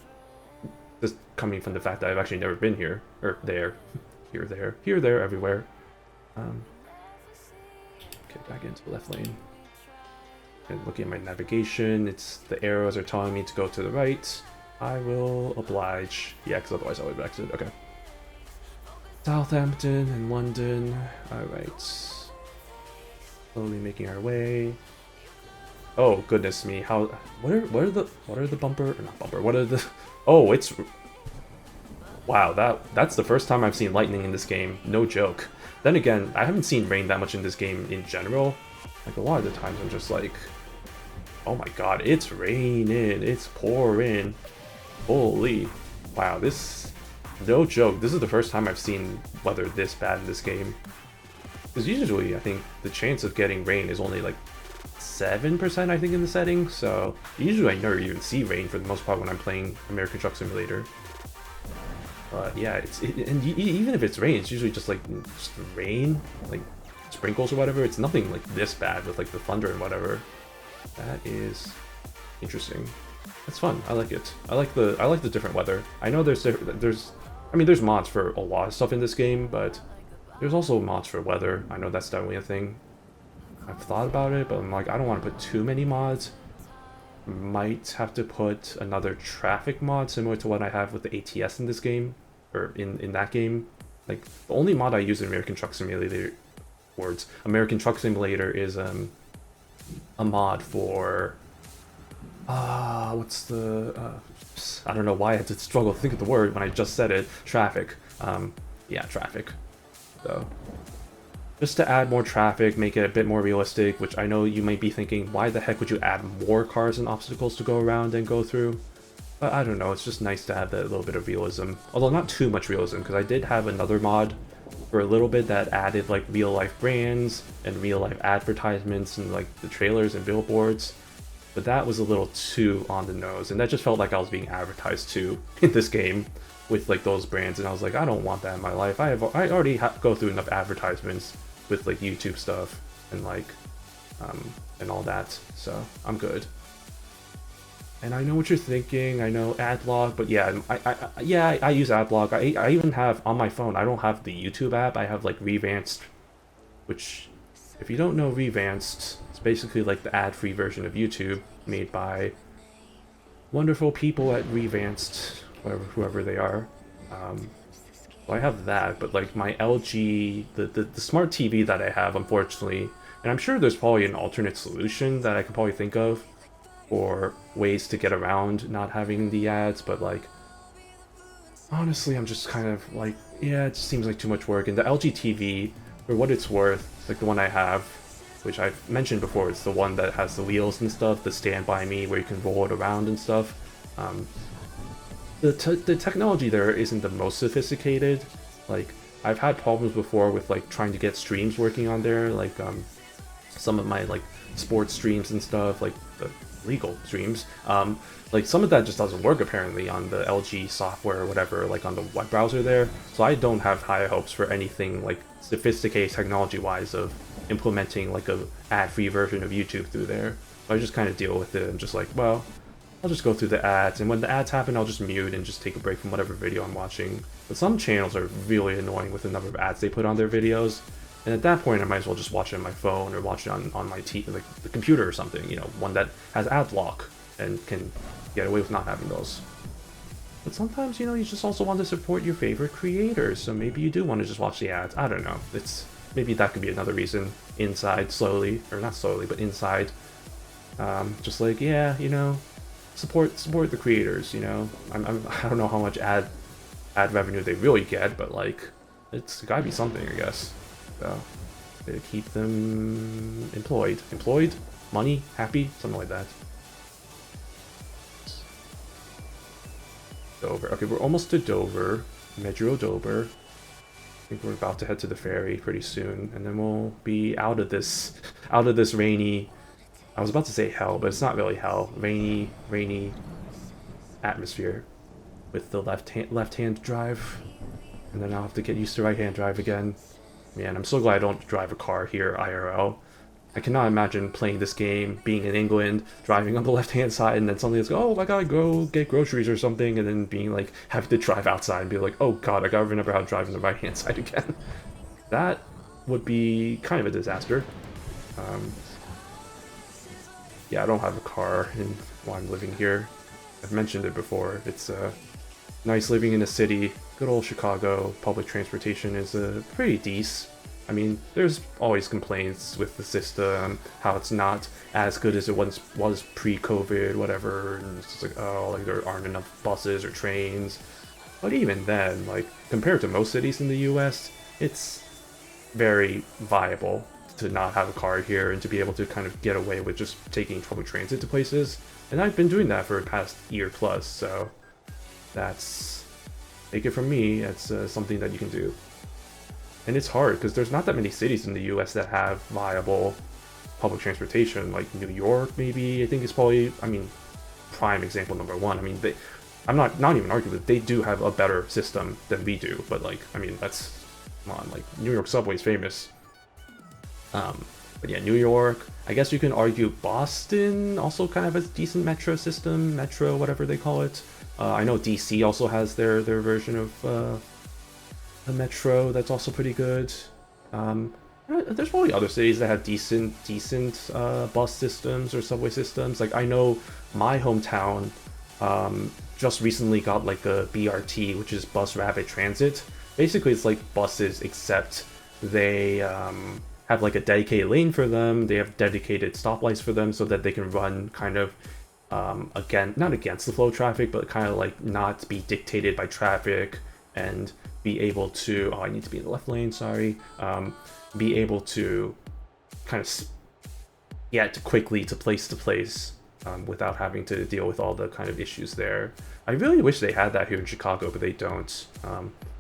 just coming from the fact that I've actually never been here or there. Here, there, everywhere. Okay, back into the left lane. And looking at my navigation, it's the arrows are telling me to go to the right. I will oblige. Yeah, because otherwise I would have exited. Okay. Southampton and London. Alright. Slowly making our way. Oh goodness me! How? What are the bumper? Or not bumper. What are the? Oh, it's. Wow, that's the first time I've seen lightning in this game. No joke. Then again, I haven't seen rain that much in this game in general. Like, a lot of the times I'm just like, oh my god, it's raining, it's pouring. Holy, wow, this, no joke, this is the first time I've seen weather this bad in this game. Because usually, I think the chance of getting rain is only like 7%, I think, in the setting. So usually I never even see rain for the most part when I'm playing American Truck Simulator. But yeah, and even if it's rain, it's usually just like just rain, like sprinkles or whatever. It's nothing like this bad with like the thunder and whatever. That is interesting. That's fun. I like it. I like the different weather. I know there's I mean, there's mods for a lot of stuff in this game, but there's also mods for weather. I know that's definitely a thing. I've thought about it, but I'm like, I don't want to put too many mods. Might have to put another traffic mod similar to what I have with the ATS in this game, or in that game. Like, the only mod I use in American Truck Simulator, American Truck Simulator is a mod for what's the I don't know why I had to struggle to think of the word when I just said it. Traffic. Yeah, traffic. So just to add more traffic, make it a bit more realistic, which I know you might be thinking, why the heck would you add more cars and obstacles to go around and go through? But I don't know, it's just nice to have that little bit of realism. Although not too much realism, because I did have another mod for a little bit that added like real life brands and real life advertisements and like the trailers and billboards. But that was a little too on the nose, and that just felt like I was being advertised to in this game with like those brands, and I was like, I don't want that in my life. I already go through enough advertisements with like YouTube stuff and like and all that. So I'm good. And I know what you're thinking. I know AdBlock, but yeah, I use AdBlock. I even have on my phone. I don't have the YouTube app. I have like Revanced, which, if you don't know Revanced, it's basically like the ad-free version of YouTube made by wonderful people at Revanced, whoever they are. So I have that, but like my LG, the smart TV that I have, unfortunately, and I'm sure there's probably an alternate solution that I could probably think of, or ways to get around not having the ads, but like, honestly, I'm just kind of like, yeah, it just seems like too much work. And the LG TV, for what it's worth, like the one I have, which I've mentioned before, it's the one that has the wheels and stuff, the Stand By Me, where you can roll it around and stuff. The technology there isn't the most sophisticated. Like, I've had problems before with like trying to get streams working on there, like some of my like sports streams and stuff, like the legal streams. Like some of that just doesn't work apparently on the LG software or whatever, like on the web browser there. So I don't have high hopes for anything like sophisticated technology-wise of implementing like a ad-free version of YouTube through there. So I just kind of deal with it and just like, well, I'll just go through the ads, and when the ads happen, I'll just mute and just take a break from whatever video I'm watching. But some channels are really annoying with the number of ads they put on their videos, and at that point, I might as well just watch it on my phone or watch it on my like the computer or something. You know, one that has ad block and can get away with not having those. But sometimes, you know, you just also want to support your favorite creators, so maybe you do want to just watch the ads. I don't know. It's maybe that could be another reason. Inside, slowly, or not slowly, but inside, just like, yeah, you know, support the creators. You know, I don't know how much ad revenue they really get, but like, it's gotta be something, I guess. So to keep them employed, money, happy, something like that. Dover. Okay, we're almost to Dover, Metro Dover. I think we're about to head to the ferry pretty soon, and then we'll be out of this rainy. I was about to say hell, but it's not really hell. Rainy atmosphere with the left-hand drive, and then I'll have to get used to right-hand drive again. Man, I'm so glad I don't drive a car here IRL. I cannot imagine playing this game, being in England, driving on the left-hand side, and then suddenly it's oh, I gotta go get groceries or something, and then being like, having to drive outside and be like, oh god, I gotta remember how to drive on the right-hand side again. That would be kind of a disaster. Yeah, I don't have a car while I'm living here. I've mentioned it before. It's nice living in a city. Good old Chicago. Public transportation is pretty decent. I mean, there's always complaints with the system, how it's not as good as it once was pre-COVID, whatever, and it's just like, oh, like there aren't enough buses or trains. But even then, like, compared to most cities in the US, it's very viable to not have a car here and to be able to kind of get away with just taking public transit to places. And I've been doing that for the past year plus, so that's, take it from me, it's something that you can do. And it's hard because there's not that many cities in the US that have viable public transportation, like New York maybe. I think it's probably, I mean, prime example number one. I mean, I'm not even arguing that they do have a better system than we do, but like, I mean, that's, come on, like New York subway is famous. But yeah, New York, I guess you can argue Boston also kind of has a decent metro system, metro, whatever they call it. I know DC also has their version of the metro that's also pretty good. There's probably other cities that have decent bus systems or subway systems. Like I know my hometown just recently got like a BRT, which is Bus Rapid Transit. Basically, it's like buses, except they have like a dedicated lane for them. They have dedicated stoplights for them so that they can run kind of again, not against the flow of traffic, but kind of like not be dictated by traffic and be able to, oh, I need to be in the left lane, sorry, be able to kind of get quickly to place without having to deal with all the kind of issues there. I really wish they had that here in Chicago, but they don't.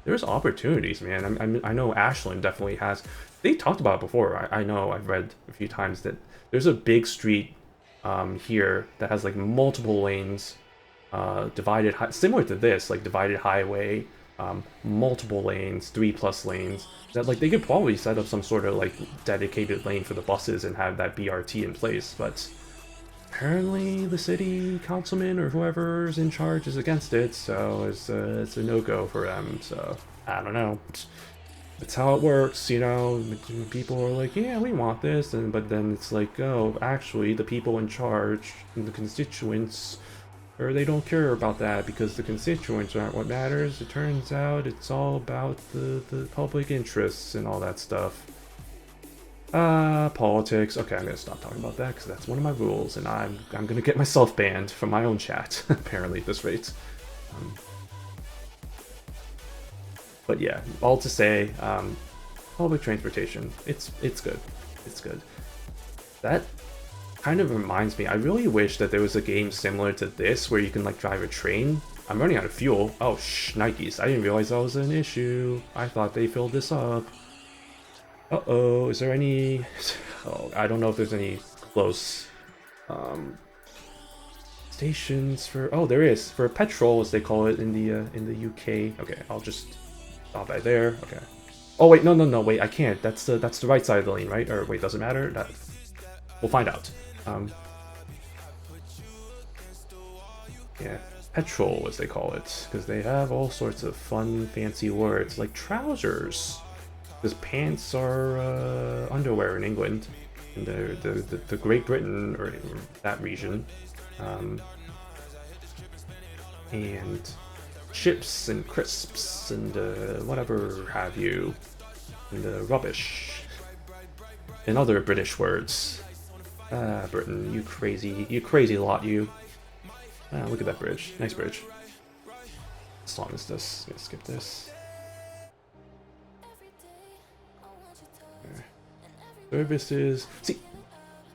There's opportunities, man. I know Ashland definitely has. They talked about it before. I know I've read a few times that there's a big street here that has like multiple lanes, divided, similar to this, like divided highway, multiple lanes, 3+ lanes, that like they could probably set up some sort of like dedicated lane for the buses and have that BRT in place, but apparently the city councilman or whoever's in charge is against it, so it's a no-go for them. So I don't know. It's how it works, you know. People are like, yeah, we want this, and but then it's like, oh, actually, the people in charge, the constituents, or they don't care about that because the constituents aren't what matters. It turns out it's all about the public interests and all that stuff. Politics. Okay, I'm gonna stop talking about that because that's one of my rules, and I'm gonna get myself banned from my own chat apparently at this rate. But yeah, all to say, public transportation. It's good. It's good. That kind of reminds me. I really wish that there was a game similar to this where you can like drive a train. I'm running out of fuel. Oh, Nikes. I didn't realize that was an issue. I thought they filled this up. Uh-oh, is there any... Oh, I don't know if there's any close stations for... Oh, there is. For petrol, as they call it in the UK. Okay, I'll just stop by there. Okay. Oh, wait, no, wait, I can't. That's the right side of the lane, right? Or wait, doesn't matter? We'll find out. Yeah, petrol, as they call it. Because they have all sorts of fun, fancy words, like trousers. Because pants are underwear in England, in the Great Britain, or that region, and chips and crisps and whatever have you, and rubbish, and other British words. Britain, you crazy lot, you. Look at that bridge, nice bridge. As long as this, let's skip this. Services. See,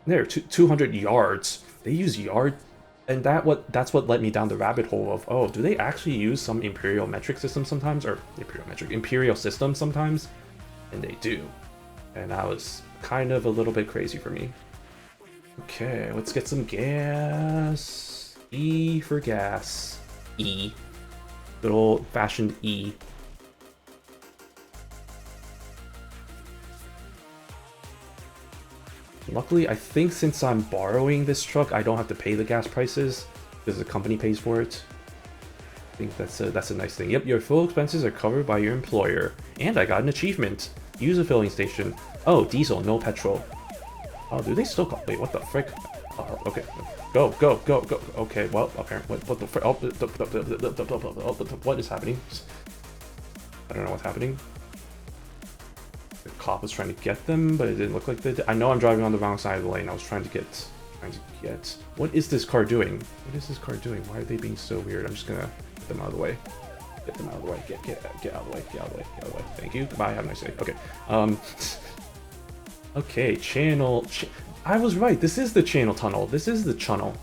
there, 200 yards. They use yard, and that's what led me down the rabbit hole of, oh, do they actually use some imperial metric system sometimes, or imperial system sometimes? And they do, and that was kind of a little bit crazy for me. Okay, let's get some gas. E for gas. E. Good old-fashioned E. Luckily, I think since I'm borrowing this truck, I don't have to pay the gas prices because the company pays for it. I think that's a nice thing. Yep, your full expenses are covered by your employer. And I got an achievement. Use a filling station. Oh, diesel, no petrol. Oh, do they still call? Wait, what the frick? Oh, okay. Go. Okay, well, apparently, what the frick? Oh, what is happening? I don't know what's happening. The cop was trying to get them, but it didn't look like they did. I know I'm driving on the wrong side of the lane. I was trying to get... What is this car doing? What is this car doing? Why are they being so weird? I'm just gonna get them out of the way. Get them out of the way. Get out of the way. Get out of the way. Get out of the way. Thank you. Goodbye. Have a nice day. Okay. Okay, channel... I was right. This is the channel tunnel. This is the channel.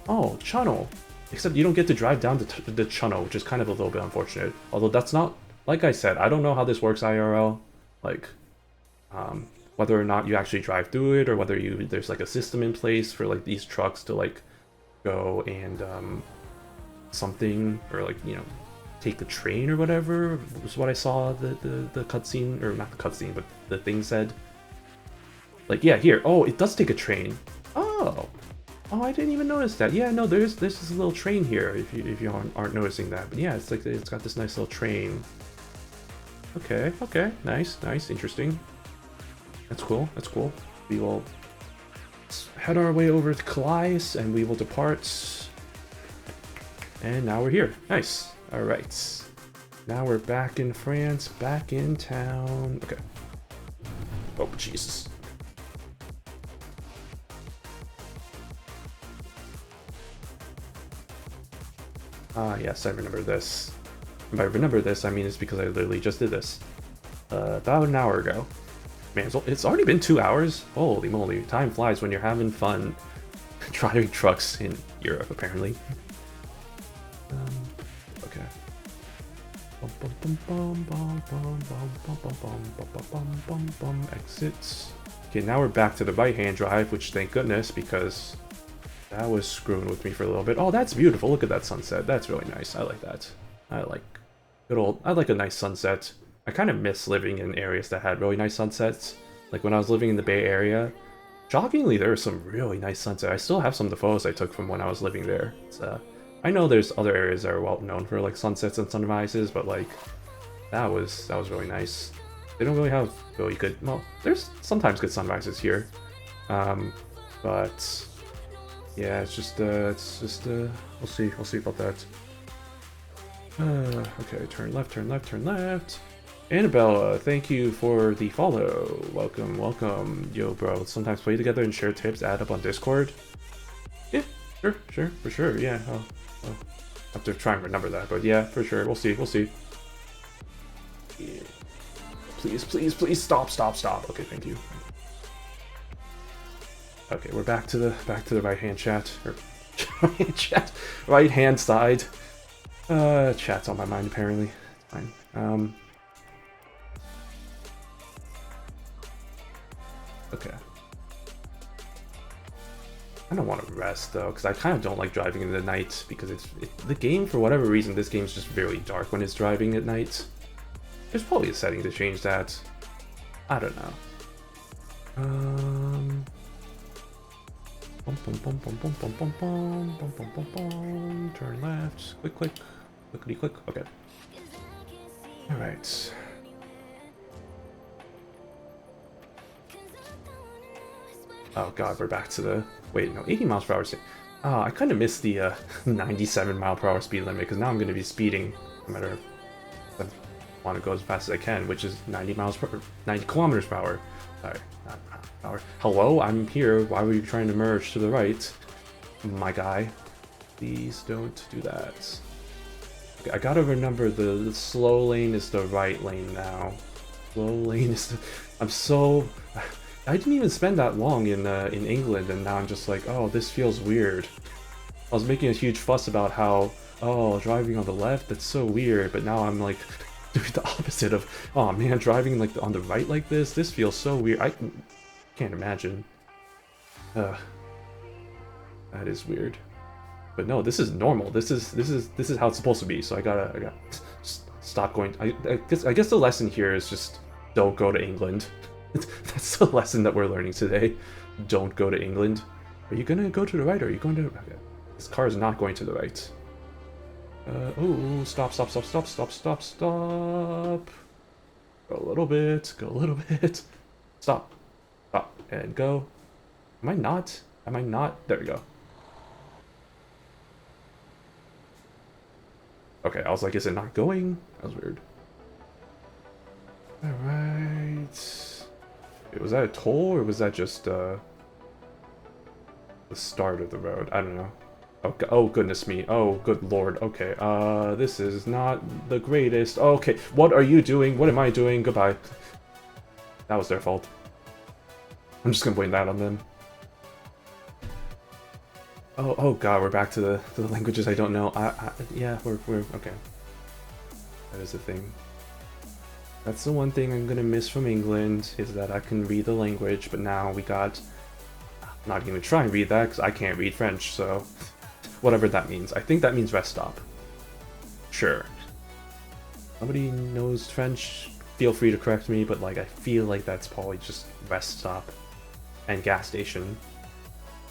Oh, channel. Except you don't get to drive down the channel, which is kind of a little bit unfortunate. Although that's not... Like I said, I don't know how this works IRL. Like, whether or not you actually drive through it, or whether there's like a system in place for like these trucks to like go and something, or like, you know, take the train or whatever was what I saw the cutscene, or not the cutscene, but the thing said. Like, yeah, here. Oh, it does take a train. Oh, I didn't even notice that. Yeah, no, there's this little train here. If you aren't noticing that, but yeah, it's like it's got this nice little train. Okay, nice, interesting. That's cool. We will head our way over to Calais, and we will depart. And now we're here. Nice. All right. Now we're back in France, back in town. Okay. Oh, Jesus. Ah, yes, I remember this. And by remember this, I mean it's because I literally just did this. About an hour ago. Man, it's already been 2 hours? Holy moly, time flies when you're having fun driving trucks in Europe, apparently. Okay. Exit. Okay, now we're back to the right-hand drive, which thank goodness, because that was screwing with me for a little bit. Oh, that's beautiful. Look at that sunset. That's really nice. I like that. I like good old, I like a nice sunset. I kind of miss living in areas that had really nice sunsets. Like when I was living in the Bay Area, shockingly, there were some really nice sunsets. I still have some of the photos I took from when I was living there. I know there's other areas that are well known for like sunsets and sunrises, but like that was really nice. They don't really have really good. Well, there's sometimes good sunrises here, but yeah, it's just we'll see about that. Okay, turn left, turn left, turn left. Annabella, thank you for the follow. Welcome, welcome. Yo, bro, let's sometimes play together and share tips, add up on Discord. Yeah, sure, for sure, yeah. I'll have to try and remember that, but yeah, for sure, we'll see. Yeah. Please, stop. Okay, thank you. Okay, we're back to the right-hand chat, or right-hand side. Chat's on my mind apparently. It's fine. Okay. I don't want to rest though, because I kind of don't like driving in the night because the game, for whatever reason, this game's just very dark when it's driving at night. There's probably a setting to change that. I don't know. Turn left. Click. Clickety click. Okay. All right. Oh god, we're back to the... Wait, no, 80 miles per hour. I kind of missed the 97 mile per hour speed limit, because now I'm going to be speeding no matter if I want to go as fast as I can, which is 90 kilometers per hour. Sorry, not hour. Hello, I'm here. Why were you trying to merge to the right? My guy. Please don't do that. Okay, I gotta remember the slow lane is the right lane now. Slow lane is the... I didn't even spend that long in England, and now I'm just like, oh, this feels weird. I was making a huge fuss about how, oh, driving on the left, that's so weird, but now I'm like doing the opposite of, oh man, driving like on the right like this feels so weird. I can't imagine. That is weird. But no, this is normal. This is how it's supposed to be. So I gotta stop going. I guess the lesson here is just don't go to England. That's the lesson that we're learning today. Don't go to England. Are you gonna go to the right, or are you going to... Okay. This car is not going to the right. Oh, stop. Go a little bit. Stop, and go. Am I not? There we go. Okay, I was like, is it not going? That was weird. Alright... Was that a toll, or was that just the start of the road? I don't know. Oh goodness me. Oh good lord. Okay. This is not the greatest. Okay. What are you doing? What am I doing? Goodbye. That was their fault. I'm just gonna blame that on them. Oh god. We're back to the languages I don't know. Yeah. We're okay. That is the thing. That's the one thing I'm gonna miss from England, is that I can read the language, but now we got... I'm not even try and read that, because I can't read French, so... Whatever that means. I think that means rest stop. Sure. Nobody knows French, feel free to correct me, but like I feel like that's probably just rest stop and gas station.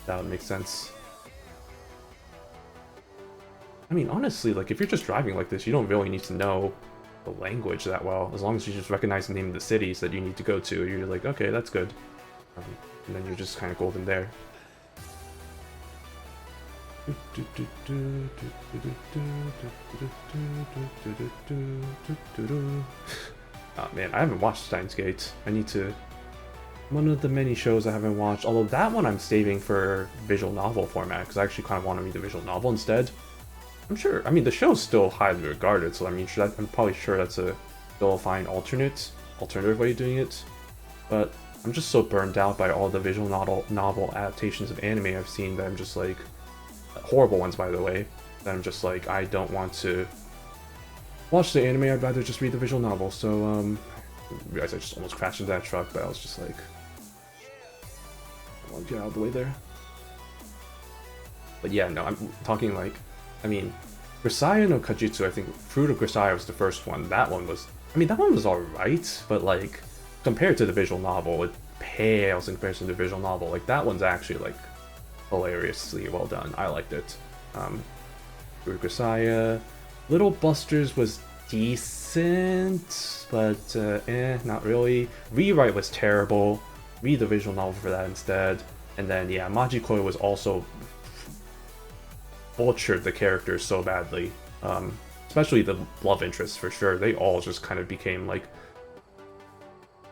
That would make sense. I mean, honestly, like if you're just driving like this, you don't really need to know the language that well, as long as you just recognize the name of the cities that you need to go to. You're like, okay, that's good, and then you're just kind of golden there. Oh man, I haven't watched Steins Gate. I need to... One of the many shows I haven't watched, although that one I'm saving for visual novel format, because I actually kind of want to read the visual novel instead. I'm sure, I mean, the show's still highly regarded, so I mean, I'm probably sure that's still a fine alternative way of doing it. But I'm just so burned out by all the visual novel adaptations of anime I've seen that I'm just like, horrible ones by the way, that I'm just like, I don't want to watch the anime, I'd rather just read the visual novel. So, I realized I just almost crashed into that truck, but I was just like, I want to get out of the way there. But yeah, no, I'm talking like, I mean, Grisaya no Kajutsu, I think Fruit of Grisaya was the first one. That one was, I mean, that one was alright, but like, compared to the visual novel, it pales in comparison to the visual novel. Like, that one's actually, like, hilariously well done. I liked it. Fruit of Grisaya. Little Busters was decent, but, not really. Rewrite was terrible. Read the visual novel for that instead. And then, yeah, Majikoi was also butchered the characters so badly. Especially the love interests, for sure. They all just kind of became, like,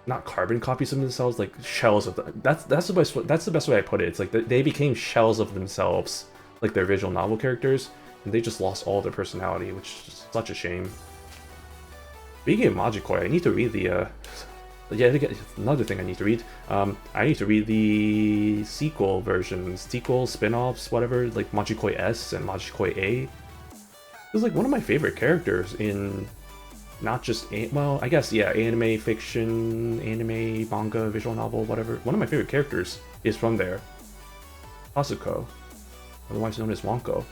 not carbon copies of themselves, like shells of the, that's the best way I put it. It's like they became shells of themselves, like their visual novel characters, and they just lost all their personality, which is just such a shame. Speaking of Majikoi, I need to read the yeah, another thing I need to read. I need to read the sequel versions, sequel spin-offs, whatever, like Majikoi S and Majikoi A. It was like one of my favorite characters in not just, well, I guess, yeah, anime, fiction, anime, manga, visual novel, whatever. One of my favorite characters is from there. Asuko, otherwise known as Wanko.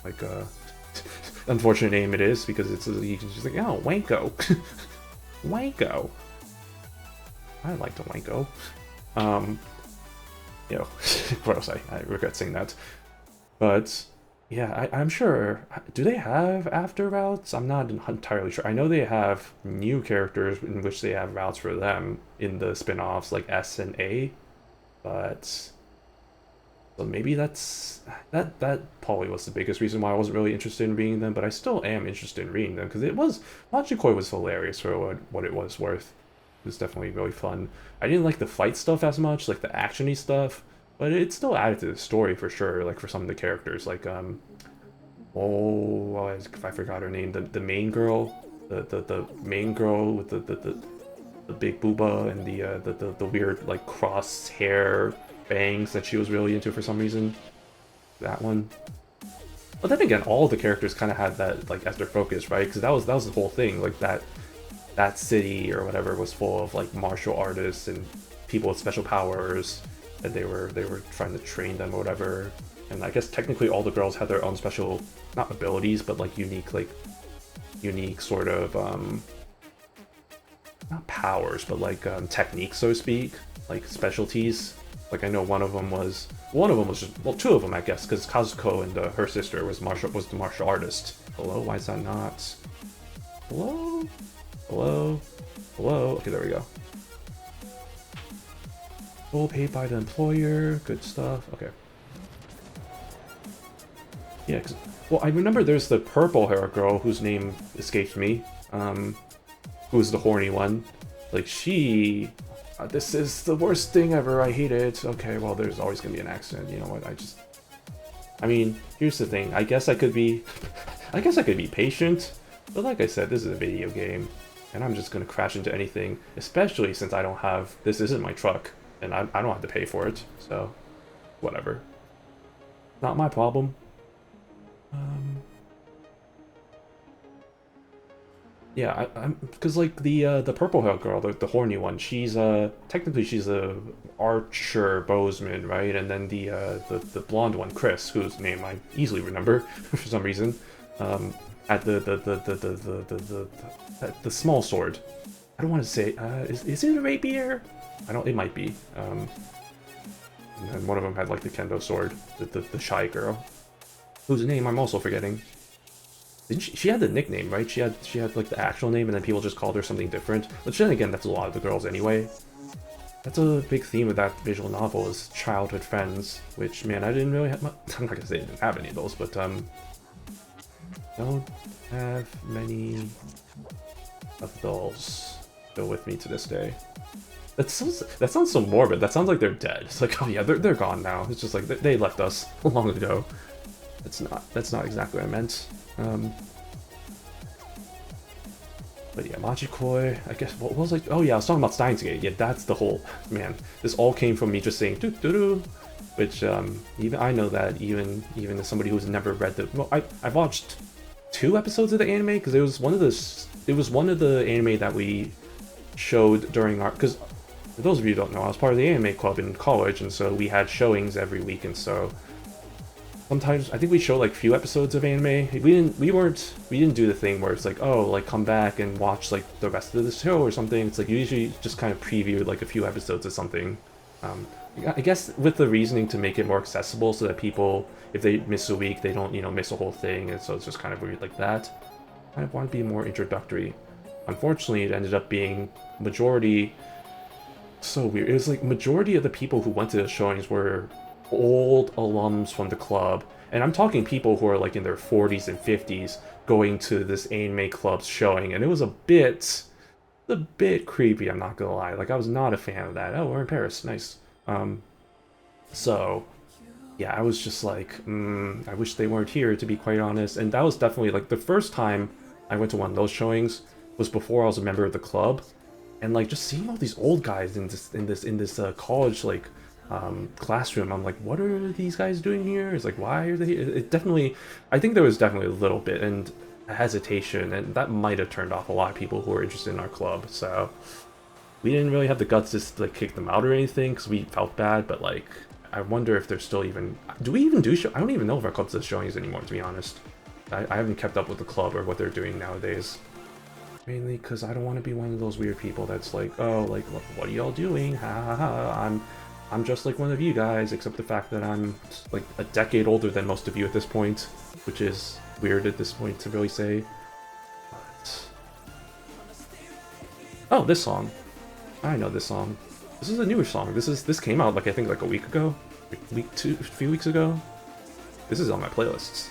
Like, unfortunate name it is, because it's, you can just like, oh, Wanko. Wanko. I like to Wanko. You know, gross, I regret saying that. But yeah, I'm sure. Do they have after routes? I'm not entirely sure. I know they have new characters in which they have routes for them in the spin-offs like S and A, but so maybe that probably was the biggest reason why I wasn't really interested in reading them. But I still am interested in reading them because Majikoi was hilarious for what it was worth. It was definitely really fun. I didn't like the fight stuff as much, like the actiony stuff, but it still added to the story for sure, like for some of the characters, like, oh, I forgot her name, the main girl, the main girl with the big booba and the weird, like, cross hair bangs that she was really into for some reason. That one. But then again, all of the characters kind of had that, like, as their focus, right? Because that was the whole thing, like, that city or whatever was full of, like, martial artists and people with special powers, and they were trying to train them or whatever. And I guess technically all the girls had their own special, not abilities, but like unique sort of not powers, but like techniques, so to speak, like specialties. Like I know one of them was just, well, two of them I guess, because Kazuko and her sister was the martial artist. Hello, why is that not? Hello, hello, hello. Okay, there we go. Full paid by the employer, good stuff. Okay. Yeah, well, I remember there's the purple hair girl whose name escapes me, who's the horny one. Like, she... this is the worst thing ever, I hate it. Okay, well, there's always gonna be an accident, you know what, I mean, here's the thing, I guess I could be patient, but like I said, this is a video game, and I'm just gonna crash into anything, especially since I don't have... this isn't my truck, and I don't have to pay for it, so... whatever. Not my problem. Yeah, I'm because like the purple hair girl, the horny one, she's technically she's a archer bowsman, right? And then the blonde one, Chris, whose name I easily remember for some reason, at the small sword. I don't want to say is it a rapier? It might be. And one of them had like the kendo sword, the shy girl, whose name I'm also forgetting. Didn't she had the nickname, right? She had like the actual name, and then people just called her something different. But then again, that's a lot of the girls anyway. That's a big theme of that visual novel, is childhood friends, which, man, I didn't really have much. I'm not gonna say I didn't have any of those, but don't have many of those still with me to this day. That sounds so morbid. That sounds like they're dead. It's like, oh yeah, they're gone now. It's just like they left us long ago. That's not exactly what I meant. But yeah, Majikoi, I guess, what was like? Oh yeah, I was talking about Steins Gate. Yeah, that's the whole, man, this all came from me just saying doo doo doo, which even I know that even as somebody who's never read the, well, I watched 2 episodes of the anime because it was one of the anime that we showed during our, because for those of you who don't know, I was part of the anime club in college, and so we had showings every week, and so sometimes I think we show like few episodes of anime. We didn't do the thing where it's like, oh, like come back and watch like the rest of the show or something. It's like you usually just kind of preview like a few episodes of something. Um, I guess with the reasoning to make it more accessible so that people, if they miss a week, they don't, miss a whole thing, and so it's just kind of weird like that. I want to be more introductory. Unfortunately, it ended up being majority so weird. It was like majority of the people who went to the showings were old alums from the club, and I'm talking people who are like in their 40s and 50s going to this anime club's showing, and it was a bit creepy. I'm not gonna lie. Like I was not a fan of that. Oh, we're in Paris, nice. So yeah, I was just like, I wish they weren't here, to be quite honest. And that was definitely like the first time I went to one of those showings was before I was a member of the club, and like just seeing all these old guys in this college like classroom, I'm like, what are these guys doing here? It's like, why are they here? It definitely, I think there was definitely a little bit and hesitation, and that might have turned off a lot of people who were interested in our club. So we didn't really have the guts to like kick them out or anything because we felt bad, but like I wonder if they're still even, do we even do show? I don't even know if our club does showings anymore, to be honest. I haven't kept up with the club or what they're doing nowadays. Mainly because I don't want to be one of those weird people that's like, oh, like, what are y'all doing? Ha ha ha, I'm just like one of you guys, except the fact that I'm like a decade older than most of you at this point, which is weird at this point to really say. But... oh, this song. I know this song. This is a newer song. This came out like I think like a week ago, a few weeks ago. This is on my playlists.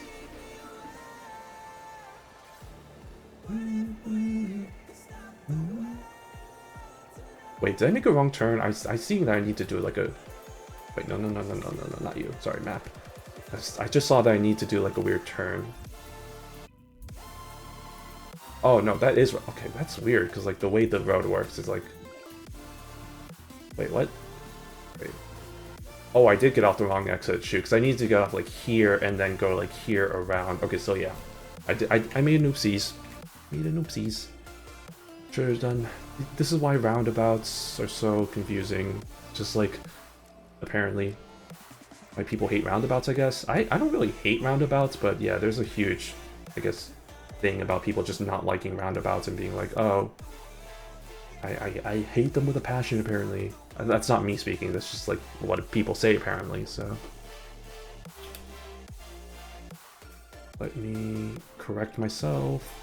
Wait, did I make a wrong turn? I see that I need to do like a... wait, no, not you. Sorry, map. I just saw that I need to do like a weird turn. Oh, no, that is... okay, that's weird, because like the way the road works is like... wait, what? Wait. Oh, I did get off the wrong exit, shoot, because I need to get off like here and then go like here around. Okay, so yeah. I made an oopsies. Sure is done. This is why roundabouts are so confusing. Just like, apparently, why people hate roundabouts, I guess. I don't really hate roundabouts, but yeah, there's a huge, I guess, thing about people just not liking roundabouts and being like, oh, I hate them with a passion, apparently. That's not me speaking, that's just like what people say, apparently, so. Let me correct myself.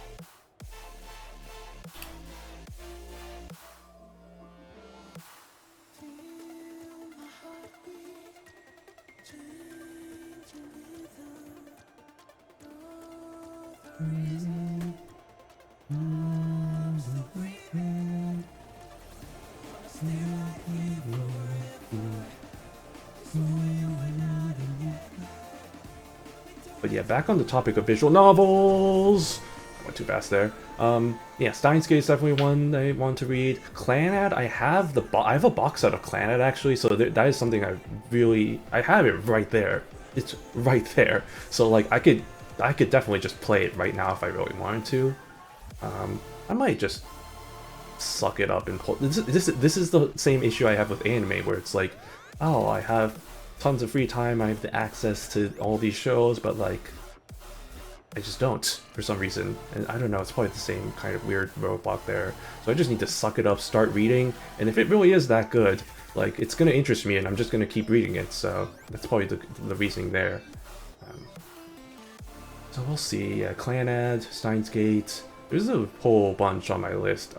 But yeah, back on the topic of visual novels. I went too fast there. Yeah, Steins Gate is definitely one I want to read. Clannad, I have a box set of Clannad actually, so that is something I have it right there. It's right there. So like I could definitely just play it right now if I really wanted to. I might just suck it up and pull. This is the same issue I have with anime, where it's like, oh, I have tons of free time, I have the access to all these shows, but like, I just don't for some reason. And I don't know, it's probably the same kind of weird roadblock there. So I just need to suck it up, start reading, and if it really is that good, like, it's gonna interest me, and I'm just gonna keep reading it. So that's probably the reasoning there. So we'll see. Yeah, Clannad, Steins Gate. There's a whole bunch on my list.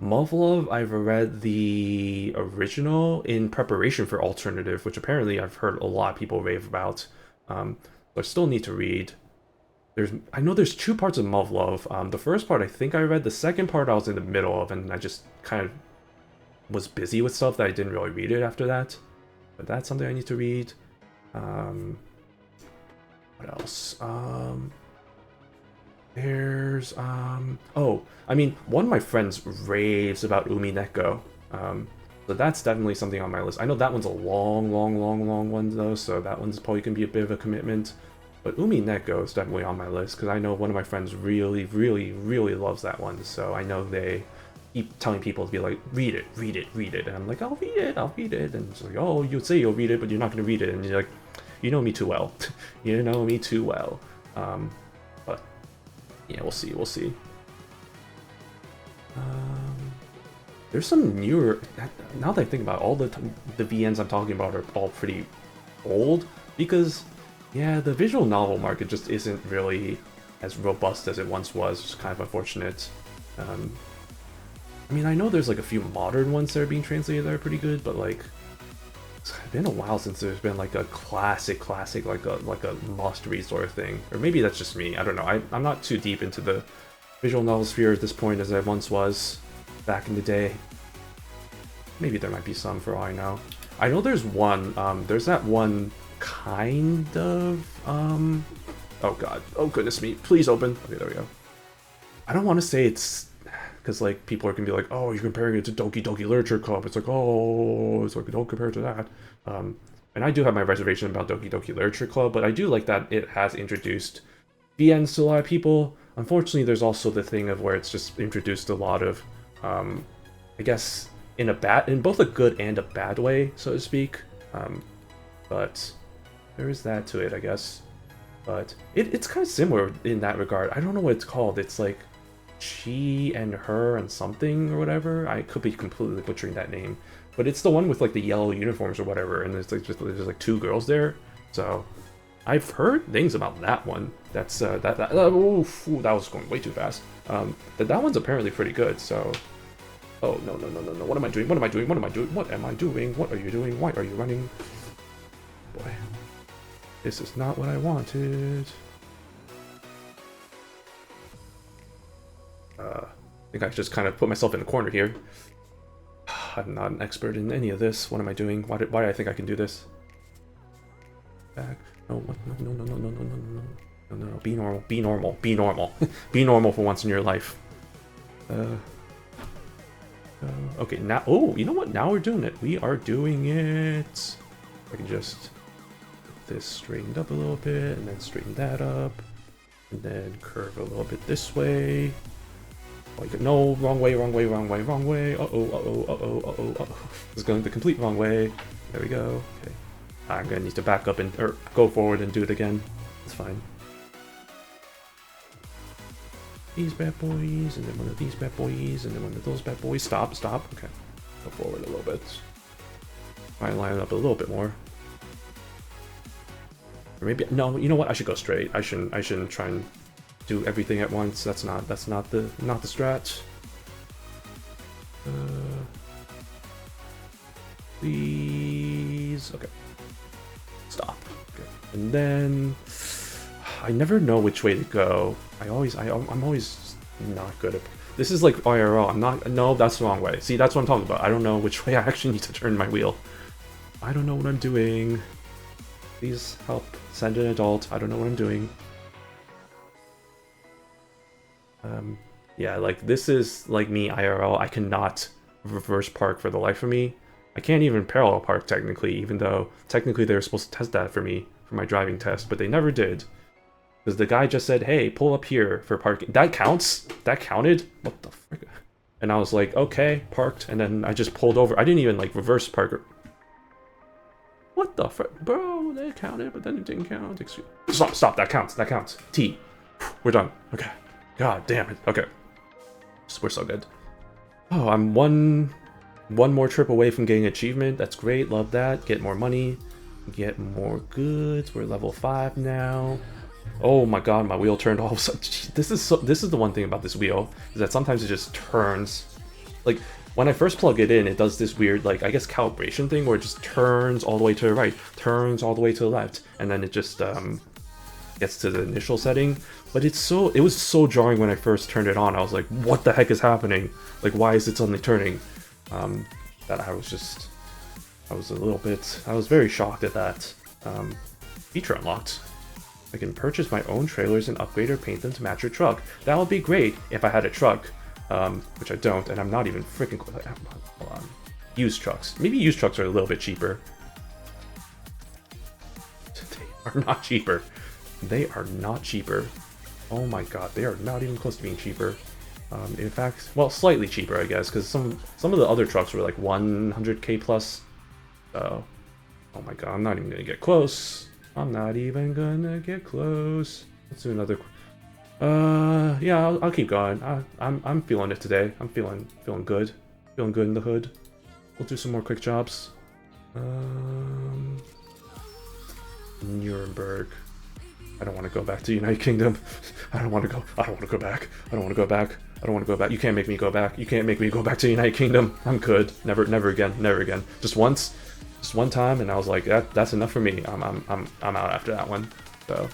Muv-Luv, I've read the original in preparation for Alternative, which apparently I've heard a lot of people rave about. So I still need to read. I know there's two parts of Muv-Luv. The first part I think I read. The second part I was in the middle of, and I just kind of was busy with stuff that I didn't really read it after that. But that's something I need to read. What else? There's, oh, I mean, one of my friends raves about Umineko. So that's definitely something on my list. I know that one's a long one, though, so that one's probably going to be a bit of a commitment. But Umineko is definitely on my list, because I know one of my friends really loves that one, so I know they keep telling people to be like, read it, and I'm like, I'll read it, and it's like, oh, you say you'll read it, but you're not going to read it, and you're like, You know me too well. You know me too well. But yeah, we'll see. We'll see. There's some newer. Now that I think about it, all the VNs I'm talking about are all pretty old because, yeah, the visual novel market just isn't really as robust as it once was. It's kind of unfortunate. I mean, I know there's like a few modern ones that are being translated that are pretty good, but like, it's been a while since there's been like a classic, like a must-read sort of thing. Or maybe that's just me. I don't know. I'm not too deep into the visual novel sphere at this point as I once was back in the day. Maybe there might be some for all I know. I know there's one. There's that one kind of. Oh god. Oh goodness me. Please open. Okay, there we go. I don't want to say it's. Because, like, people are going to be like, oh, you're comparing it to Doki Doki Literature Club. It's like, oh, it's like, don't compare it to that. And I do have my reservation about Doki Doki Literature Club, but I do like that it has introduced VNs to a lot of people. Unfortunately, there's also the thing of where it's just introduced a lot of, I guess, in both a good and a bad way, so to speak. But there is that to it, I guess. But it's kind of similar in that regard. I don't know what it's called. It's like she and her and something or whatever. I could be completely butchering that name, but it's the one with like the yellow uniforms or whatever, and there's like two girls there. So I've heard things about that one. That's that was going way too fast. That one's apparently pretty good. So oh no. What am I doing? What am I doing? What am I doing? What are you doing? Why are you running? Boy, this is not what I wanted. I think I just kind of put myself in a corner here. I'm not an expert in any of this. What am I doing? Why do I think I can do this? Back. No, what? No. Be normal. Be normal. Be normal. Be normal for once in your life. Okay, now. Oh, you know what? Now we're doing it. We are doing it. I can just get this straightened up a little bit, and then straighten that up, and then curve a little bit this way. No, wrong way. Uh-oh. It's going the complete wrong way. There we go. Okay. I'm gonna need to back up or go forward and do it again. It's fine. These bad boys, and then one of these bad boys, and then one of those bad boys. Stop. Okay. Go forward a little bit. Try and line it up a little bit more. Or maybe, no, you know what? I should go straight. I shouldn't try and do everything at once. That's not the strat. Please. Okay. Stop. Okay. And then I never know which way to go. I'm always not good at. This is like IRL. I'm not. No, that's the wrong way. See, that's what I'm talking about. I don't know which way I actually need to turn my wheel. I don't know what I'm doing. Please help. Send an adult. I don't know what I'm doing. Yeah, like this is like me IRL. I cannot reverse park for the life of me. I can't even parallel park technically, even though technically they were supposed to test that for me for my driving test, but they never did. Because the guy just said, hey, pull up here for parking. That counts? That counted? What the frick? And I was like, okay, parked, and then I just pulled over. I didn't even like reverse park. What the frick? Bro, they counted, but then it didn't count. Stop, that counts. T. We're done. Okay. God damn it. Okay. We're so good. Oh, I'm one more trip away from getting achievement. That's great. Love that. Get more money. Get more goods. We're level 5 now. Oh my god, my wheel turned all of a sudden. This is the one thing about this wheel, is that sometimes it just turns. Like, when I first plug it in, it does this weird, like, I guess calibration thing where it just turns all the way to the right, turns all the way to the left, and then it just gets to the initial setting. But it was so jarring when I first turned it on. I was like, what the heck is happening? Like, why is it suddenly turning? That I was very shocked at that. Feature unlocked. I can purchase my own trailers and upgrade or paint them to match your truck. That would be great if I had a truck, which I don't, and I'm not even freaking. Hold on. Used trucks. Maybe used trucks are a little bit cheaper. They are not cheaper. They are not cheaper. Oh my god, they are not even close to being cheaper. In fact, well, slightly cheaper, I guess, because some of the other trucks were like 100k plus. Oh my god, I'm not even gonna get close. I'm not even gonna get close. Let's do another. Yeah, I'll keep going. I'm feeling it today. I'm feeling good. Feeling good in the hood. We'll do some more quick jobs. Nuremberg. I don't want to go back to United Kingdom. I don't want to go. I don't want to go back. I don't want to go back. I don't want to go back. You can't make me go back. You can't make me go back to United Kingdom. I'm good. Never again. Never again. Just once. Just one time, and I was like, that's enough for me. I'm out after that one. So,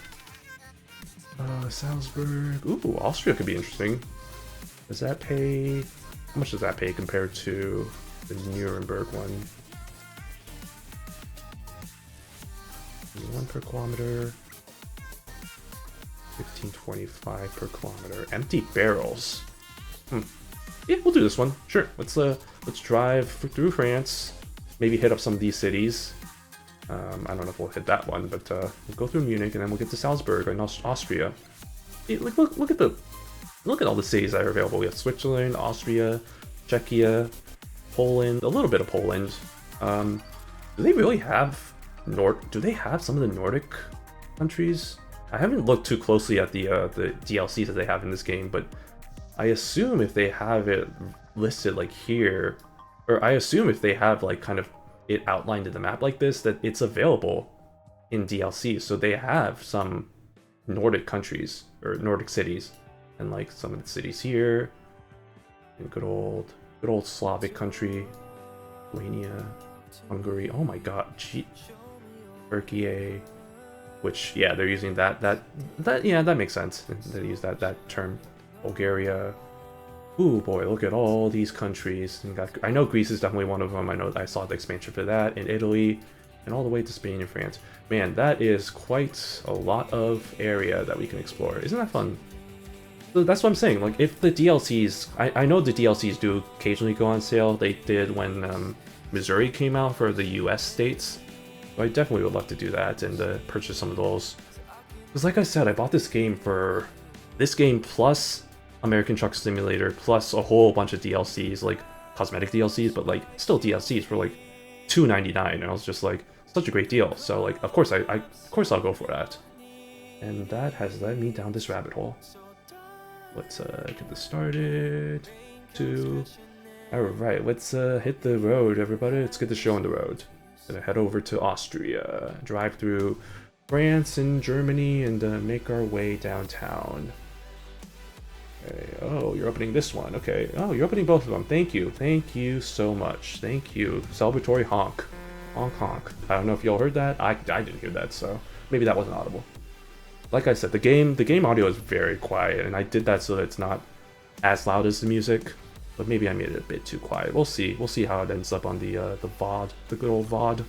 Salzburg. Ooh, Austria could be interesting. Does that pay? How much does that pay compared to the Nuremberg one? 1 per kilometer. 1525 per kilometer. Empty barrels. Yeah, we'll do this one. Sure. Let's drive through France. Maybe hit up some of these cities. I don't know if we'll hit that one, but we'll go through Munich and then we'll get to Salzburg in Austria. Yeah, look at all the cities that are available. We have Switzerland, Austria, Czechia, Poland, a little bit of Poland. Do they really have do they have some of the Nordic countries? I haven't looked too closely at the DLCs that they have in this game, but I assume if they have it listed like here, or I assume if they have like kind of it outlined in the map like this, that it's available in DLC. So they have some Nordic countries or Nordic cities, and like some of the cities here, in good old Slavic country, Lithuania, Hungary. Oh my God, Turkey, which yeah, they're using that yeah, that makes sense. They use that term. Bulgaria. Ooh boy, look at all these countries. I know Greece is definitely one of them. I know I saw the expansion for that, in Italy, and all the way to Spain and France. Man, that is quite a lot of area that we can explore. Isn't that fun? So that's what I'm saying. Like, if the DLCs, I know the DLCs do occasionally go on sale. They did when Missouri came out for the US states. So I definitely would love to do that and purchase some of those. Because like I said, I bought this game for this game plus American Truck Simulator plus a whole bunch of DLCs, like cosmetic DLCs, but like still DLCs for like $2.99, and I was just like, such a great deal. So like, of course I'll go for that. And that has led me down this rabbit hole. Let's get this started. Alright, let's hit the road, everybody. Let's get the show on the road. Gonna head over to Austria, drive through France and Germany, and make our way downtown. Okay. Oh, you're opening this one. Okay. Oh, you're opening both of them. Thank you. Thank you so much. Thank you. Celebratory honk. Honk honk. I don't know if y'all heard that. I didn't hear that, so maybe that wasn't audible. Like I said, the game audio is very quiet, and I did that so that it's not as loud as the music. But maybe I made it a bit too quiet. We'll see. We'll see how it ends up on the VOD, the good old VOD.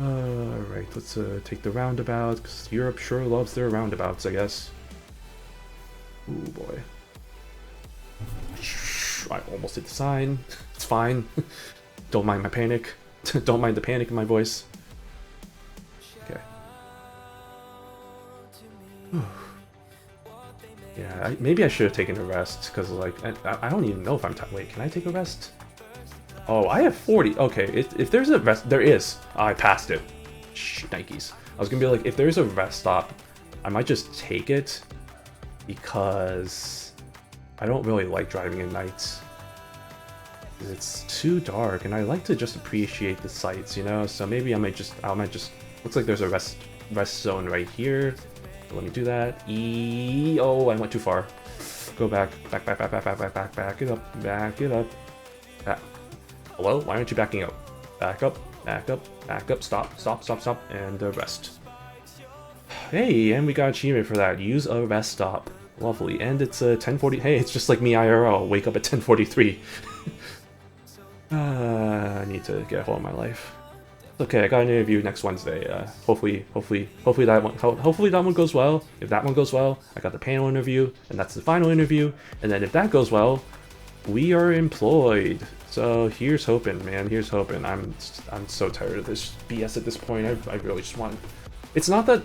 Alright, let's take the roundabout, because Europe sure loves their roundabouts, I guess. Ooh boy. I almost hit the sign. It's fine. Don't mind my panic. Don't mind the panic in my voice. Okay. Yeah, maybe I should have taken a rest, because like, I don't even know if I'm wait, can I take a rest? Oh, I have 40. Okay, if there's a rest, there is. I passed it. Shh, Nikes. I was gonna be like, if there's a rest stop, I might just take it, because I don't really like driving at night. It's too dark, and I like to just appreciate the sights, you know. So maybe I might just. Looks like there's a rest zone right here. So let me do that. Oh, I went too far. Go back it up, back it up. Hello? Why aren't you backing up? Back up, stop, and rest. Hey, and we got achievement for that. Use a rest stop. Lovely. And it's 10:40. Hey, it's just like me IRL. Wake up at 10:43. I need to get a hold of my life. Okay, I got an interview next Wednesday. Hopefully that one goes well. If that one goes well, I got the panel interview, and that's the final interview. And then if that goes well, we are employed. So here's hoping, man. Here's hoping. I'm so tired of this BS at this point. I really just want. It's not that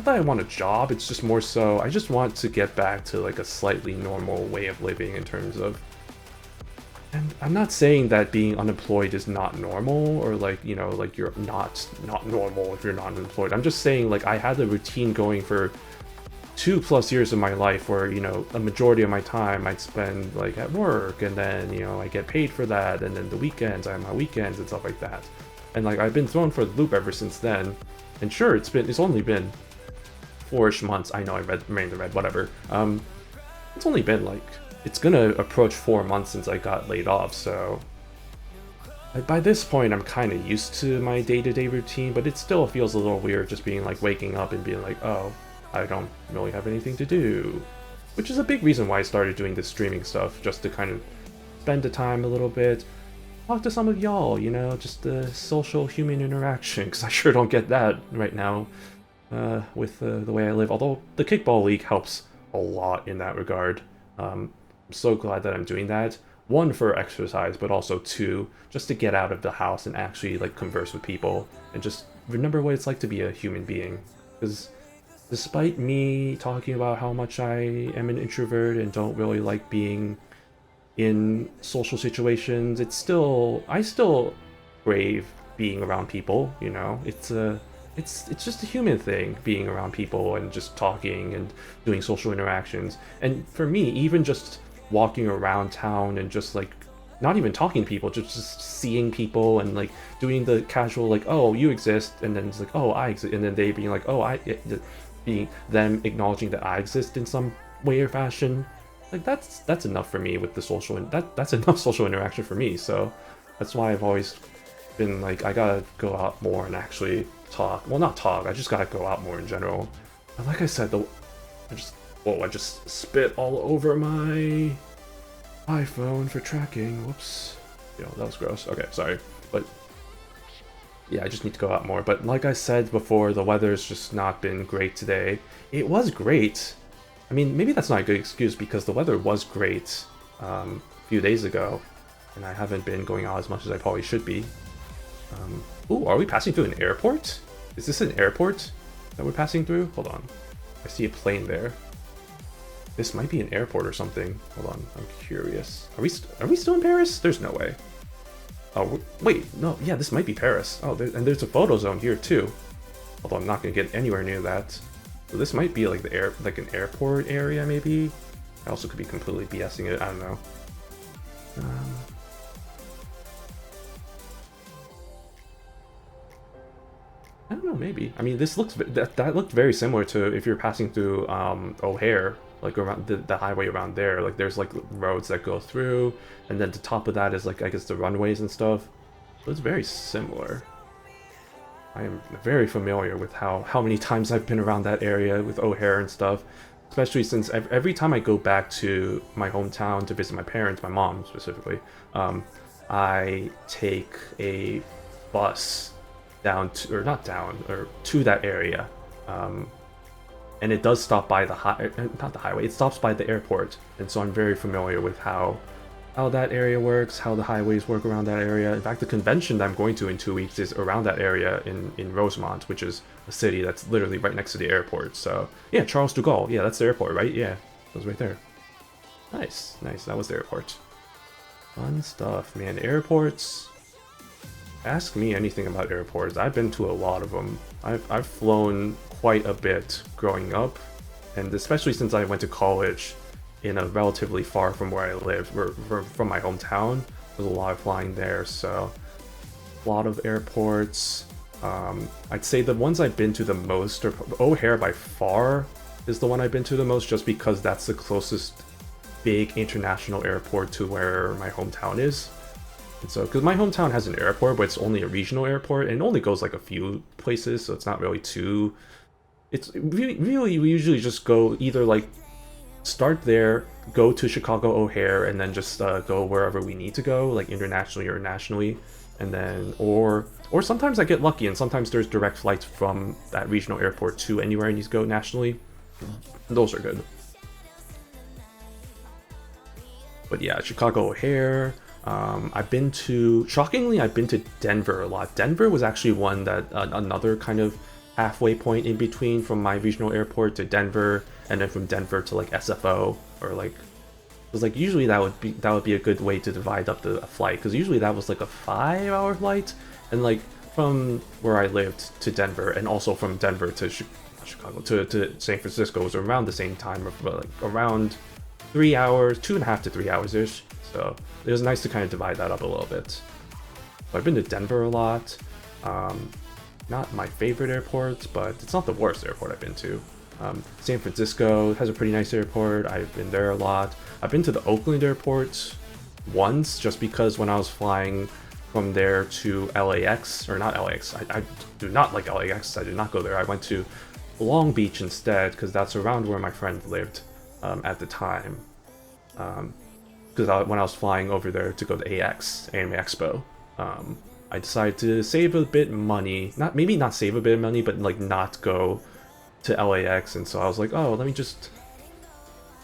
I want a job. It's just more so I just want to get back to like a slightly normal way of living in terms of And I'm not saying that being unemployed is not normal, or like, you know, like you're not normal if you're not unemployed. I'm just saying, like, I had a routine going for 2+ years of my life where, you know, a majority of my time I'd spend like at work, and then, you know, I get paid for that, and then the weekends I have my weekends and stuff like that. And like I've been thrown for the loop ever since then. And sure, it's only been 4-ish months. I know I remained the red, whatever. It's only been like, it's gonna approach 4 months since I got laid off, so by this point I'm kind of used to my day-to-day routine, but it still feels a little weird just being like waking up and being like, oh, I don't really have anything to do. Which is a big reason why I started doing this streaming stuff, just to kind of spend the time a little bit, talk to some of y'all, you know, just the social human interaction, because I sure don't get that right now with the way I live, although the kickball league helps a lot in that regard. I'm so glad that I'm doing that. One, for exercise, but also two, just to get out of the house and actually like converse with people and just remember what it's like to be a human being. Because despite me talking about how much I am an introvert and don't really like being in social situations, I still crave being around people, you know? It's just a human thing, being around people and just talking and doing social interactions. And for me, even just walking around town and just like not even talking to people, just seeing people and like doing the casual like, oh, you exist, and then it's like, oh, I exist, and then they being like, oh, being them acknowledging that I exist in some way or fashion. Like that's enough for me with the social, that's enough social interaction for me. So that's why I've always been like, I gotta go out more and actually talk. Well, not talk, I just gotta go out more in general. And like I said, I just spit all over my iPhone for tracking. Whoops. Yo, that was gross. Okay, sorry. But yeah, I just need to go out more. But like I said before, the weather's just not been great today. It was great. I mean, maybe that's not a good excuse, because the weather was great a few days ago, and I haven't been going out as much as I probably should be. Ooh, are we passing through an airport? Is this an airport that we're passing through? Hold on. I see a plane there. This might be an airport or something. Hold on, I'm curious. Are we still in Paris? There's no way. Oh, wait, no, yeah, this might be Paris. Oh, and there's a photo zone here too. Although I'm not gonna get anywhere near that. So this might be like an airport area, maybe. I also could be completely BSing it. I don't know. I don't know, maybe. I mean, this looks that looked very similar to if you're passing through O'Hare, like around the highway around there. Like there's like roads that go through, and then the top of that is like, I guess, the runways and stuff. So it's very similar. I am very familiar with how many times I've been around that area with O'Hare and stuff, especially since every time I go back to my hometown to visit my parents, my mom specifically, I take a bus down to, or not down, or to that area, and it does stop by not the highway, it stops by the airport, and so I'm very familiar with how that area works, how the highways work around that area. In fact, the convention that I'm going to in 2 weeks is around that area in Rosemont, which is a city that's literally right next to the airport. So yeah, Charles de Gaulle, yeah, that's the airport, right? Yeah, that was right there. Nice, that was the airport. Fun stuff, man. Airports, ask me anything about airports. I've been to a lot of them. I've flown quite a bit growing up, and especially since I went to college in a relatively far from where I live, from my hometown. There's a lot of flying there, so a lot of airports. I'd say the ones I've been to the most are O'Hare by far is the one I've been to the most, just because that's the closest big international airport to where my hometown is. And so, because my hometown has an airport, but it's only a regional airport, and it only goes like a few places, so it's not really too. It's really we usually just go either like start there, go to Chicago O'Hare, and then just go wherever we need to go, like internationally or nationally, and then or sometimes I get lucky, and sometimes there's direct flights from that regional airport to anywhere I need to go nationally. Those are good. But yeah, Chicago O'Hare. Shockingly, I've been to Denver a lot. Denver was actually one that, another kind of halfway point in between from my regional airport to Denver, and then from Denver to like SFO, or like Because like usually that would be a good way to divide up the flight. Because usually that was like a 5-hour flight, and like from where I lived to Denver, and also from Denver to Chicago to San Francisco was around the same time, like around 3 hours, 2.5 to 3 hours ish. So it was nice to kind of divide that up a little bit. So I've been to Denver a lot. Not my favorite airport, but it's not the worst airport I've been to. San Francisco has a pretty nice airport. I've been there a lot. I've been to the Oakland airport once, just because when I was flying from there to LAX, or not LAX, I do not like LAX, I did not go there. I went to Long Beach instead, because that's around where my friend lived at the time. Because when I was flying over there to go to AX, Anime Expo, I decided to save a bit money. Maybe not save a bit of money, but like not go to LAX, and so I was like, oh, let me just...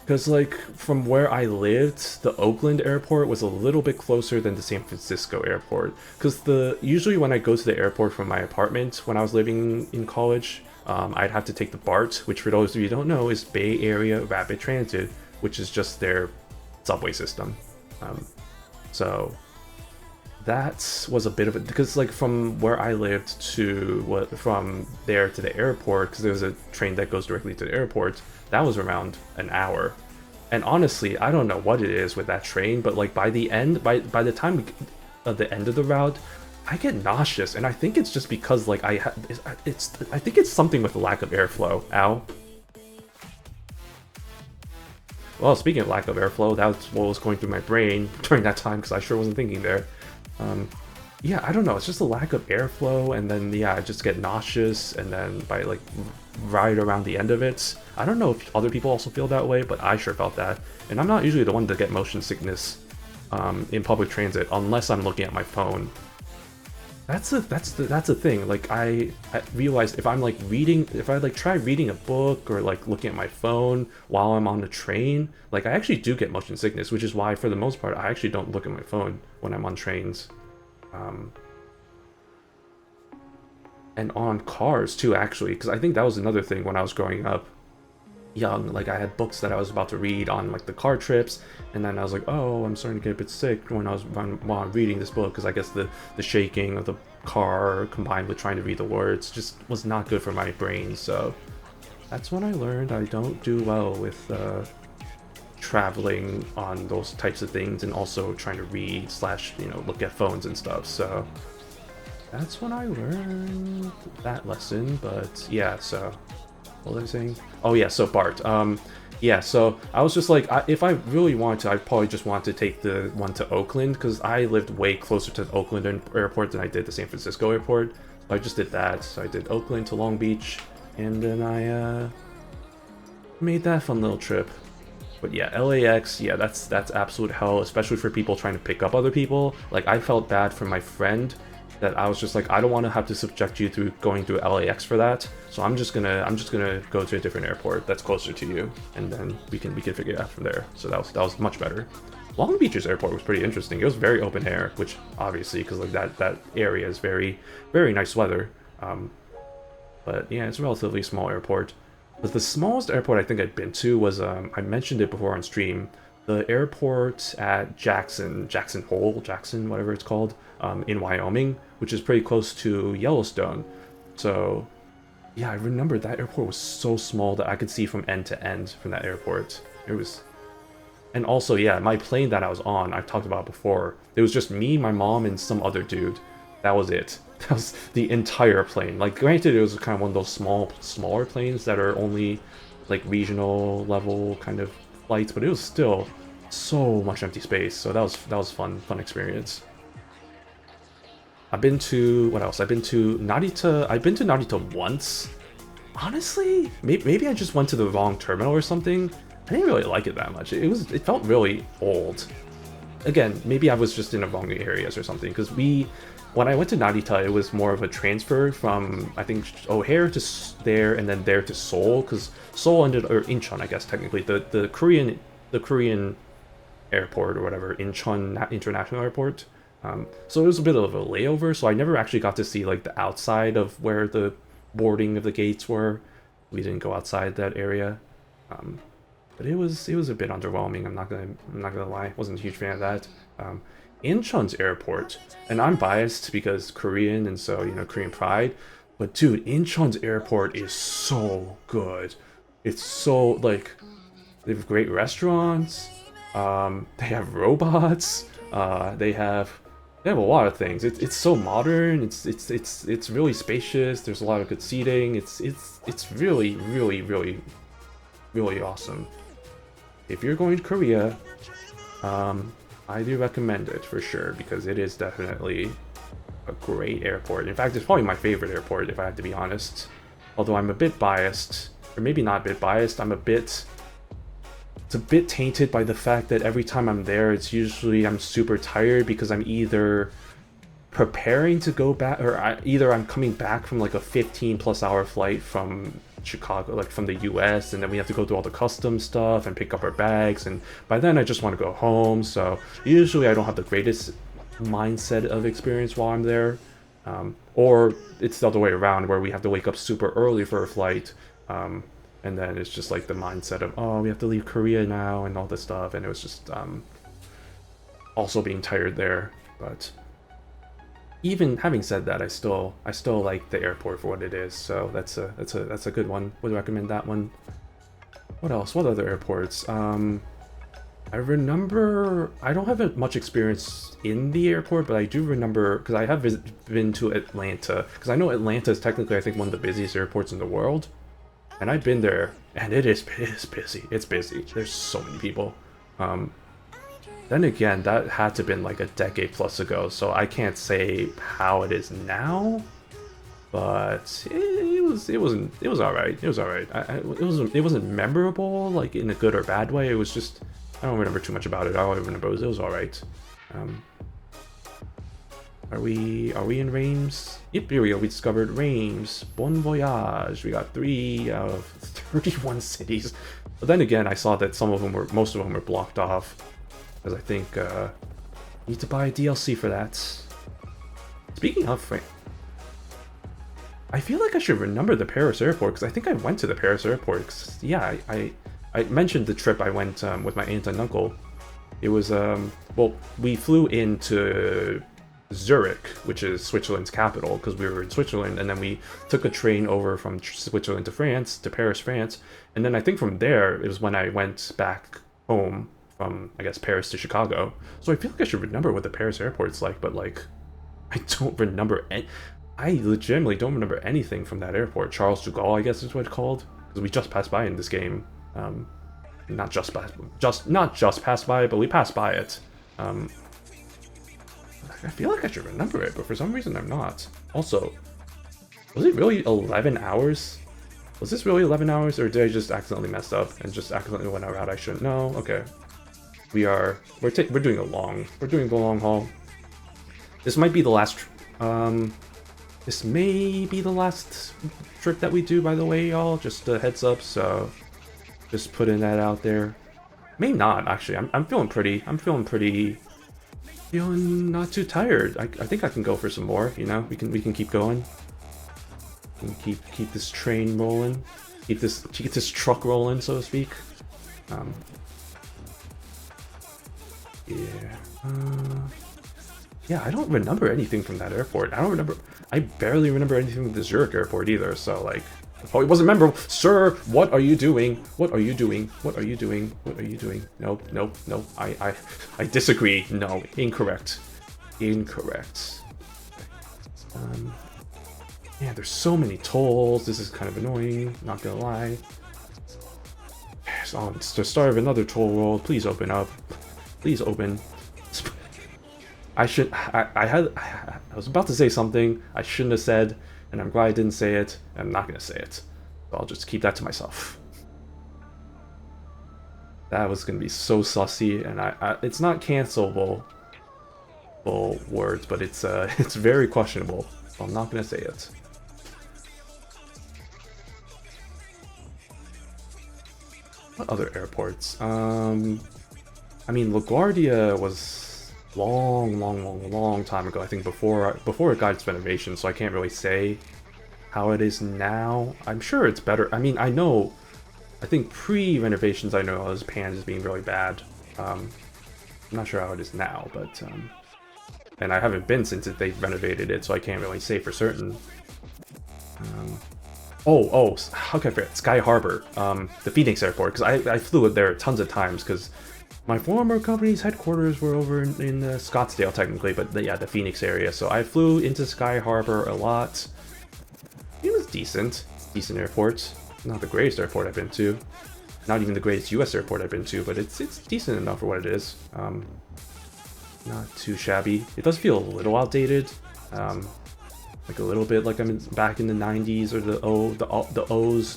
Because like from where I lived, the Oakland airport was a little bit closer than the San Francisco airport. Because usually when I go to the airport from my apartment when I was living in college, I'd have to take the BART, which for those of you who don't know is Bay Area Rapid Transit, which is just their subway system. So that was a bit of a... Because like from where I lived to from there to the airport, because there's a train that goes directly to the airport, that was around an hour. And honestly, I don't know what it is with that train, but like by the the time of the end of the route, I get nauseous, and I think it's just because like I think it's something with the lack of airflow. Ow. Well, speaking of lack of airflow, that's what was going through my brain during that time, because I sure wasn't thinking there. Yeah, I don't know, it's just a lack of airflow, and then yeah, I just get nauseous, and then by like right around the end of it, I don't know if other people also feel that way, but I sure felt that. And I'm not usually the one to get motion sickness in public transit unless I'm looking at my phone. That's a thing. Like I realized if I'm like if I like try reading a book or like looking at my phone while I'm on the train, like I actually do get motion sickness, which is why for the most part I actually don't look at my phone when I'm on trains. And on cars too, actually, because I think that was another thing when I was growing up young. Like I had books that I was about to read on like the car trips, and then I was like, oh, I'm starting to get a bit sick while I'm reading this book, because I guess the shaking of the car combined with trying to read the words just was not good for my brain. So that's when I learned I don't do well with traveling on those types of things, and also trying to read / look at phones and stuff. So that's when I learned that lesson. But yeah, so what was I saying? Oh yeah, so BART. Yeah, so I was just like, if I really wanted to, I'd probably just want to take the one to Oakland, because I lived way closer to the Oakland airport than I did the San Francisco airport. So I just did that. So I did Oakland to Long Beach, and then I made that fun little trip. But yeah, LAX, yeah, that's absolute hell, especially for people trying to pick up other people. Like I felt bad for my friend, that I was just like, I don't want to have to subject you through going through LAX for that. So I'm just gonna go to a different airport that's closer to you, and then we can figure it out from there. So that was much better. Long Beach's airport was pretty interesting. It was very open air, which obviously, because like that area is very, very nice weather. But yeah, it's a relatively small airport. But the smallest airport I think I'd been to was I mentioned it before on stream, the airport at Jackson, whatever it's called, in Wyoming, which is pretty close to Yellowstone. So yeah, I remember that airport was so small that I could see from end to end from that airport. It was... And also, yeah, my plane that I was on, I've talked about before, it was just me, my mom, and some other dude. That was it. That was the entire plane. Like, granted, it was kind of one of those smaller planes that are only like regional level kind of flights, but it was still so much empty space. So that was fun experience. I've been to, what else? I've been to Narita once. Honestly, maybe I just went to the wrong terminal or something. I didn't really like it that much. It felt really old. Again, maybe I was just in the wrong areas or something, because when I went to Narita, it was more of a transfer from, I think, O'Hare to there, and then there to Seoul, because Seoul ended, or Incheon, I guess, technically, the Korean airport or whatever, Incheon International Airport. So it was a bit of a layover, so I never actually got to see like the outside of where the boarding of the gates were. We didn't go outside that area. but it was a bit underwhelming. I'm not gonna lie. Wasn't a huge fan of that. Incheon's airport, and I'm biased because Korean, and so Korean pride. But dude, Incheon's airport is so good. It's so like they have great restaurants. They have robots. They have a lot of things. It's so modern. It's really spacious. There's a lot of good seating. It's really really really really awesome. If you're going to Korea, I do recommend it for sure because it is definitely a great airport. In fact, it's probably my favorite airport if I have to be honest. Although I'm a bit biased, or maybe not a bit biased. It's a bit tainted by the fact that every time I'm there, it's usually I'm super tired because I'm either preparing to go back, or either I'm coming back from like a 15+ hour flight from Chicago, like from the US, and then we have to go through all the customs stuff and pick up our bags, and by then I just want to go home. So usually I don't have the greatest mindset of experience while I'm there, or it's the other way around where we have to wake up super early for a flight, and then it's just like the mindset of, oh, we have to leave Korea now and all this stuff, and it was just also being tired there. But even having said that, I still like the airport for what it is. So that's a good one. Would recommend that one. What else? What other airports? I remember I don't have much experience in the airport, but I do remember because I have been to Atlanta, because I know Atlanta is technically I think one of the busiest airports in the world, and I've been there, and it's busy. It's busy. There's so many people. Then again, that had to have been like a decade plus ago, so I can't say how it is now. But it was all right. It was all right. It wasn't memorable like in a good or bad way. It was just I don't remember too much about it. All I remember was it was all right. Are we in Reims? Yep, here we go. We discovered Reims. Bon voyage. We got 3 out of 31 cities. But then again, I saw that most of them were blocked off. Because I think need to buy a DLC for that. Speaking of, I feel like I should remember the Paris airport because I think I went to the Paris airport. Cause, yeah, I mentioned the trip I went with my aunt and uncle. It was well, we flew into Zurich, which is Switzerland's capital, because we were in Switzerland, and then we took a train over from Switzerland to France, to Paris, France, and then I think from there it was when I went back home from, I guess, Paris to Chicago. So I feel like I should remember what the Paris airport's like, but like, I don't remember I legitimately don't remember anything from that airport. Charles de Gaulle, I guess is what it's called, because we just passed by in this game. Not just passed by, but we passed by it. I feel like I should remember it, but for some reason I'm not. Also, was it really 11 hours? Was this really 11 hours, or did I just accidentally mess up and just accidentally went a route I shouldn't? No, okay. We're doing the long haul. This might be the last. This may be the last trip that we do, by the way, y'all. Just a heads up. So, just putting that out there. May not actually. I'm feeling pretty. Feeling not too tired. I think I can go for some more. You know, we can keep going. We can keep this train rolling. Keep this truck rolling, so to speak. Yeah, I don't remember anything from that airport. I barely remember anything from the Zurich airport either, so like, oh, it wasn't memorable. Sir, what are you doing? What are you doing? What are you doing? What are you doing? No, I disagree. No, incorrect. Yeah, there's so many tolls. This is kind of annoying, not gonna lie. So, it's the start of another toll road. Please open up. Please open. I was about to say something I shouldn't have said, and I'm glad I didn't say it, and I'm not gonna say it. So I'll just keep that to myself. That was gonna be so sussy, and it's not cancelable words, but it's very questionable. So I'm not gonna say it. What other airports? I mean, LaGuardia was long time ago. I think before it got its renovation, so I can't really say how it is now. I'm sure it's better. I mean, I know I think pre-renovations I know as Pan as being really bad. I'm not sure how it is now, but and I haven't been since they've renovated it, so I can't really say for certain. How can I forget? Sky Harbor, the Phoenix airport, because I flew it there tons of times, because my former company's headquarters were over in Scottsdale, technically, but yeah, the Phoenix area, so I flew into Sky Harbor a lot. It was decent. Decent airport. Not the greatest airport I've been to. Not even the greatest US airport I've been to, but it's decent enough for what it is. Not too shabby. It does feel a little outdated. Like a little bit like I'm back in the 90s, or the O's,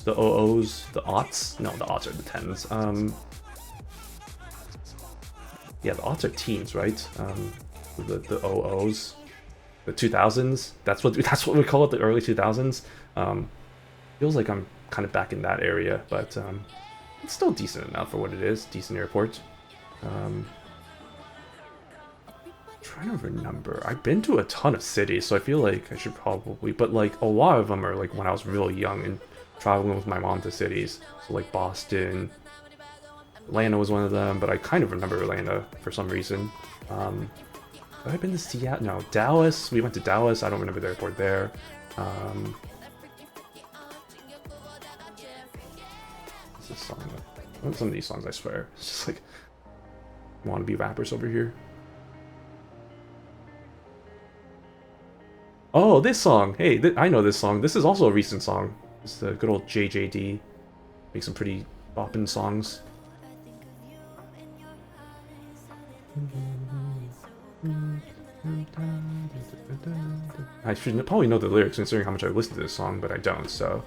the OOs, the aughts. No, the aughts are the 10s. Yeah, the aughts are teens, right? The OOs, the 2000s. That's what we call it, the early 2000s. Feels like I'm kind of back in that area, but it's still decent enough for what it is. Decent airport. Trying to remember. I've been to a ton of cities, so I feel like I should probably, but like a lot of them are like when I was really young and traveling with my mom to cities. So like Boston, Atlanta was one of them, but I kind of remember Atlanta for some reason. Have I been to Seattle? No, Dallas. We went to Dallas. I don't remember the airport there. What's this song? Some of these songs, I swear. It's just like wannabe rappers over here. Oh, this song! Hey, I know this song. This is also a recent song. It's the good old JJD. Makes some pretty boppin' songs. I should probably know the lyrics considering how much I listen to this song, but I don't, so...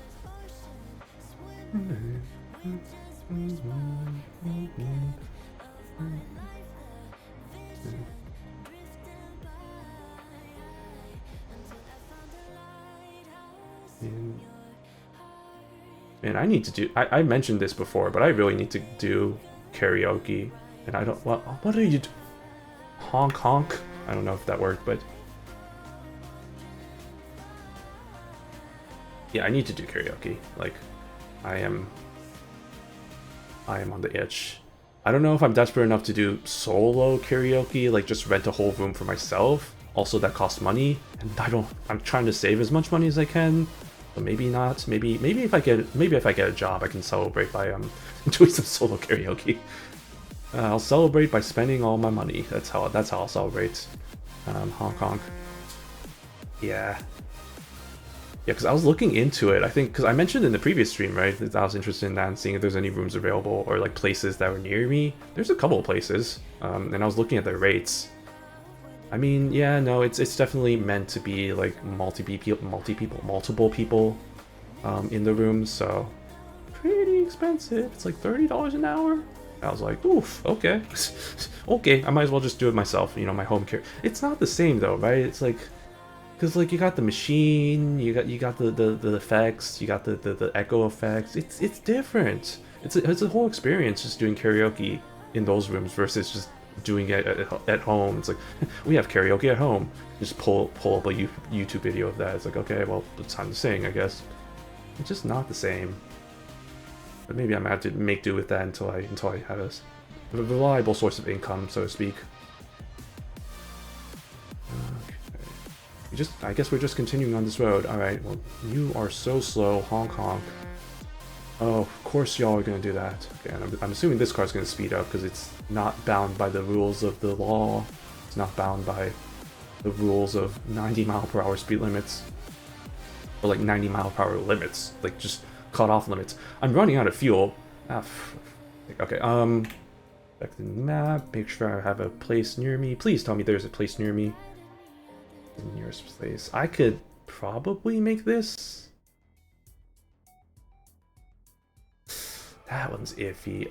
And I need to do... I mentioned this before, but I really need to do karaoke. And I don't... What do you do? Honk honk? I don't know if that worked, but... Yeah, I need to do karaoke. Like, I am on the itch. I don't know if I'm desperate enough to do solo karaoke, like just rent a whole room for myself. Also, that costs money, and I'm trying to save as much money as I can. But maybe not. Maybe if I get a job, I can celebrate by doing some solo karaoke. I'll celebrate by spending all my money. That's how I'll celebrate. Hong Kong. Yeah. Yeah, because I was looking into it. I think because I mentioned in the previous stream, right, that I was interested in that and seeing if there's any rooms available or like places that were near me. There's a couple of places, and I was looking at their rates. I mean, yeah, no, it's definitely meant to be like multiple people in the room, so pretty expensive. It's like $30 an hour. I was like, oof, okay, okay. I might as well just do it myself. You know, my home care. It's not the same though, right? It's like, because like you got the machine, you got the effects, you got the echo effects. It's different. It's a whole experience just doing karaoke in those rooms versus just doing it at home. It's like, we have karaoke at home. Just pull up a YouTube video of that. It's like, okay, well, it's time to sing, I guess. It's just not the same. But maybe I'm gonna have to make do with that until I have a reliable source of income, so to speak. Okay. I guess we're just continuing on this road. All right. Well, you are so slow, honk honk. Oh, of course y'all are gonna do that. Okay, and I'm assuming this car's gonna speed up because it's not bound by the rules of the law. It's not bound by the rules of 90-mile-per-hour speed limits, or like 90-mile-per-hour limits, like just cut-off limits. I'm running out of fuel. Okay. Back to the map. Make sure I have a place near me. Please tell me there's a place near me. The nearest place. I could probably make this. That one's iffy.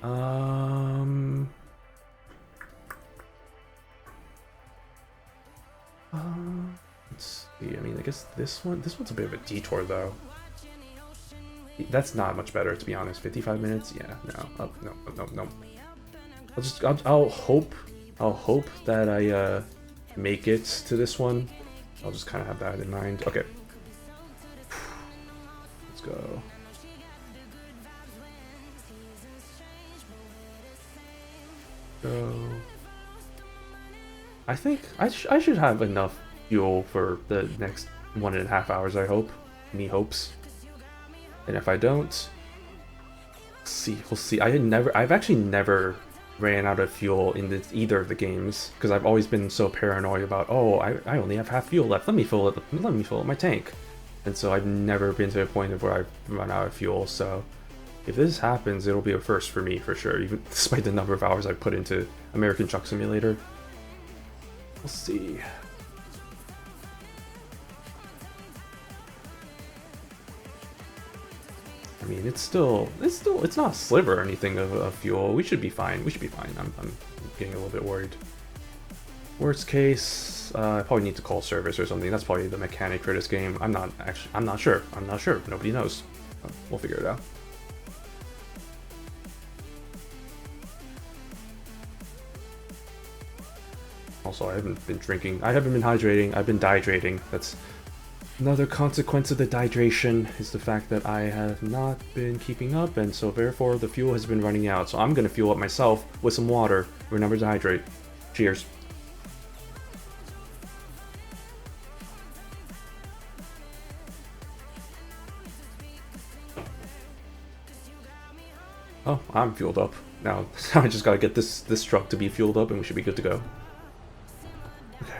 Let's see. I mean, I guess this one's a bit of a detour though. That's not much better, to be honest. 55 minutes? Yeah, no. Oh, no. I'll hope that I make it to this one. I'll just kind of have that in mind. Okay. Let's go. So I think I should have enough fuel for the next 1.5 hours, I hope. Any hopes. And if I don't, we'll see. I've actually never ran out of fuel in either of the games, because I've always been so paranoid about, oh, I only have half fuel left, let me fill up my tank. And so I've never been to a point of where I've run out of fuel, so if this happens, it'll be a first for me for sure, even despite the number of hours I've put into American Truck Simulator. We'll see. I mean, it's not a sliver or anything of fuel. We should be fine. I'm getting a little bit worried. Worst case, I probably need to call service or something. That's probably the mechanic for this game. I'm not sure. Nobody knows. We'll figure it out. Also, I haven't been drinking. I haven't been hydrating. I've been dehydrating. That's another consequence of the dehydration, is the fact that I have not been keeping up, and so therefore the fuel has been running out. So I'm gonna fuel up myself with some water. Remember to hydrate. Cheers. Oh, I'm fueled up. Now I just gotta get this truck to be fueled up and we should be good to go. Okay.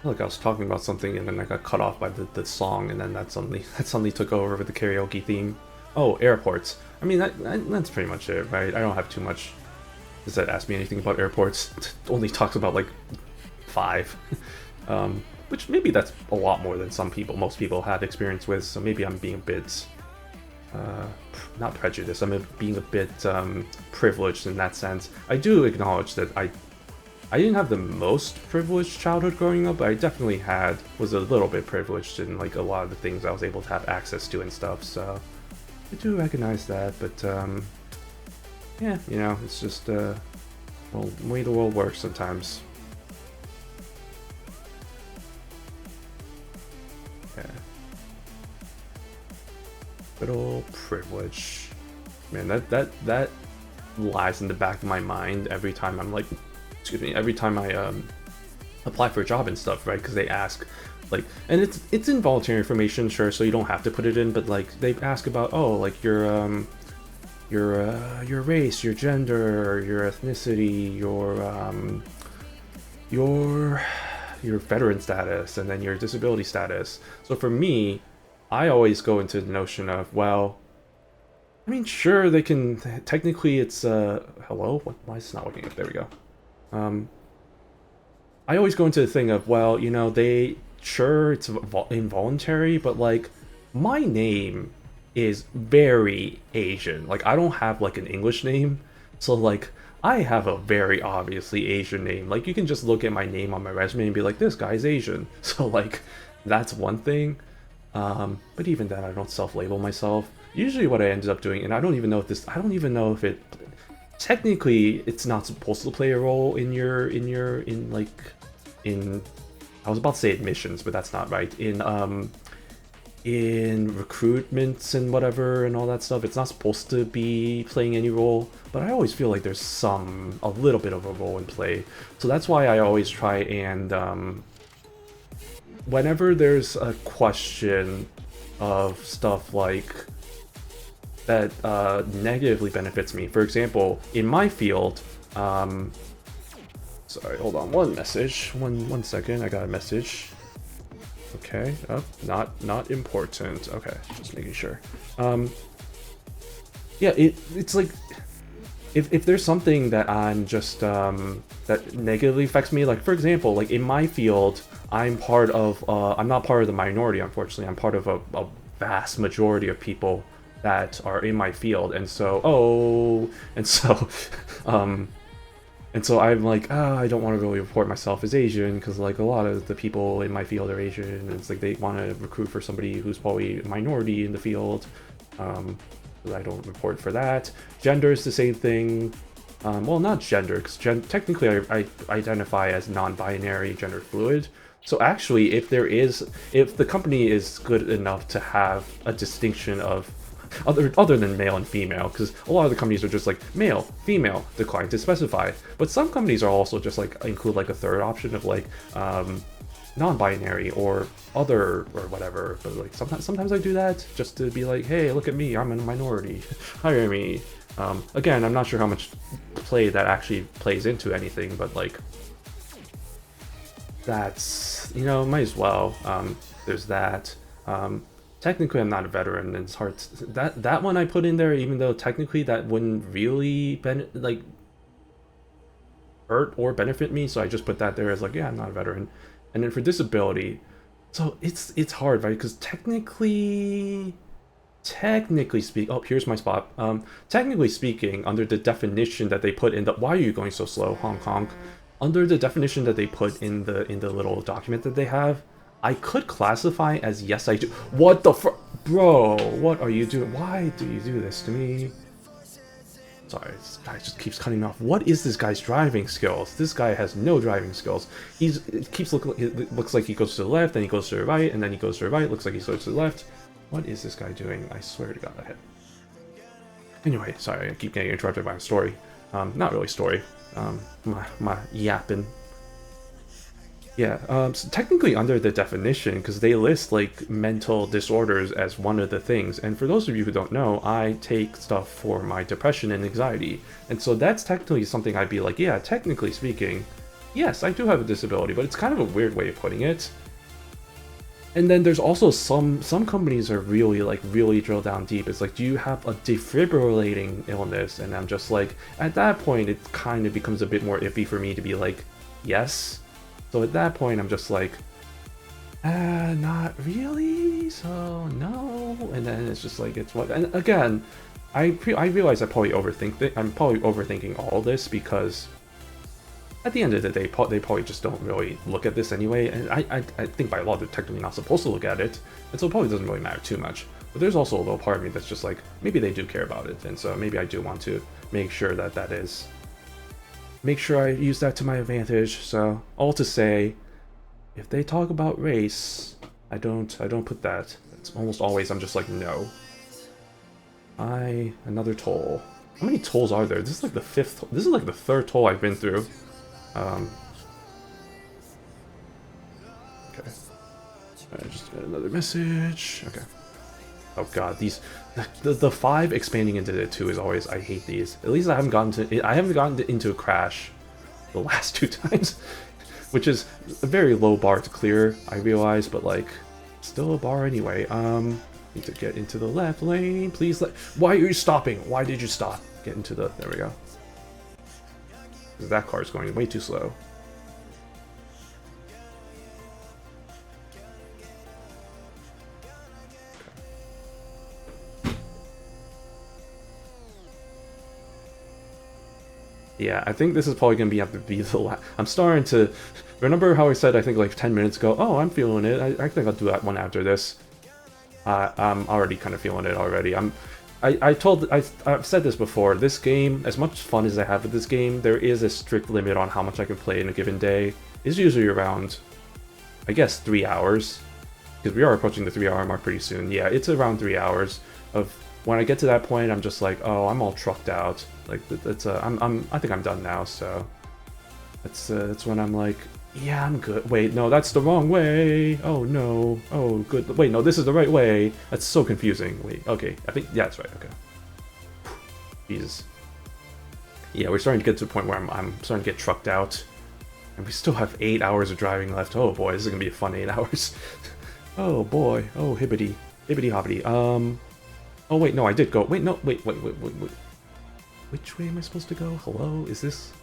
Look, I was talking about something and then I got cut off by the song, and then that suddenly took over with the karaoke theme. Oh, airports. I mean, that's pretty much it, right? I don't have too much. Does that ask me anything about airports? It only talks about like 5. Which maybe that's a lot more than most people have experience with, so maybe I'm being a bit, not prejudiced, I'm being a bit privileged in that sense. I do acknowledge that I didn't have the most privileged childhood growing up, but I definitely was a little bit privileged in like a lot of the things I was able to have access to and stuff, so I do recognize that, but yeah, you know, it's just, well, the way the world works sometimes. Yeah. Good old privilege. Man, that lies in the back of my mind every time I'm like, every time I apply for a job and stuff, right? Because they ask, like, and it's involuntary information, sure, so you don't have to put it in, but like they ask about, oh, like your race, your gender, your ethnicity, your veteran status, and then your disability status. So for me, I always go into the notion of, well, I mean, sure, they can, technically it's, hello? Why is it not working? There we go. I always go into the thing of, well, you know, sure, it's involuntary, but like, my name is very Asian. Like, I don't have like an English name, so like, I have a very obviously Asian name. Like, you can just look at my name on my resume and be like, this guy's Asian. So like, that's one thing. But even then, I don't self-label myself. Usually what I ended up doing, and I don't even know if it, technically, it's not supposed to play a role in I was about to say admissions, but that's not right. In recruitments and whatever and all that stuff, it's not supposed to be playing any role, but I always feel like there's a little bit of a role in play. So that's why I always try and, whenever there's a question of stuff like that negatively benefits me, for example, in my field, sorry, hold on, one second, I got a message. Okay, not important. Okay, just making sure. Yeah, it's like, if there's something that I'm just, that negatively affects me, like for example, like in my field, I'm not part of the minority, unfortunately. I'm part of a vast majority of people that are in my field, and so, and so I'm like, I don't want to really report myself as Asian, because like a lot of the people in my field are Asian, and it's like they want to recruit for somebody who's probably a minority in the field. I don't report for that. Gender is the same thing. Well, not gender, because technically I identify as non-binary, gender fluid. So actually, if the company is good enough to have a distinction of other than male and female, because a lot of the companies are just like male, female, decline to specify. But some companies are also just like include like a third option of like non-binary or other or whatever. But like sometimes I do that just to be like, hey, look at me, I'm a minority, hire me. Again, I'm not sure how much play that actually plays into anything, but like that's, you know, might as well. There's that. Technically, I'm not a veteran, and it's hard to, that one I put in there, even though technically that wouldn't really like hurt or benefit me, so I just put that there as like, yeah, I'm not a veteran. And then for disability, so it's hard, right? Because technically speak. Oh, here's my spot. Technically speaking, under the definition that they put in the, why are you going so slow, honk honk? Under the definition that they put in the little document that they have, I could classify as yes, I do. What the bro? What are you doing? Why do you do this to me? Sorry, this guy just keeps cutting me off. What is this guy's driving skills? This guy has no driving skills. It looks like he goes to the left, then he goes to the right, and then he goes to the right. Looks like he goes to the left. What is this guy doing? I swear to God, I hit. Anyway, sorry, I keep getting interrupted by a story. Not really story. My yapping. Yeah, so technically under the definition, because they list like mental disorders as one of the things, and for those of you who don't know, I take stuff for my depression and anxiety, and so that's technically something I'd be like, yeah, technically speaking, yes, I do have a disability, but it's kind of a weird way of putting it. And then there's also some companies are really drill down deep. It's like, do you have a defibrillating illness? And I'm just like, at that point, it kind of becomes a bit more iffy for me to be like, yes. So at that point, I'm just like, not really, so no. And then it's just like, it's what, and again, I realize I'm probably overthinking all this, because at the end of the day, they probably just don't really look at this anyway, and I think by law they're technically not supposed to look at it, and so it probably doesn't really matter too much. But there's also a little part of me that's just like, maybe they do care about it, and so maybe I do want to make sure make sure I use that to my advantage. So all to say, if they talk about race, I don't put that. It's almost always I'm just like, no. Another toll. How many tolls are there? This is like the fifth. This is like the third toll I've been through. Okay. I just got another message. Okay. Oh god, the 5 expanding into the 2 is always, I hate these. At least I haven't gotten into a crash the last 2 times, which is a very low bar to clear, I realize, but like still a bar anyway. Need to get into the left lane, please. Why are you stopping? Why did you stop? Get into the, there we go. That car is going way too slow. Yeah, I think this is probably gonna have to be the last. I'm starting to remember how I said, I think like 10 minutes ago, oh, I'm feeling it. I think I'll do that one after this. I'm already kind of feeling it already. I've said this before, this game, as much fun as I have with this game, there is a strict limit on how much I can play in a given day. It's usually around, I guess, 3 hours, because we are approaching the 3-hour mark pretty soon. Yeah, it's around 3 hours of, when I get to that point, I'm just like, oh, I'm all trucked out. Like, I think I'm done now, so that's when I'm like, yeah, I'm good. Wait, no, that's the wrong way. Oh no. Oh, good. Wait, no, this is the right way. That's so confusing. Wait, okay. I think, yeah, that's right. Okay. Jesus. Yeah, we're starting to get to the point where I'm starting to get trucked out. And we still have 8 hours of driving left. Oh boy, this is gonna be a fun 8 hours. Oh boy. Oh, hibbity. Hibbity hobbity. Oh wait, no, I did go. Wait, no, wait. Which way am I supposed to go? Hello? Is this...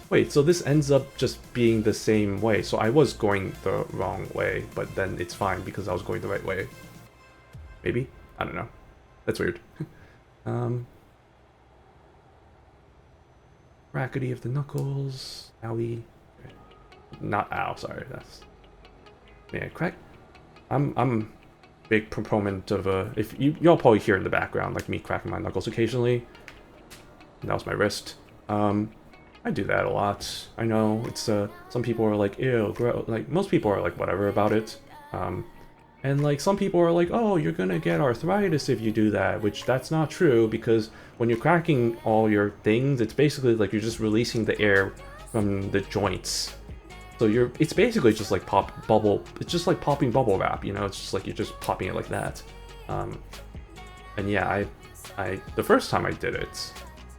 Wait, so this ends up just being the same way. So I was going the wrong way, but then it's fine because I was going the right way. Maybe? I don't know. That's weird. Rackety of the knuckles. Owie. Not ow, sorry. That's... Yeah, crack. I'm big proponent of if y'all probably hear in the background like me cracking my knuckles occasionally. And that was my wrist. I do that a lot. I know it's some people are like, ew, gross. Like most people are like whatever about it. And like some people are like, oh, you're gonna get arthritis if you do that, which that's not true because when you're cracking all your things, it's basically like you're just releasing the air from the joints. So it's basically just like it's just like popping bubble wrap, you know, it's just like you're just popping it like that. And yeah, the first time I did it,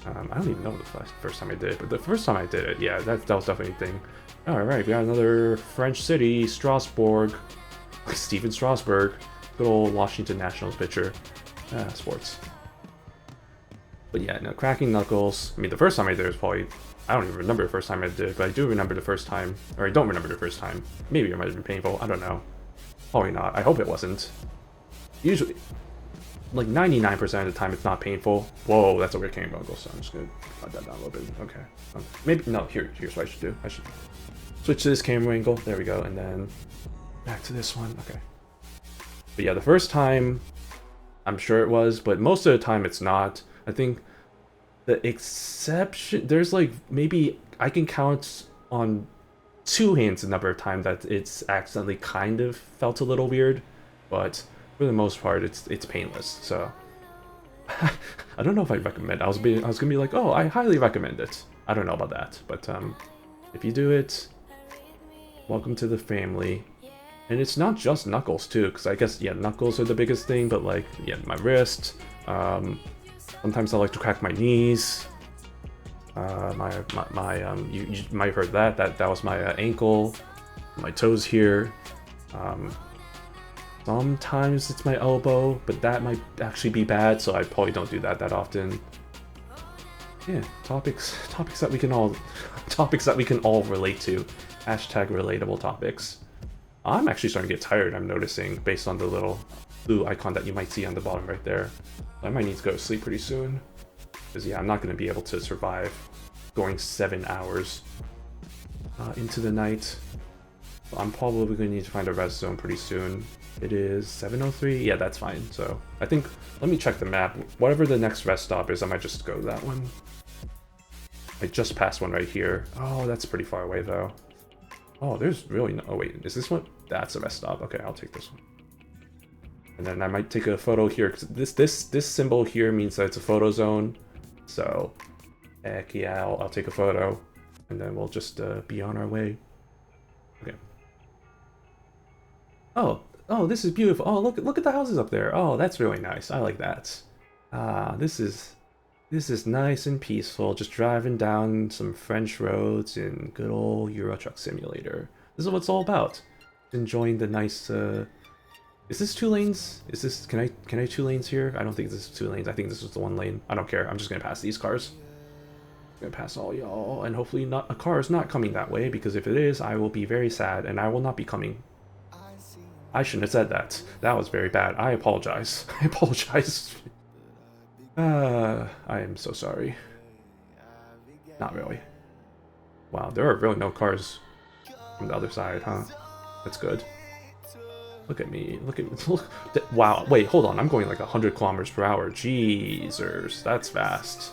I don't even know the first time I did it, but the first time I did it, yeah, that was definitely a thing. Alright, we got another French city, Strasbourg. Steven Strasburg, good old Washington Nationals pitcher. Sports. But yeah, no, cracking knuckles. I mean, the first time I did it was probably, I don't even remember the first time I did it, but I do remember the first time, or I don't remember the first time. Maybe it might have been painful, I don't know. Probably not, I hope it wasn't. Usually, like 99% of the time it's not painful. Whoa, that's a weird camera angle, so I'm just gonna cut that down a little bit, okay. Maybe, no, here's what I should do. I should switch to this camera angle, there we go, and then back to this one, okay. But yeah, the first time, I'm sure it was, but most of the time it's not. I think the exception, there's like, maybe I can count on 2 hands the number of times that it's accidentally kind of felt a little weird, but for the most part, it's painless, so. I don't know if I'd recommend it. I was gonna be like, oh, I highly recommend it. I don't know about that, but if you do it, welcome to the family. And it's not just knuckles too, because I guess, yeah, knuckles are the biggest thing, but like, yeah, my wrist, sometimes I like to crack my knees, you might have heard that was my ankle, my toes here, sometimes it's my elbow, but that might actually be bad, so I probably don't do that often. Yeah, topics that we can all relate to, hashtag relatable topics. I'm actually starting to get tired, I'm noticing, based on the little blue icon that you might see on the bottom right there. I might need to go to sleep pretty soon. Because yeah, I'm not going to be able to survive going 7 hours into the night. I'm probably going to need to find a rest zone pretty soon. It is 7:03? Yeah, that's fine. So I think, let me check the map. Whatever the next rest stop is, I might just go to that one. I just passed one right here. Oh, that's pretty far away though. Oh, there's really no... Oh, wait. Is this one? That's a rest stop. Okay, I'll take this one. And then I might take a photo here, because this symbol here means that it's a photo zone. So, heck yeah, I'll take a photo. And then we'll just be on our way. Okay. Oh, this is beautiful. Oh, look at the houses up there. Oh, that's really nice. I like that. This is nice and peaceful, just driving down some French roads in good old Euro Truck Simulator. This is what it's all about. Enjoying the nice, is this 2 lanes? Is this, can I 2 lanes here? I don't think this is 2 lanes, I think this is the 1 lane. I don't care, I'm just gonna pass these cars. I'm gonna pass all y'all, and hopefully a car is not coming that way, because if it is, I will be very sad, and I will not be coming. I shouldn't have said that. That was very bad. I apologize. I apologize. I am so sorry. Not really. Wow, there are really no cars from the other side, huh? That's good. Look at me. Look. Wow, wait, hold on. I'm going like 100 kilometers per hour. Jeezers, that's fast.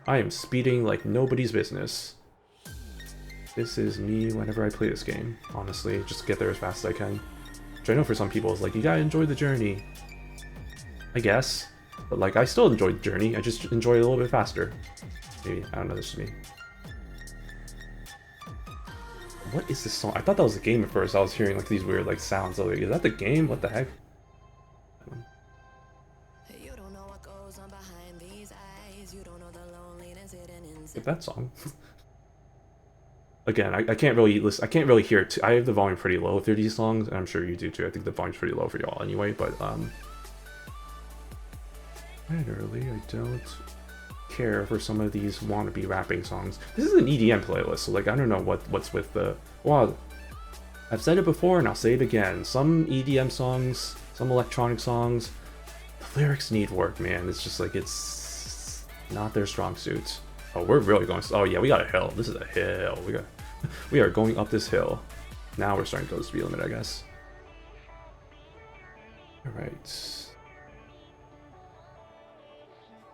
I am speeding like nobody's business. This is me whenever I play this game, honestly. Just get there as fast as I can. Which I know for some people is like, you gotta enjoy the journey. I guess. But like, I still enjoy the journey, I just enjoy it a little bit faster. Maybe, I don't know, this is me. What is this song? I thought that was a game at first. I was hearing like these weird like sounds. I was like, is that the game? What the heck? Get that song. Again, I can't really listen. I can't really hear it. I have the volume pretty low for these songs, and I'm sure you do too. I think the volume's pretty low for y'all anyway. But literally, I don't care for some of these wannabe rapping songs. This is an EDM playlist, so like I don't know what's with the. Well, I've said it before, and I'll say it again. Some EDM songs, some electronic songs, the lyrics need work, man. It's just like it's not their strong suit. Oh, we're really going. Oh yeah, we got a hill. This is a hill. We are going up this hill. Now we're starting to go to the speed limit, I guess. All right.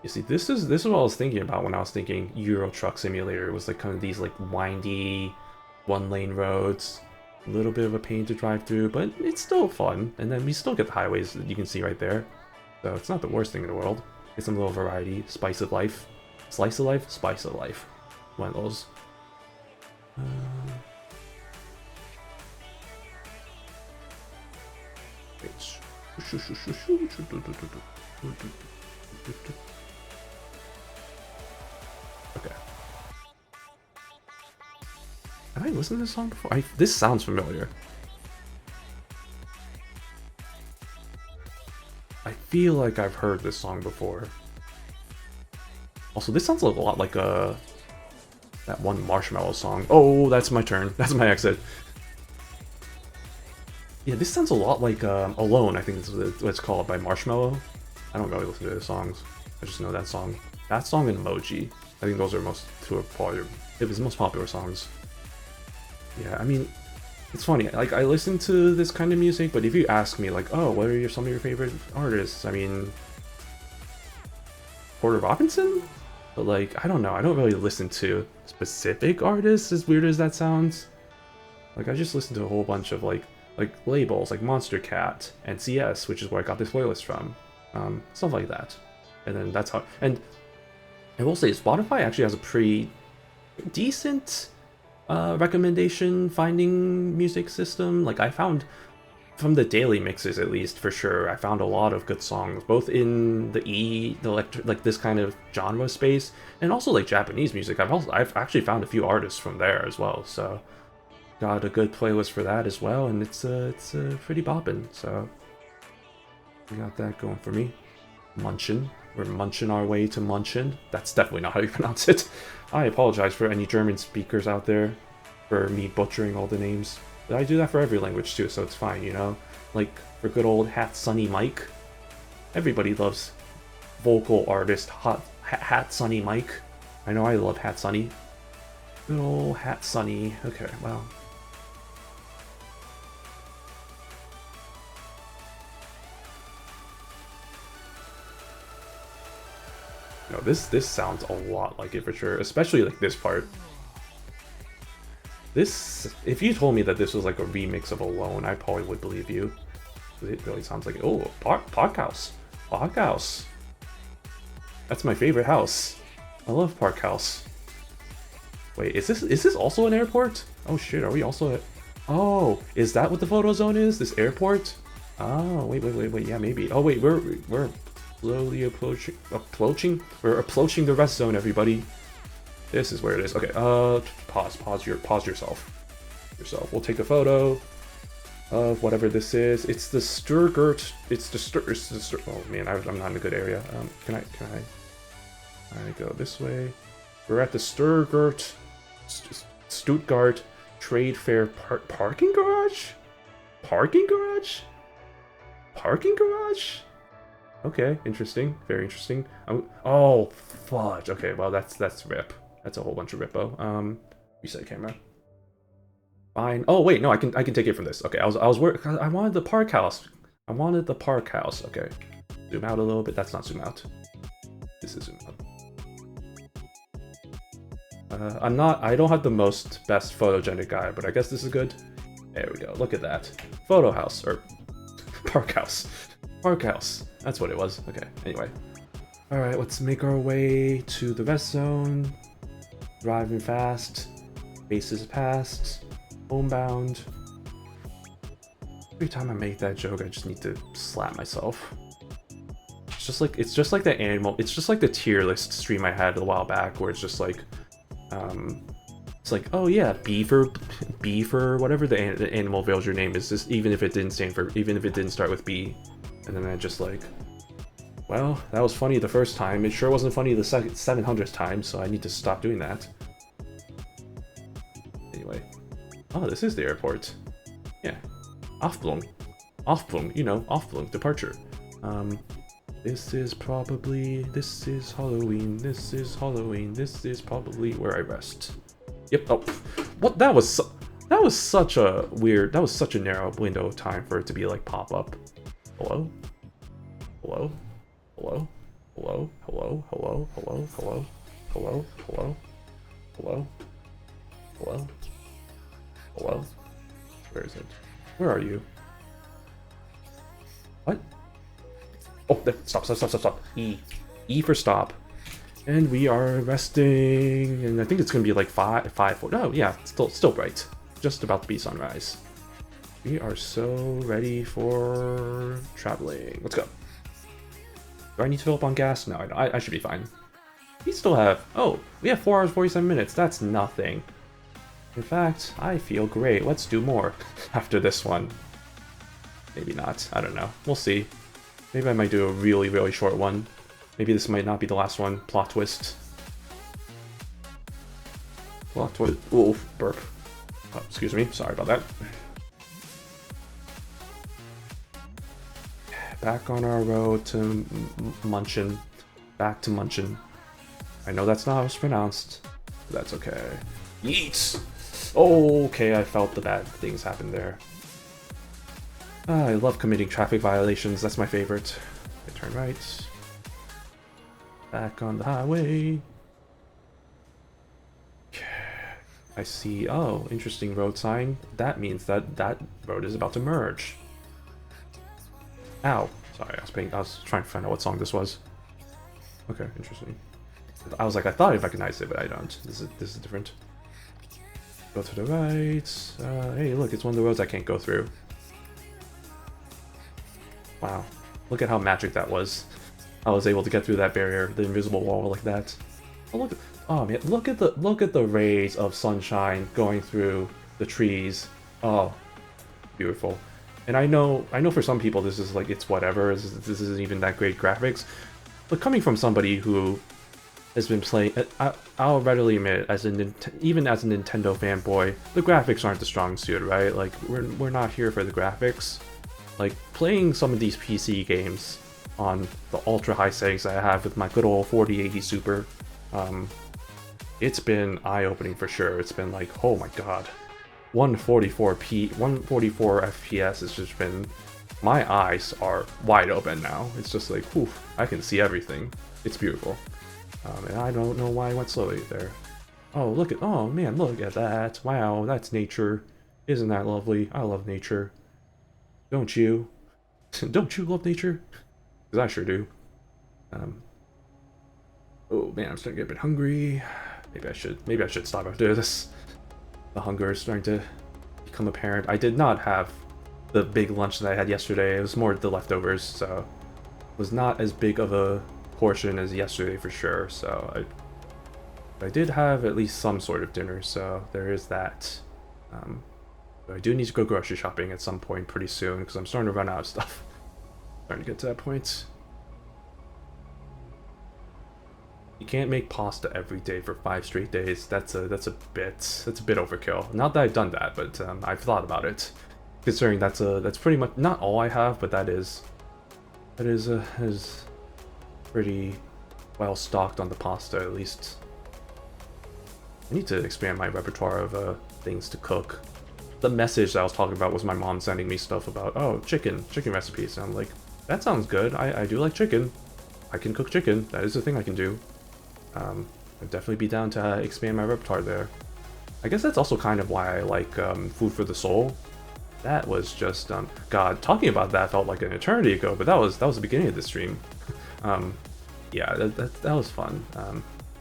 You see, this is what I was thinking about when I was thinking Euro Truck Simulator. It was like kind of these like windy, 1-lane roads. A little bit of a pain to drive through, but it's still fun. And then we still get the highways that you can see right there. So it's not the worst thing in the world. Get some little variety. Spice of life. Slice of life? Spice of life. One of those. Okay. Have I listened to this song before? This sounds familiar. I feel like I've heard this song before. Also, this sounds a lot like that one Marshmallow song. Oh, that's my turn. That's my exit. Yeah, this sounds a lot like Alone, I think is what it's called, by Marshmallow. I don't really listen to their songs. I just know that song. That song and Emoji. I think those are two of the most popular songs. Yeah, I mean, it's funny. Like, I listen to this kind of music, but if you ask me, like, oh, what are some of your favorite artists? I mean, Porter Robinson? But, like, I don't know. I don't really listen to specific artists, as weird as that sounds. Like, I just listen to a whole bunch of, like labels, like Monster Cat and CS, which is where I got this playlist from. Stuff like that. And then that's how... And I will say, Spotify actually has a pretty decent recommendation finding music system. Like, I found, from the daily mixes at least, for sure, I found a lot of good songs, both in the like this kind of genre space, and also like Japanese music. I've actually found a few artists from there as well, so got a good playlist for that as well, and it's pretty boppin', so we got that going for me. Munchin'. We're munching our way to Munchin'. That's definitely not how you pronounce it. I apologize for any German speakers out there for me butchering all the names. But I do that for every language too, so it's fine, you know? Like, for good old Hat Sunny Mike. Everybody loves vocal artist Hat Sunny Mike. I know I love Hat Sunny. Good old Hat Sunny. Okay, well. No, this sounds a lot like it for sure, especially like this part. This, if you told me that this was like a remix of Alone, I probably would believe you. It really sounds like, oh, Park House. Park House. That's my favorite house. I love Park House. Wait, is this also an airport? Oh shit, are we also at... Oh, is that what the photo zone is? This airport? Oh, wait, yeah, maybe. Oh wait, we're slowly approaching. We're approaching the rest zone, everybody. This is where it is. Okay, pause yourself. We'll take a photo of whatever this is. It's the Stuttgart. Oh man, I'm not in a good area. Can I go this way? We're at the Stuttgart Trade Fair parking garage. Parking garage. Okay, interesting. Very interesting. Oh, fudge. Okay, well, that's rip. That's a whole bunch of rippo. Reset camera. Fine. Oh, wait, no, I can take it from this. Okay, I was worried. I wanted the park house. Okay. Zoom out a little bit. That's not zoom out. This is zoom out. I don't have the best photogenic guy, but I guess this is good. There we go. Look at that. Photo house, or park house. Park house. That's what it was. Okay, anyway. Alright, let's make our way to the rest zone. Driving fast. Bases passed. Homebound. Every time I make that joke, I just need to slap myself. It's just like the animal. It's just like the tier list stream I had a while back, where it's just like, it's like, oh yeah, beaver, whatever the animal villager name is. Just even if it didn't start with B, and then I just like, well, that was funny the first time. It sure wasn't funny the 700th time, so I need to stop doing that. Anyway, oh, this is the airport. Yeah, Aufblung, you know, Aufblung, departure. This is Halloween, this is probably where I rest. Yep, oh, what, that was such a narrow window of time for it to be like pop up. Hello? Hello? Hello? Hello? Hello? Hello? Hello? Hello? Hello? Hello? Hello? Hello? Hello? Where is it? Where are you? What? Oh, there. Stop. E. E for stop. And we are resting, and I think it's gonna be like 4. No, yeah, still bright. Just about to be sunrise. We are so ready for traveling. Let's go. Do I need to fill up on gas? No, I should be fine. We still have, oh, we have 4 hours 47 minutes. That's nothing. In fact, I feel great. Let's do more after this one. Maybe not. I don't know. We'll see. Maybe I might do a really, really short one. Maybe this might not be the last one. Plot twist. Plot twist. Ooh, burp. Oh, excuse me. Sorry about that. Back on our road to Munchin. Back to Munchin. I know that's not how it's pronounced, but that's okay. Yeets! Oh, okay, I felt the bad things happen there. I love committing traffic violations, that's my favorite. I turn right. Back on the highway. I see, oh, interesting road sign. That means that that road is about to merge. Ow. Sorry, I was trying to find out what song this was. Okay, interesting. I was like, I thought I recognized it, but I don't. This is different. Go to the right. Hey, look, it's one of the roads I can't go through. Wow. Look at how magic that was. I was able to get through that barrier, the invisible wall like that. Oh, look. Oh man, look at the rays of sunshine going through the trees. Oh, beautiful. And I know for some people this is like, it's whatever. This isn't even that great graphics. But coming from somebody who has been playing, I'll readily admit, even as a Nintendo fanboy, the graphics aren't the strong suit, right? Like, we're not here for the graphics. Like, playing some of these PC games on the ultra high settings that I have with my good old 4080 Super, it's been eye-opening for sure. It's been like, oh my god, 144 FPS has just been, my eyes are wide open now. It's just like, whew, I can see everything. It's beautiful. And I don't know why I went slowly there. Oh, oh man, look at that. Wow, that's nature. Isn't that lovely? I love nature. Don't you? Don't you love nature? Because I sure do. Oh man, I'm starting to get a bit hungry. Maybe I should stop after this. The hunger is starting to become apparent. I did not have the big lunch that I had yesterday. It was more the leftovers, so it was not as big of a portion as yesterday for sure. So I did have at least some sort of dinner, so there is that. But I do need to go grocery shopping at some point pretty soon because I'm starting to run out of stuff. Starting to get to that point. You can't make pasta every day for 5 straight days. That's a bit overkill. Not that I've done that, but I've thought about it. Considering that's pretty much not all I have, but that is pretty well stocked on the pasta at least. I need to expand my repertoire of things to cook. The message that I was talking about was my mom sending me stuff about, oh, chicken recipes, and I'm like, that sounds good. I do like chicken. I can cook chicken. That is a thing I can do. I'd definitely be down to expand my repertoire there. I guess that's also kind of why I like Food for the Soul. That was just God, talking about that felt like an eternity ago, but that was the beginning of the stream. Yeah, that was fun.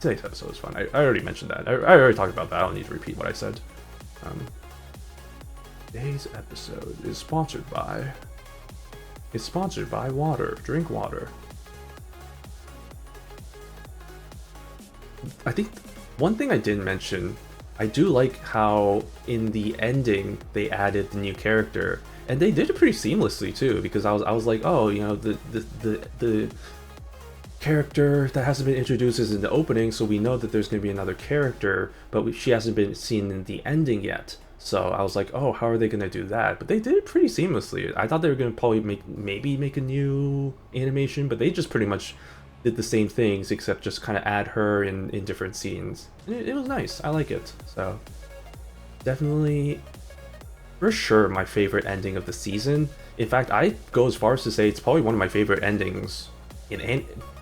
Today's episode was fun. I already mentioned that. I already talked about that. I don't need to repeat what I said. Today's episode is sponsored by water. Drink water. I think one thing I didn't mention, I do like how in the ending they added the new character, and they did it pretty seamlessly too. Because I was like, oh, you know, the character that hasn't been introduced is in the opening, so we know that there's going to be another character, but she hasn't been seen in the ending yet. So I was like, oh, how are they going to do that? But they did it pretty seamlessly. I thought they were going to probably maybe make a new animation, but they just pretty much did the same things, except just kind of add her in different scenes. And it was nice. I like it. So definitely, for sure, my favorite ending of the season. In fact, I go as far as to say it's probably one of my favorite endings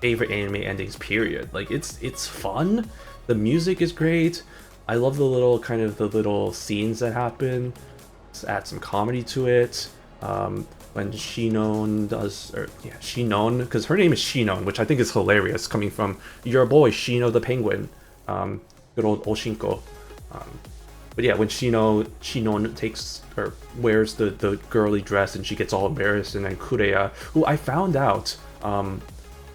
favorite anime endings, period. Like, it's fun. The music is great. I love the little scenes that happen. add some comedy to it. When Shinon does, or yeah, Shinon, because her name is Shinon, which I think is hilarious, coming from your boy Shino the Penguin, good old Oshinko. But yeah, when Shinon takes or wears the girly dress and she gets all embarrassed, and then Kureya, who I found out,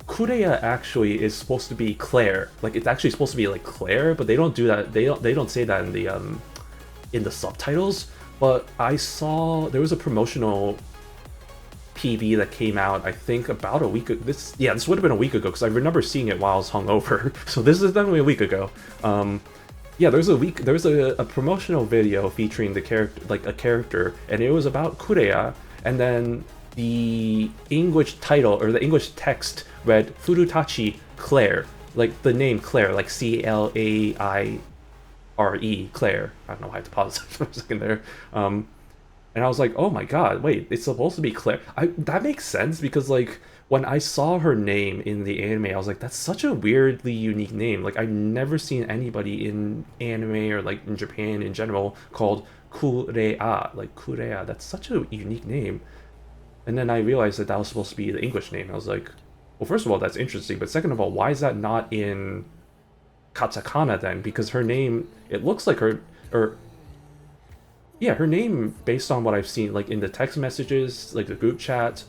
Kureya actually is supposed to be Claire. Like, it's actually supposed to be like Claire, but they don't do that. They don't say that in the subtitles. But I saw there was a promotional PV that came out, I think about a week ago. This would have been a week ago, because I remember seeing it while I was hungover. So this is definitely a week ago. Yeah, there was a promotional video featuring the character, like a character, and it was about Kureya, and then the English title or the English text read Furutachi Claire, like the name Claire, like Claire, Claire. I don't know why I had to pause for a second there. And I was like, oh my god, wait, it's supposed to be Claire. That makes sense, because like when I saw her name in the anime, I was like, that's such a weirdly unique name. Like, I've never seen anybody in anime or like in Japan in general called Kureya. Like, Kureya, that's such a unique name. And then I realized that was supposed to be the English name. I was like, well, first of all, that's interesting, but second of all, why is that not in katakana then? Because her name, it looks like her name, based on what I've seen, like in the text messages, like the group chat,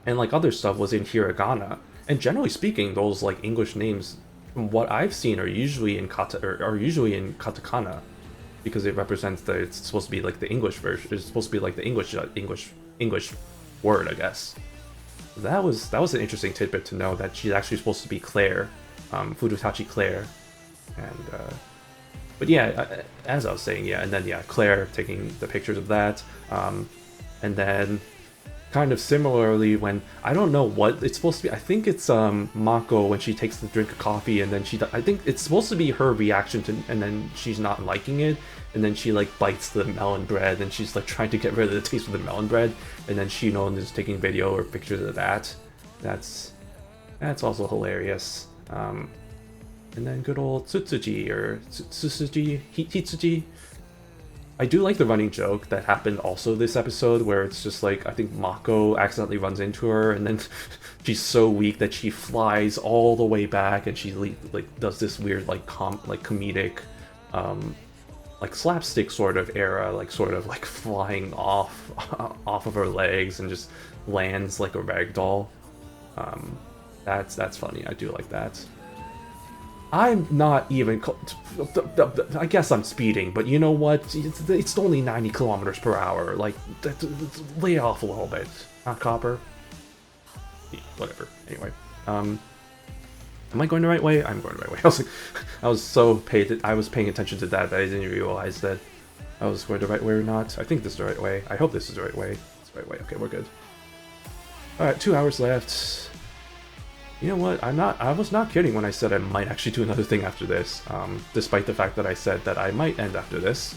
and like other stuff, was in hiragana. And generally speaking, those like English names, from what I've seen, are usually in katakana, because it represents that it's supposed to be like the English version. It's supposed to be like the English word, I guess. That was an interesting tidbit to know, that she's actually supposed to be Claire, Furutachi Claire, and but yeah, as I was saying, yeah, and then yeah, Claire taking the pictures of that, and then kind of similarly, when I don't know what it's supposed to be, I think it's Mako, when she takes the drink of coffee, and then I think it's supposed to be her reaction to, and then she's not liking it, and then she like bites the melon bread, and she's like trying to get rid of the taste of the melon bread, and then Shinon is taking video or pictures of that. That's also hilarious. And then good old Tsutsuji, or Tsutsuji, Hitsuji. I do like the running joke that happened also this episode, where it's just like, I think Mako accidentally runs into her, and then she's so weak that she flies all the way back, and she like does this weird like comedic, like slapstick sort of era, like sort of like flying off of her legs and just lands like a ragdoll. That's funny. I do like that. I'm not even. I guess I'm speeding, but you know what? It's only 90 kilometers per hour. Like, lay off a little bit. Not Copper. Whatever. Anyway, am I going the right way? I'm going the right way. I was paying attention to that I didn't realize that I was going the right way or not. I think this is the right way. I hope this is the right way. It's the right way. Okay, we're good. All right, 2 hours left. You know what? I was not kidding when I said I might actually do another thing after this, despite the fact that I said that I might end after this,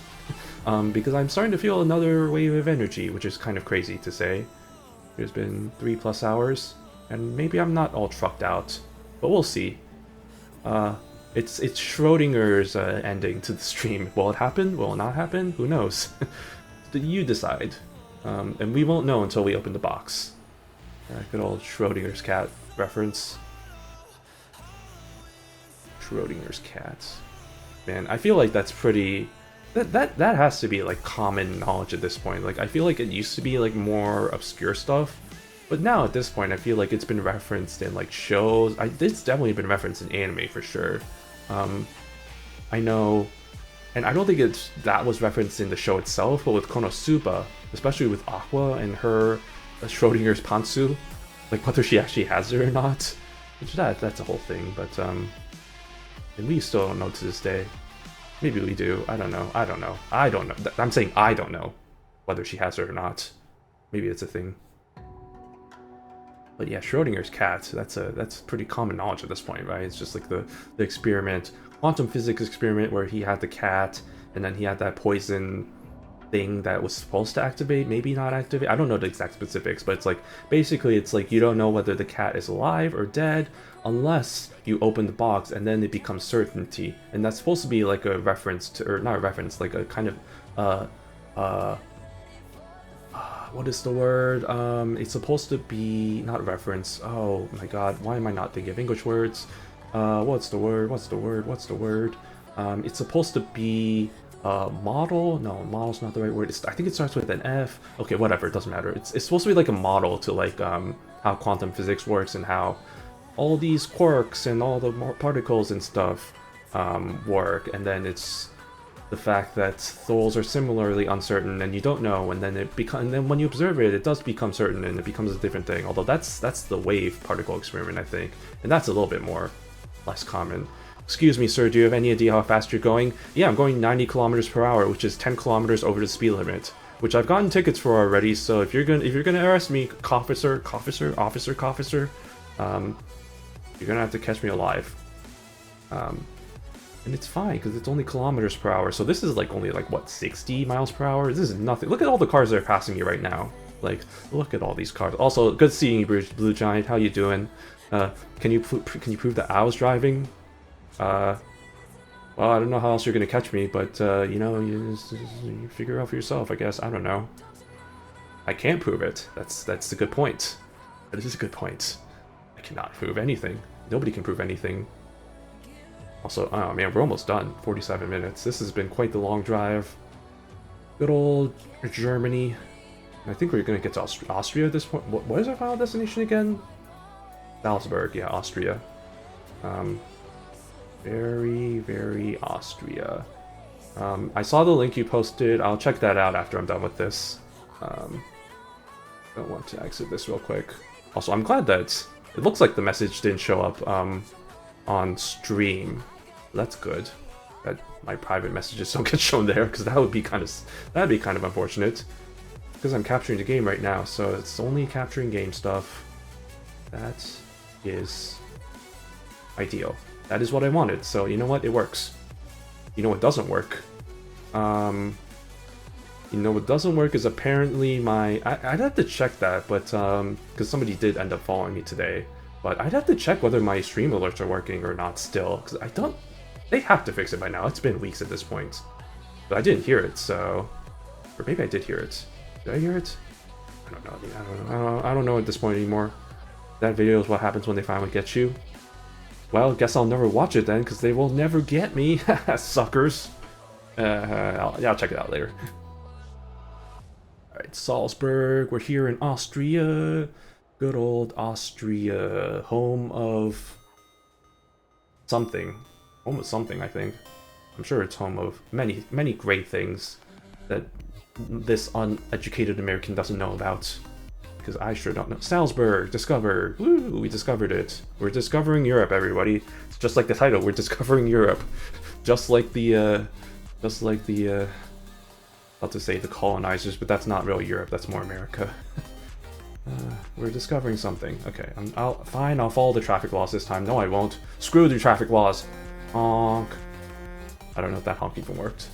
because I'm starting to feel another wave of energy, which is kind of crazy to say. It's been 3+ hours, and maybe I'm not all trucked out, but we'll see. It's Schrodinger's ending to the stream. Will it happen? Will it not happen? Who knows? You decide, and we won't know until we open the box. Good old Schrodinger's cat reference. Schrodinger's cat. Man, I feel like that's pretty... That has to be like common knowledge at this point. Like, I feel like it used to be like more obscure stuff, but now at this point I feel like it's been referenced in like shows. It's definitely been referenced in anime for sure. I know, and I don't think that was referenced in the show itself, but with Konosuba, especially with Aqua and her Schrodinger's Pantsu, like whether she actually has it or not, which that's a whole thing, but and we still don't know to this day. Maybe we do. I don't know. I'm saying I don't know whether she has it or not. Maybe it's a thing. But yeah, Schrodinger's cat, that's pretty common knowledge at this point, right? It's just like the experiment, quantum physics experiment, where he had the cat, and then he had that poison thing that was supposed to activate, maybe not activate. I don't know the exact specifics, but it's like, basically it's like you don't know whether the cat is alive or dead unless you open the box, and then it becomes certainty. And that's supposed to be like a reference to, or not a reference, like a kind of what is the word? It's supposed to be not reference. Oh my god, why am I not thinking of English words? What's the word? What's the word? What's the word? It's supposed to be model. No, model's not the right word. I think it starts with an F. Okay, whatever. It doesn't matter. It's supposed to be like a model to like how quantum physics works and how all these quarks and all the particles and stuff work. And then it's the fact that those are similarly uncertain and you don't know, and then when you observe it, it does become certain and it becomes a different thing. Although that's the wave particle experiment, I think, and that's a little bit less common. Excuse me, sir, do you have any idea how fast you're going? Yeah, I'm going 90 kilometers per hour, which is 10 kilometers over the speed limit, which I've gotten tickets for already. So if you're gonna arrest me, officer, you're gonna have to catch me alive. And it's fine, because it's only kilometers per hour, so this is like only like, what, 60 miles per hour? This is nothing. Look at all the cars that are passing me right now. Like, look at all these cars. Also, good seeing you, Blue Giant. How you doing? Can you prove that I was driving? Well, I don't know how else you're gonna catch me, but, you know, you figure it out for yourself, I guess. I don't know. I can't prove it. That's the good point. That is a good point. I cannot prove anything. Nobody can prove anything. Also, oh man, we're almost done. 47 minutes. This has been quite the long drive. Good old Germany. I think we're going to get to Austria at this point. What is our final destination again? Salzburg, yeah, Austria. Very Austria. I saw the link you posted. I'll check that out after I'm done with this. Don't want to exit this real quick. Also, I'm glad that it looks like the message didn't show up on stream. That's good. That my private messages don't get shown there, because that'd be kind of unfortunate. Because I'm capturing the game right now, so it's only capturing game stuff. That is ideal. That is what I wanted. So you know what? It works. You know what doesn't work? You know what doesn't work is apparently my... I'd have to check that, but because somebody did end up following me today. But I'd have to check whether my stream alerts are working or not still, because I don't... They have to fix it by now. It's been weeks at this point. But I didn't hear it, so... Or maybe I did hear it. Did I hear it? I don't know. I don't know at this point anymore. That video is what happens when they finally get you. Well, guess I'll never watch it then, because they will never get me. Suckers. I'll check it out later. Alright, Salzburg. We're here in Austria. Good old Austria, home of something. Home of something, I think. I'm sure it's home of many great things that this uneducated American doesn't know about. Because I sure don't know. Salzburg, discover. Woo, we discovered it. We're discovering Europe, everybody. It's just like the title, we're discovering Europe. Just like the, about to say the colonizers, but that's not really Europe, that's more America. We're discovering something. Okay, fine, I'll follow the traffic laws this time. No, I won't. Screw the traffic laws. Honk. I don't know if that honk even worked.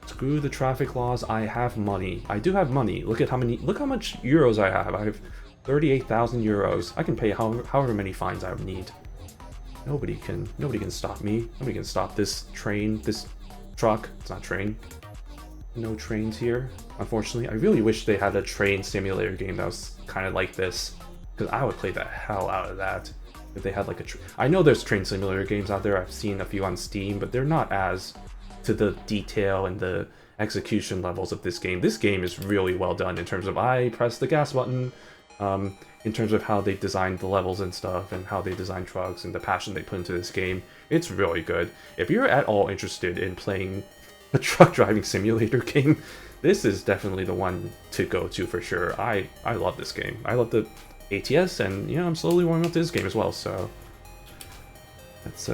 Screw the traffic laws. I have money. I do have money. Look how much euros I have. I have 38,000 euros. I can pay however many fines I need. Nobody can stop me. Nobody can stop this train, this truck. It's not train. No trains here, unfortunately. I really wish they had a train simulator game that was kind of like this, because I would play the hell out of that if they had like a I know there's train simulator games out there. I've seen a few on Steam, but they're not as to the detail and the execution levels of this game. This game is really well done in terms of I press the gas button, in terms of how they designed the levels and stuff, and how they design trucks and the passion they put into this game. It's really good. If you're at all interested in playing a truck driving simulator game, this is definitely the one to go to for sure. I love this game. I love the ATS, and you know, I'm slowly warming up to this game as well, so that's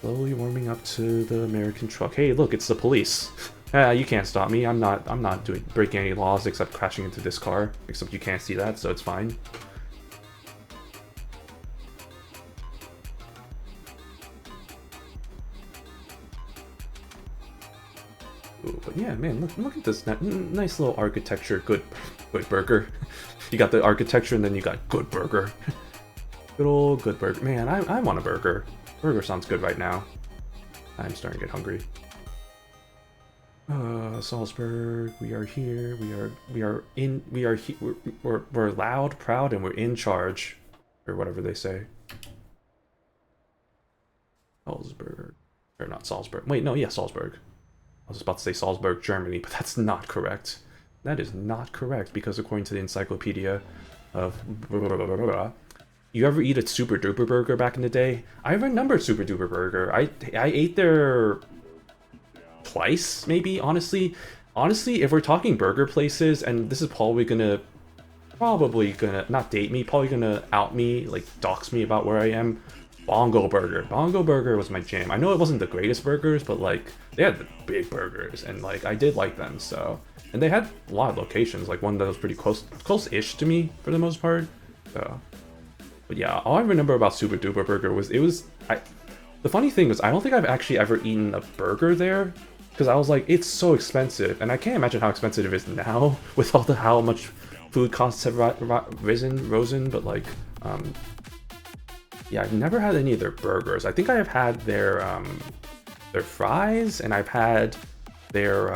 slowly warming up to the American truck. Hey, look, it's the police. You can't stop me. I'm not breaking any laws except crashing into this car. Except you can't see that, so it's fine. Ooh, but yeah, man, look at this nice little architecture. Good burger. You got the architecture, and then you got good burger. Good old good burger. Man, I want a burger. Burger sounds good right now. I'm starting to get hungry. Salzburg, we are here. We're loud, proud, and we're in charge, or whatever they say. Salzburg, or not Salzburg. Wait, no, yeah, Salzburg. I was about to say Salzburg, Germany, but that's not correct. That is not correct because according to the encyclopedia of you ever eat a Super Duper Burger back in the day? I remember Super Duper Burger. I ate there twice, maybe. Honestly, if we're talking burger places, and this is probably gonna not date me, probably gonna out me, like dox me about where I am. Bongo Burger. Bongo Burger was my jam. I know it wasn't the greatest burgers, but like they had the big burgers, and like I did like them. So, and they had a lot of locations. Like one that was pretty close-ish to me for the most part. So, but yeah, all I remember about Super Duper Burger was the funny thing was I don't think I've actually ever eaten a burger there because I was like it's so expensive, and I can't imagine how expensive it is now with all how much food costs have risen. But like, yeah, I've never had any of their burgers. I think I have had their fries, and I've had their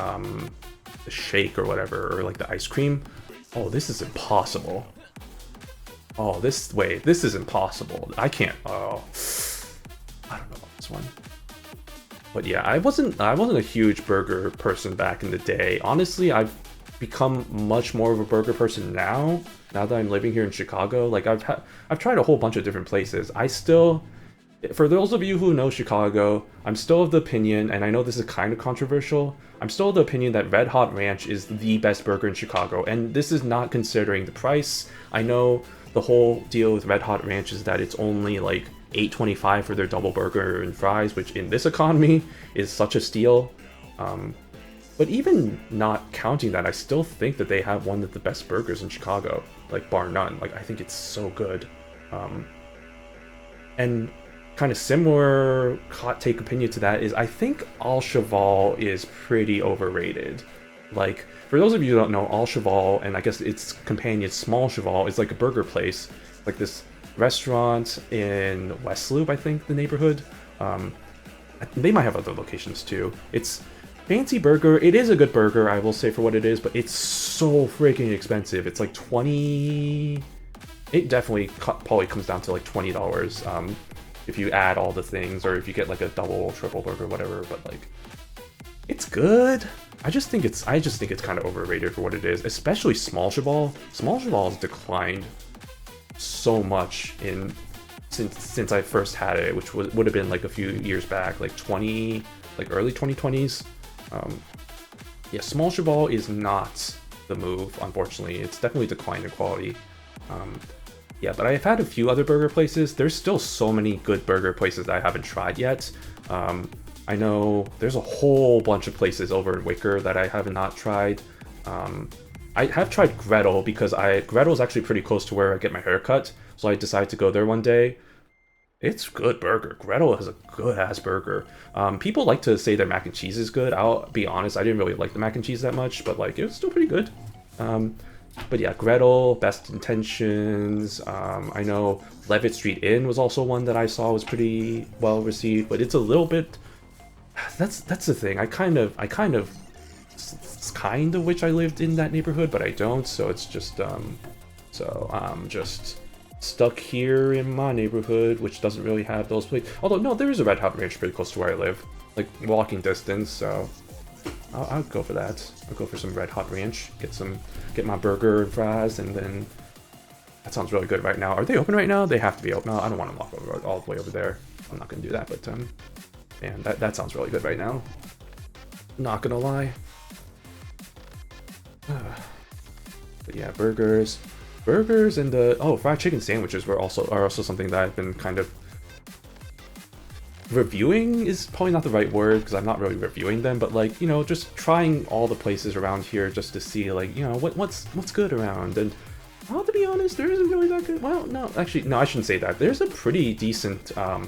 the shake or whatever, or like the ice cream. Oh, this is impossible. Oh, this is impossible. I can't. Oh, I don't know about this one. But yeah, I wasn't a huge burger person back in the day. Honestly, I've become much more of a burger person now that I'm living here in Chicago. Like I've tried a whole bunch of different places. I still, for those of you who know Chicago, I'm still of the opinion, and I know this is kind of controversial, I'm still of the opinion that Red Hot Ranch is the best burger in Chicago, and this is not considering the price. I know the whole deal with Red Hot Ranch is that it's only like $8.25 for their double burger and fries, which in this economy is such a steal. But even not counting that, I still think that they have one of the best burgers in Chicago, like bar none. Like I think it's so good. And kind of similar hot take opinion to that is I think Al Cheval is pretty overrated. Like for those of you who don't know, Al Cheval, and I guess its companion Small Cheval, is like a burger place, like this restaurant in West Loop, I think the neighborhood. They might have other locations too. It's fancy burger. It is a good burger, I will say, for what it is, but it's so freaking expensive. It's like 20. It definitely probably comes down to like $20 if you add all the things, or if you get like a double or triple burger, whatever. But like, it's good. I just think it's kind of overrated for what it is, especially Small Cheval. Small Cheval has declined so much since I first had it, which would have been like a few years back, like early 2020s. Yeah, Small Cheval is not the move, unfortunately. It's definitely declined in quality. Yeah, but I've had a few other burger places. There's still so many good burger places that I haven't tried yet. I know there's a whole bunch of places over in Wicker that I have not tried. I have tried Gretel because Gretel's actually pretty close to where I get my hair cut, so I decided to go there one day. It's good burger. Gretel has a good ass burger. People like to say their mac and cheese is good. I'll be honest, I didn't really like the mac and cheese that much, but like it was still pretty good. But yeah, Gretel, Best Intentions. I know Levitt Street Inn was also one that I saw was pretty well received, but it's a little bit. That's the thing. I kind of wish I lived in that neighborhood, but I don't. So it's just so I'm just stuck here in my neighborhood, which doesn't really have those places. Although no, there is a Red Hot Ranch pretty close to where I live, like walking distance. So I'll go for that. I'll go for some Red Hot Ranch. Get my burger and fries, and then that sounds really good right now. Are they open right now? They have to be open. No, I don't want to walk all the way over there. I'm not gonna do that. But man, that sounds really good right now. Not gonna lie. But yeah, burgers, and the fried chicken sandwiches are also something that I've been kind of reviewing is probably not the right word because I'm not really reviewing them, but like, you know, just trying all the places around here just to see, like, you know, what's good around. And well, to be honest, there isn't really that good. Well, no, actually, no, I shouldn't say that. There's a pretty decent how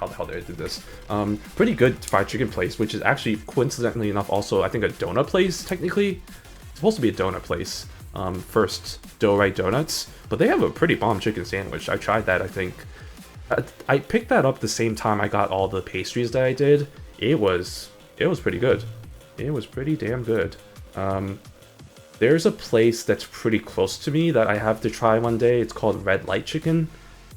the hell did I do this? Pretty good fried chicken place, which is actually coincidentally enough also I think a donut place. Technically, it's supposed to be a donut place. First Dough Right Donuts, but they have a pretty bomb chicken sandwich. I tried that. I think I picked that up the same time I got all the pastries that I did. It was pretty good. It was pretty damn good. There's a place that's pretty close to me that I have to try one day. It's called Red Light Chicken.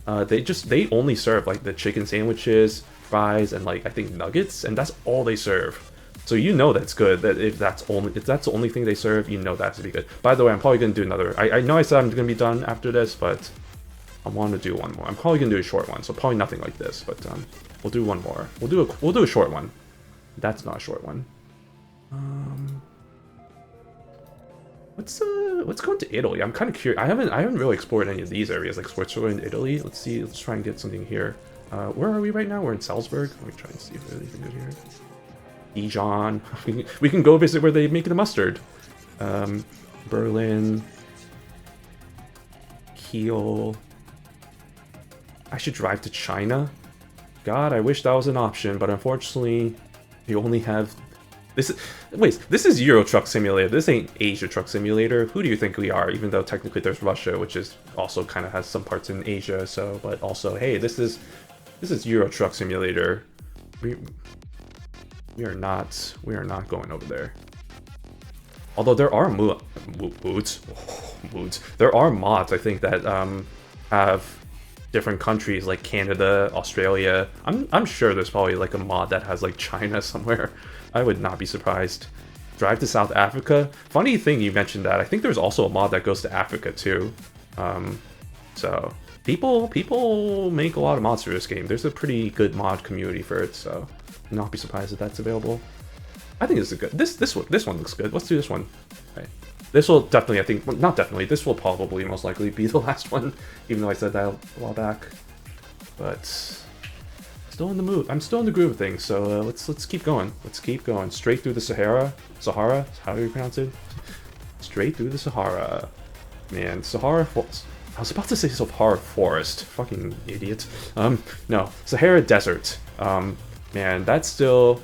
They only serve like the chicken sandwiches, fries, and like I think nuggets, and that's all they serve. So you know that's good. That if that's the only thing they serve, you know that's to be good. By the way, I'm probably gonna do another. I know I said I'm gonna be done after this, but I want to do one more. I'm probably gonna do a short one, so probably nothing like this, but we'll do one more. We'll do a short one. That's not a short one. Let's go into Italy. I'm kind of curious. I haven't really explored any of these areas like Switzerland, Italy. Let's see. Let's try and get something here. Where are we right now? We're in Salzburg. Let me try and see if there's anything good here. Dijon. We can go visit where they make the mustard. Berlin. Kiel. I should drive to China. God, I wish that was an option, but unfortunately, you only have. This is Euro Truck Simulator. This ain't Asia Truck Simulator. Who do you think we are? Even though technically there's Russia, which is also kind of has some parts in Asia. So, but also, hey, this is Euro Truck Simulator. We are not going over there. Although there are moods. There are mods I think that have different countries like Canada, Australia. I'm sure there's probably like a mod that has like China somewhere. I would not be surprised. Drive to South Africa. Funny thing you mentioned that. I think there's also a mod that goes to Africa too. So people make a lot of mods for this game. There's a pretty good mod community for it. So not be surprised if that's available. I think this is good. This one looks good. Let's do this one. Okay. This will definitely, I think, well, not definitely. This will probably most likely be the last one, even though I said that a while back. But still in the mood. I'm still in the groove of things. So let's keep going. Let's keep going straight through the Sahara. Sahara? How do you pronounce it? Straight through the Sahara. Man, Sahara Forest. I was about to say Sahara Forest. Fucking idiot. No, Sahara Desert. Man, that's still.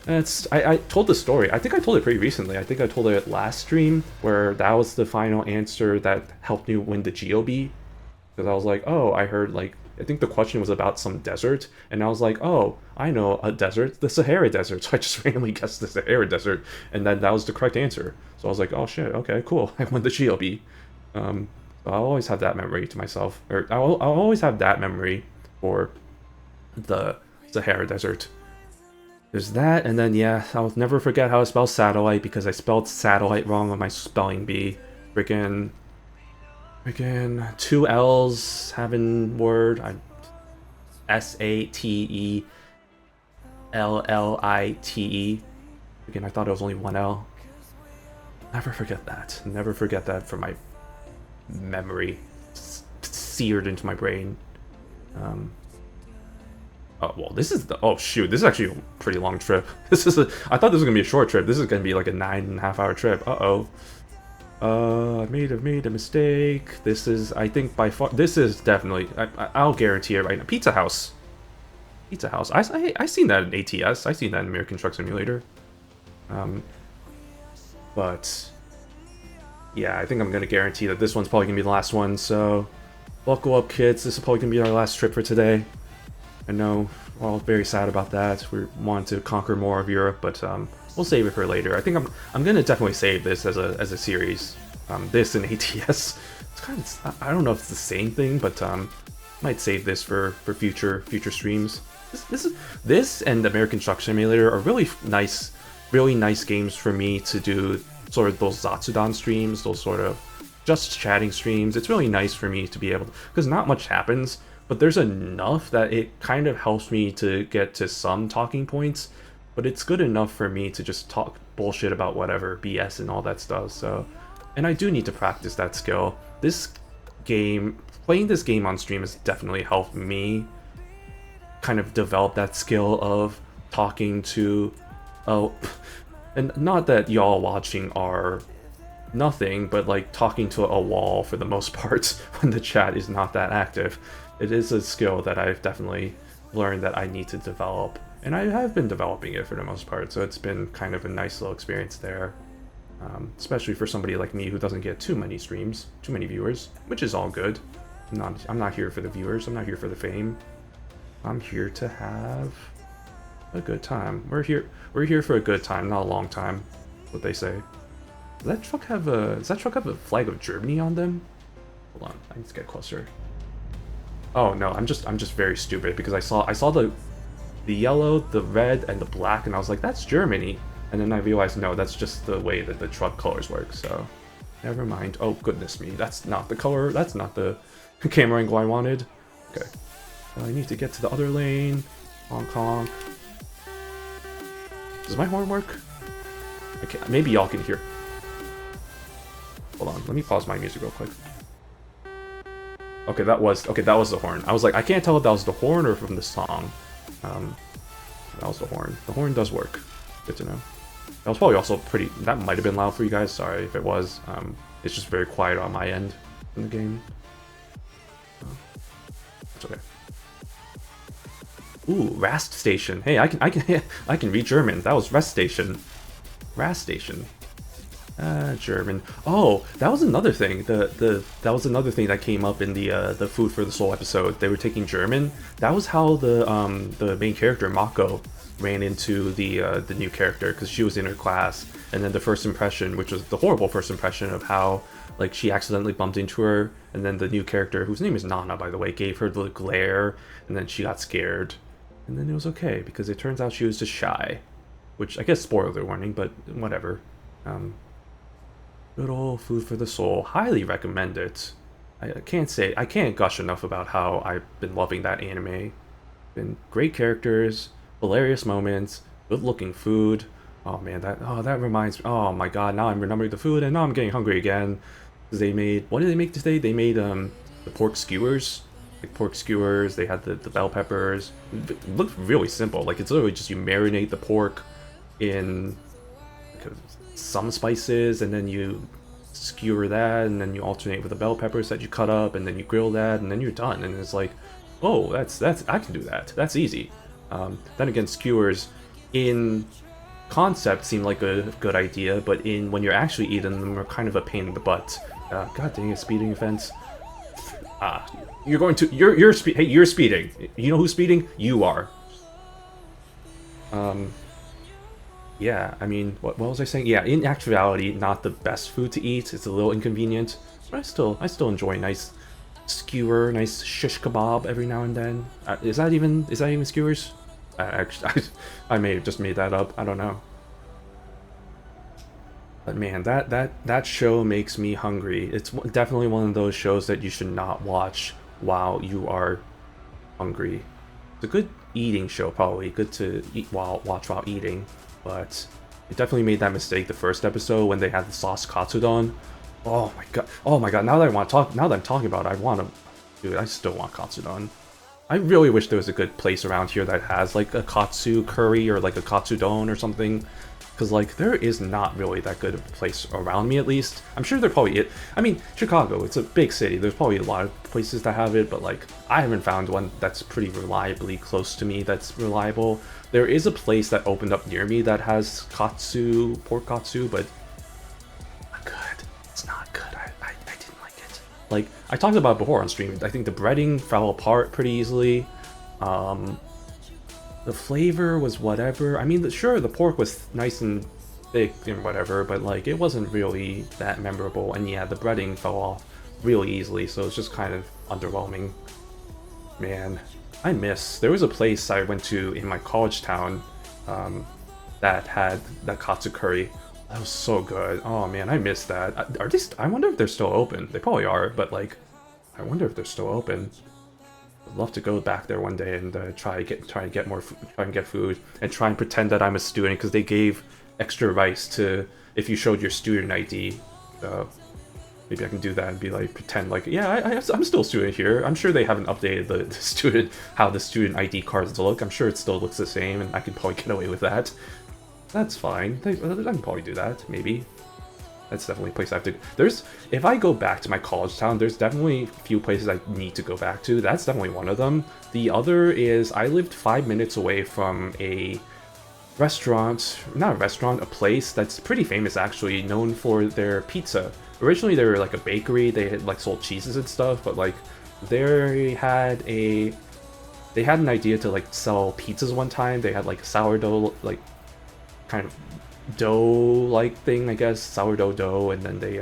I told the story. I think I told it pretty recently. I think I told it last stream where that was the final answer that helped me win the GOB. Because I was like, oh, I heard like, I think the question was about some desert. And I was like, oh, I know a desert, the Sahara Desert. So I just randomly guessed the Sahara Desert. And then that was the correct answer. So I was like, oh shit, okay, cool. I won the GOB. I'll always have that memory to myself. Or I'll always have that memory for the Sahara Desert. There's that, and then yeah, I'll never forget how I spell satellite because I spelled satellite wrong on my spelling bee. Freaking 2 L's having word. SATELLITE. Again, I thought it was only 1 L. Never forget that. Never forget that from my memory. Seared into my brain. Oh, well, this is the... Oh, shoot. This is actually a pretty long trip. I thought this was going to be a short trip. This is going to be like a 9.5-hour trip. Uh-oh. I made a mistake. This is, I think, by far... This is definitely... I'll guarantee it right now. Pizza House. Pizza House. I seen that in ATS. I seen that in American Truck Simulator. But... Yeah, I think I'm going to guarantee that this one's probably going to be the last one. So, buckle up, kids. This is probably going to be our last trip for today. I know we're all very sad about that. We want to conquer more of Europe, but we'll save it for later. I think I'm gonna definitely save this as a series. This and ATS. It's kind of, I don't know if it's the same thing, but might save this for future streams. This and American Truck Simulator are really nice games for me to do sort of those Zatsudan streams, those sort of just chatting streams. It's really nice for me to be able to, because not much happens. But there's enough that it kind of helps me to get to some talking points, but it's good enough for me to just talk bullshit about whatever, BS and all that stuff, so... And I do need to practice that skill. Playing this game on stream has definitely helped me kind of develop that skill of talking to... and not that y'all watching are nothing, but like talking to a wall for the most part when the chat is not that active. It is a skill that I've definitely learned that I need to develop, and I have been developing it for the most part, so it's been kind of a nice little experience there, especially for somebody like me who doesn't get too many streams, too many viewers, which is all good. I'm not here for the viewers, I'm not here for the fame. I'm here to have A good time. We're here for a good time, not a long time. What they say. Does that truck have a flag of Germany on them? Hold on, I need to get closer. Oh no, I'm just very stupid because I saw the yellow, the red, and the black, and I was like, that's Germany. And then I realized, no, that's just the way that the truck colors work, so never mind. Oh goodness me, that's not the color, that's not the camera angle I wanted. Okay, I need to get to the other lane. Honk honk. Does my horn work? Okay, maybe y'all can hear. Hold on, let me pause my music real quick. Okay, that was the horn. I was like, I can't tell if that was the horn or from the song. That was the horn. The horn does work. Good to know. That was probably also pretty. That might have been loud for you guys. Sorry if it was. It's just very quiet on my end in the game. It's okay. Ooh, Rast Station. Hey, I can read German. That was Rest Station. Rast Station. German. Oh, that was another thing. That was another thing that came up in the Food for the Soul episode. They were taking German. That was how the main character Mako ran into the new character, because she was in her class, and then the first impression, which was the horrible first impression of how like she accidentally bumped into her, and then the new character, whose name is Nana by the way, gave her the glare, and then she got scared, and then it was okay because it turns out she was just shy, which I guess spoiler warning, but whatever. Good old Food for the Soul. Highly recommend it. I can't gush enough about how I've been loving that anime. Been great characters, hilarious moments, good looking food. Oh man, that reminds me. Oh my god, now I'm remembering the food and now I'm getting hungry again. Because they made, what did they make today? They made the pork skewers. Like pork skewers, they had the bell peppers. It looked really simple. Like it's literally just you marinate the pork in some spices, and then you skewer that, and then you alternate with the bell peppers that you cut up, and then you grill that, and then you're done. And it's like, oh, that's I can do that. That's easy. Then again, skewers in concept seem like a good idea, but when you're actually eating them, are kind of a pain in the butt. God dang it, speeding offense. You're going to hey, you're speeding. You know who's speeding? You are. Yeah, I mean, what was I saying? Yeah, in actuality, not the best food to eat. It's a little inconvenient, but I still enjoy a nice skewer, nice shish kebab every now and then. Is that even skewers? Actually, I may have just made that up. I don't know. But man, that show makes me hungry. It's definitely one of those shows that you should not watch while you are hungry. It's a good eating show, probably good to watch while eating. But it definitely made that mistake the first episode when they had the sauce katsudon. Oh my god! Now that I'm talking about it, I want to, dude. I still want katsudon. I really wish there was a good place around here that has like a katsu curry or like a katsudon or something. Because like there is not really that good of a place around me, at least. I'm sure there probably is. I mean, Chicago, it's a big city. There's probably a lot of places that have it, but like I haven't found one that's pretty reliably close to me that's reliable. There is a place that opened up near me that has katsu, pork katsu, but not good. It's not good. I didn't like it. Like I talked about before on stream, I think the breading fell apart pretty easily. The flavor was whatever. I mean, sure, the pork was nice and thick and whatever, but like it wasn't really that memorable. And yeah, the breading fell off really easily, so it's just kind of underwhelming. Man, there was a place I went to in my college town that had that katsu curry. That was so good. Oh man, I miss that. I wonder if they're still open. They probably are, but like, I wonder if they're still open. I'd love to go back there one day and try and get food and try and pretend that I'm a student, because they gave extra rice to if you showed your student ID. Maybe I can do that and be like, pretend like, yeah, I'm still a student here. I'm sure they haven't updated how the student ID cards look. I'm sure it still looks the same, and I can probably get away with that. That's fine. I can probably do that, maybe. That's definitely a place I have to. If I go back to my college town, there's definitely a few places I need to go back to. That's definitely one of them. The other is I lived 5 minutes away from a restaurant, not a restaurant, a place that's pretty famous actually, known for their pizza. Originally they were like a bakery, they had like sold cheeses and stuff, but like they had a they had an idea to like sell pizzas one time. They had like a sourdough like kind of dough-like thing, I guess, sourdough dough, and then they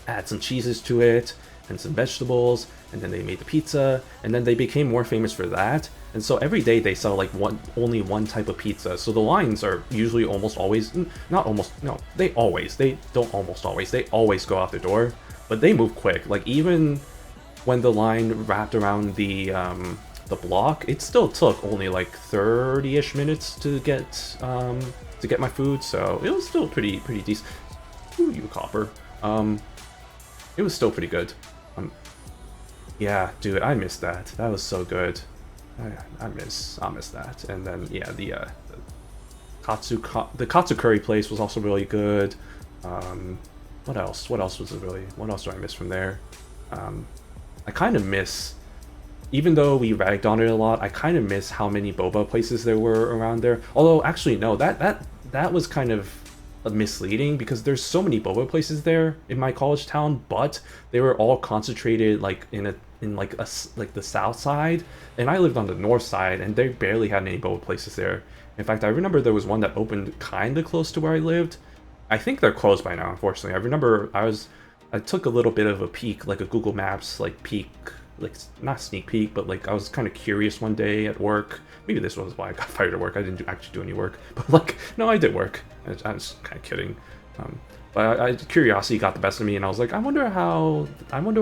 add some cheeses to it and some vegetables, and then they made the pizza, and then they became more famous for that. And so every day they sell like only one type of pizza. So the lines are usually almost always, not almost, no, they don't almost always, they always go out the door, but they move quick. Like even when the line wrapped around the block, it still took only like 30-ish minutes to get my food, so it was still pretty decent. Ooh, you copper. It was still pretty good. Yeah, dude, I missed that. That was so good. I miss that. And then yeah, the katsu curry place was also really good. What else? What else do I miss from there? I kind of miss, even though we ragged on it a lot, I kind of miss how many boba places there were around there. Although actually no, that was kind of misleading, because there's so many boba places there in my college town, but they were all concentrated like in like the south side, and I lived on the north side, and they barely had any boba places there. In fact, I remember there was one that opened kind of close to where I lived. I think they're closed by now, unfortunately. I remember I took a little bit of a peek, like a Google Maps like peek, like not sneak peek, but like I was kind of curious one day at work. Maybe this was why I got fired at work. I didn't actually do any work, but like, no, I did work. I was kind of kidding. But curiosity got the best of me, and I was like, I wonder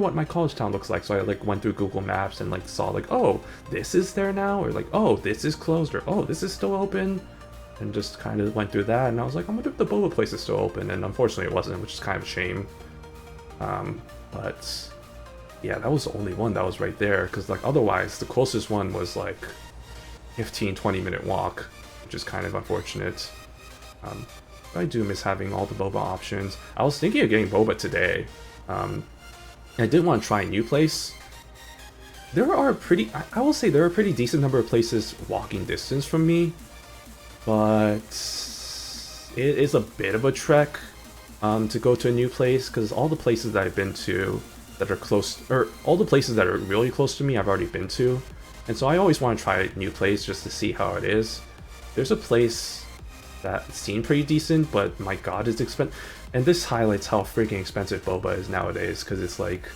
what my college town looks like. So I like went through Google Maps and like saw like, oh, this is there now, or like, oh, this is closed, or oh, this is still open, and just kind of went through that. And I was like, I wonder if the boba place is still open, and unfortunately it wasn't, which is kind of a shame. But yeah, that was the only one that was right there, because like otherwise the closest one was like 15-20 minute walk, which is kind of unfortunate. I do miss having all the boba options. I was thinking of getting boba today. I did want to try a new place. There are I will say there are a pretty decent number of places walking distance from me, but it is a bit of a trek to go to a new place, because all the places that I've been to that are close, or all the places that are really close to me, I've already been to. And so I always want to try a new place just to see how it is. There's a place that seemed pretty decent, but my god, it's expensive. And this highlights how freaking expensive boba is nowadays, because it's like,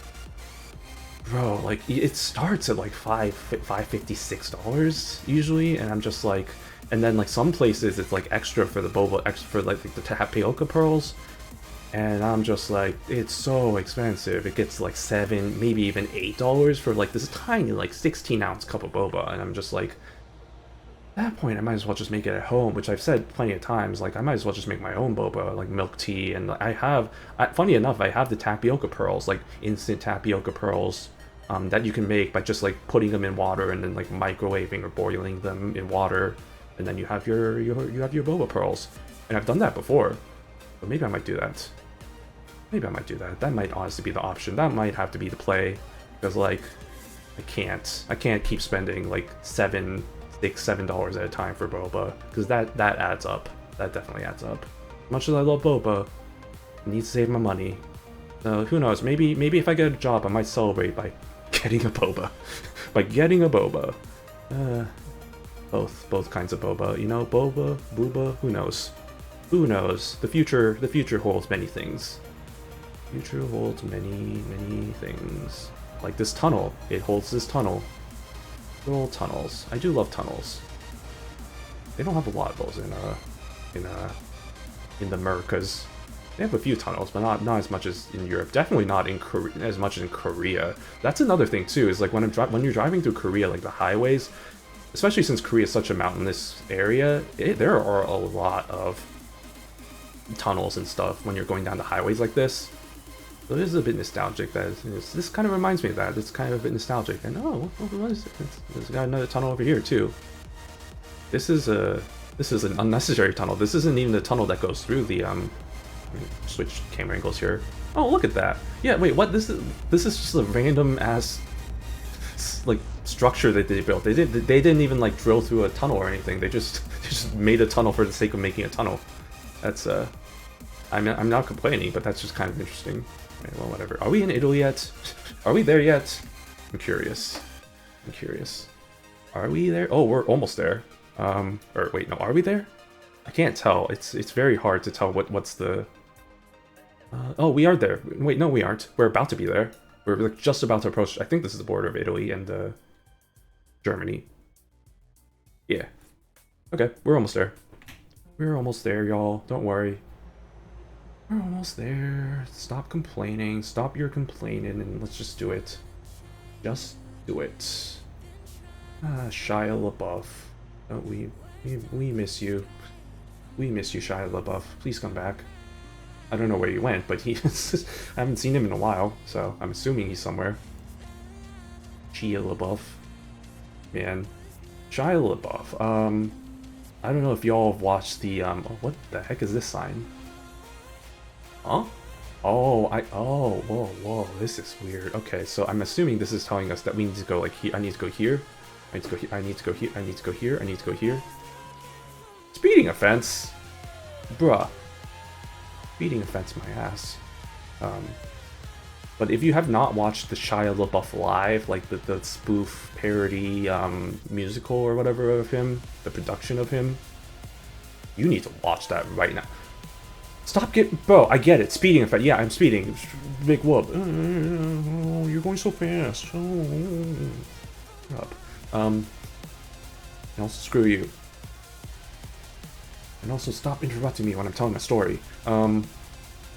bro, like it starts at like $5.56 usually, and I'm just like, and then like some places it's like extra for the boba, extra for like the tapioca pearls, and I'm just like, it's so expensive. It gets like $7, maybe even $8 for like this tiny like 16-ounce cup of boba, and I'm just like, at that point I might as well just make it at home, which I've said plenty of times, like I might as well just make my own boba, like milk tea. And funny enough, I have the tapioca pearls, like instant tapioca pearls, that you can make by just like putting them in water and then like microwaving or boiling them in water, and then you have your boba pearls. And I've done that before, but maybe I might do that. That might honestly be the option. That might have to be the play, because like I can't keep spending like $7 at a time for boba, because that adds up. That definitely adds up. Much as I love boba, I need to save my money. Who knows? Maybe if I get a job, I might celebrate by getting a boba. Both kinds of boba. You know, boba, booba. Who knows? Who knows? The future holds many things. Future holds many things. Like this tunnel. It holds this tunnel. Little tunnels. I do love tunnels. They don't have a lot of those in the Americas. They have a few tunnels, but not as much as in Europe. Definitely not in as much as in Korea. That's another thing too. Is like when you're driving through Korea, like the highways, especially since Korea is such a mountainous area, there are a lot of tunnels and stuff when you're going down the highways like this. So it is a bit nostalgic. This kind of reminds me of that. It's kind of a bit nostalgic. And oh, what is it? There's got another tunnel over here too. This is an unnecessary tunnel. This isn't even the tunnel that goes through the switch camera angles here. Oh, look at that. Yeah, wait, what? This is just a random ass like structure that they built. They didn't even like drill through a tunnel or anything. They just made a tunnel for the sake of making a tunnel. That's I'm not complaining, but that's just kind of interesting. Right, well, whatever. Are we in Italy yet? Are we there yet? I'm curious. Are we there? Oh, we're almost there. Or wait, no, are we there? I can't tell. It's very hard to tell what's the... oh, we are there. Wait, no, we aren't. We're about to be there. We're like just about to approach. I think this is the border of Italy and Germany. Yeah. Okay, we're almost there. We're almost there, y'all. Don't worry. We're almost there. Stop complaining. Stop your complaining, and let's just do it. Just do it. Shia LaBeouf. Don't we miss you. We miss you, Shia LaBeouf. Please come back. I don't know where he went, but I haven't seen him in a while, so I'm assuming he's somewhere. Shia LaBeouf. Man. Shia LaBeouf. I don't know if y'all have watched the, what the heck is this sign? Huh? Oh, whoa, this is weird. Okay, so I'm assuming this is telling us that we need to go, like, here. I need to go here. I need to go here. I need to go here. I need to go here. I need to go here. Speeding offense? Bruh. Speeding offense my ass. But if you have not watched the Shia LaBeouf live, like the spoof parody musical or whatever of him, the production of him, you need to watch that right now. Stop getting... Bro, I get it. Speeding effect. Yeah, I'm speeding. Big whoop. Oh, you're going so fast. Oh. Shut up. And also screw you. And also stop interrupting me when I'm telling a story.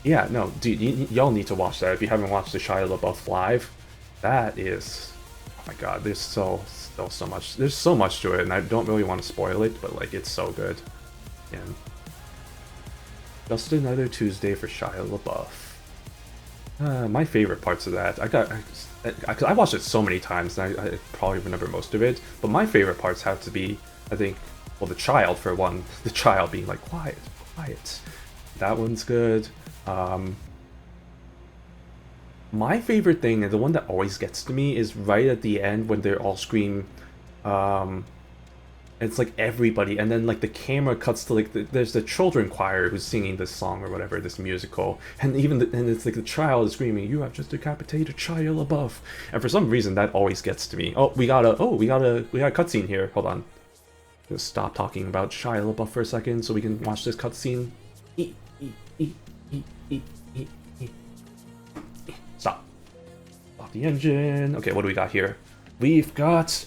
Yeah, no, dude, y'all need to watch that if you haven't watched the Shia LaBeouf live. That is... Oh my god, there's so much. There's so much to it, and I don't really want to spoil it, but, like, it's so good. Yeah. Just another Tuesday for Shia LaBeouf. My favorite parts of that, I watched it so many times, and I probably remember most of it, but my favorite parts have to be, I think, well, the child, for one. The child being like, quiet, quiet. That one's good. My favorite thing, and the one that always gets to me, is right at the end when they're all scream, it's like everybody, and then like the camera cuts to like there's the children choir who's singing this song or whatever, this musical, and and it's like the child is screaming, "You have just decapitated Shia LaBeouf," and for some reason that always gets to me. We got a cutscene here. Hold on, just stop talking about Shia LaBeouf for a second so we can watch this cutscene. Stop. Off the engine. Okay, what do we got here? We've got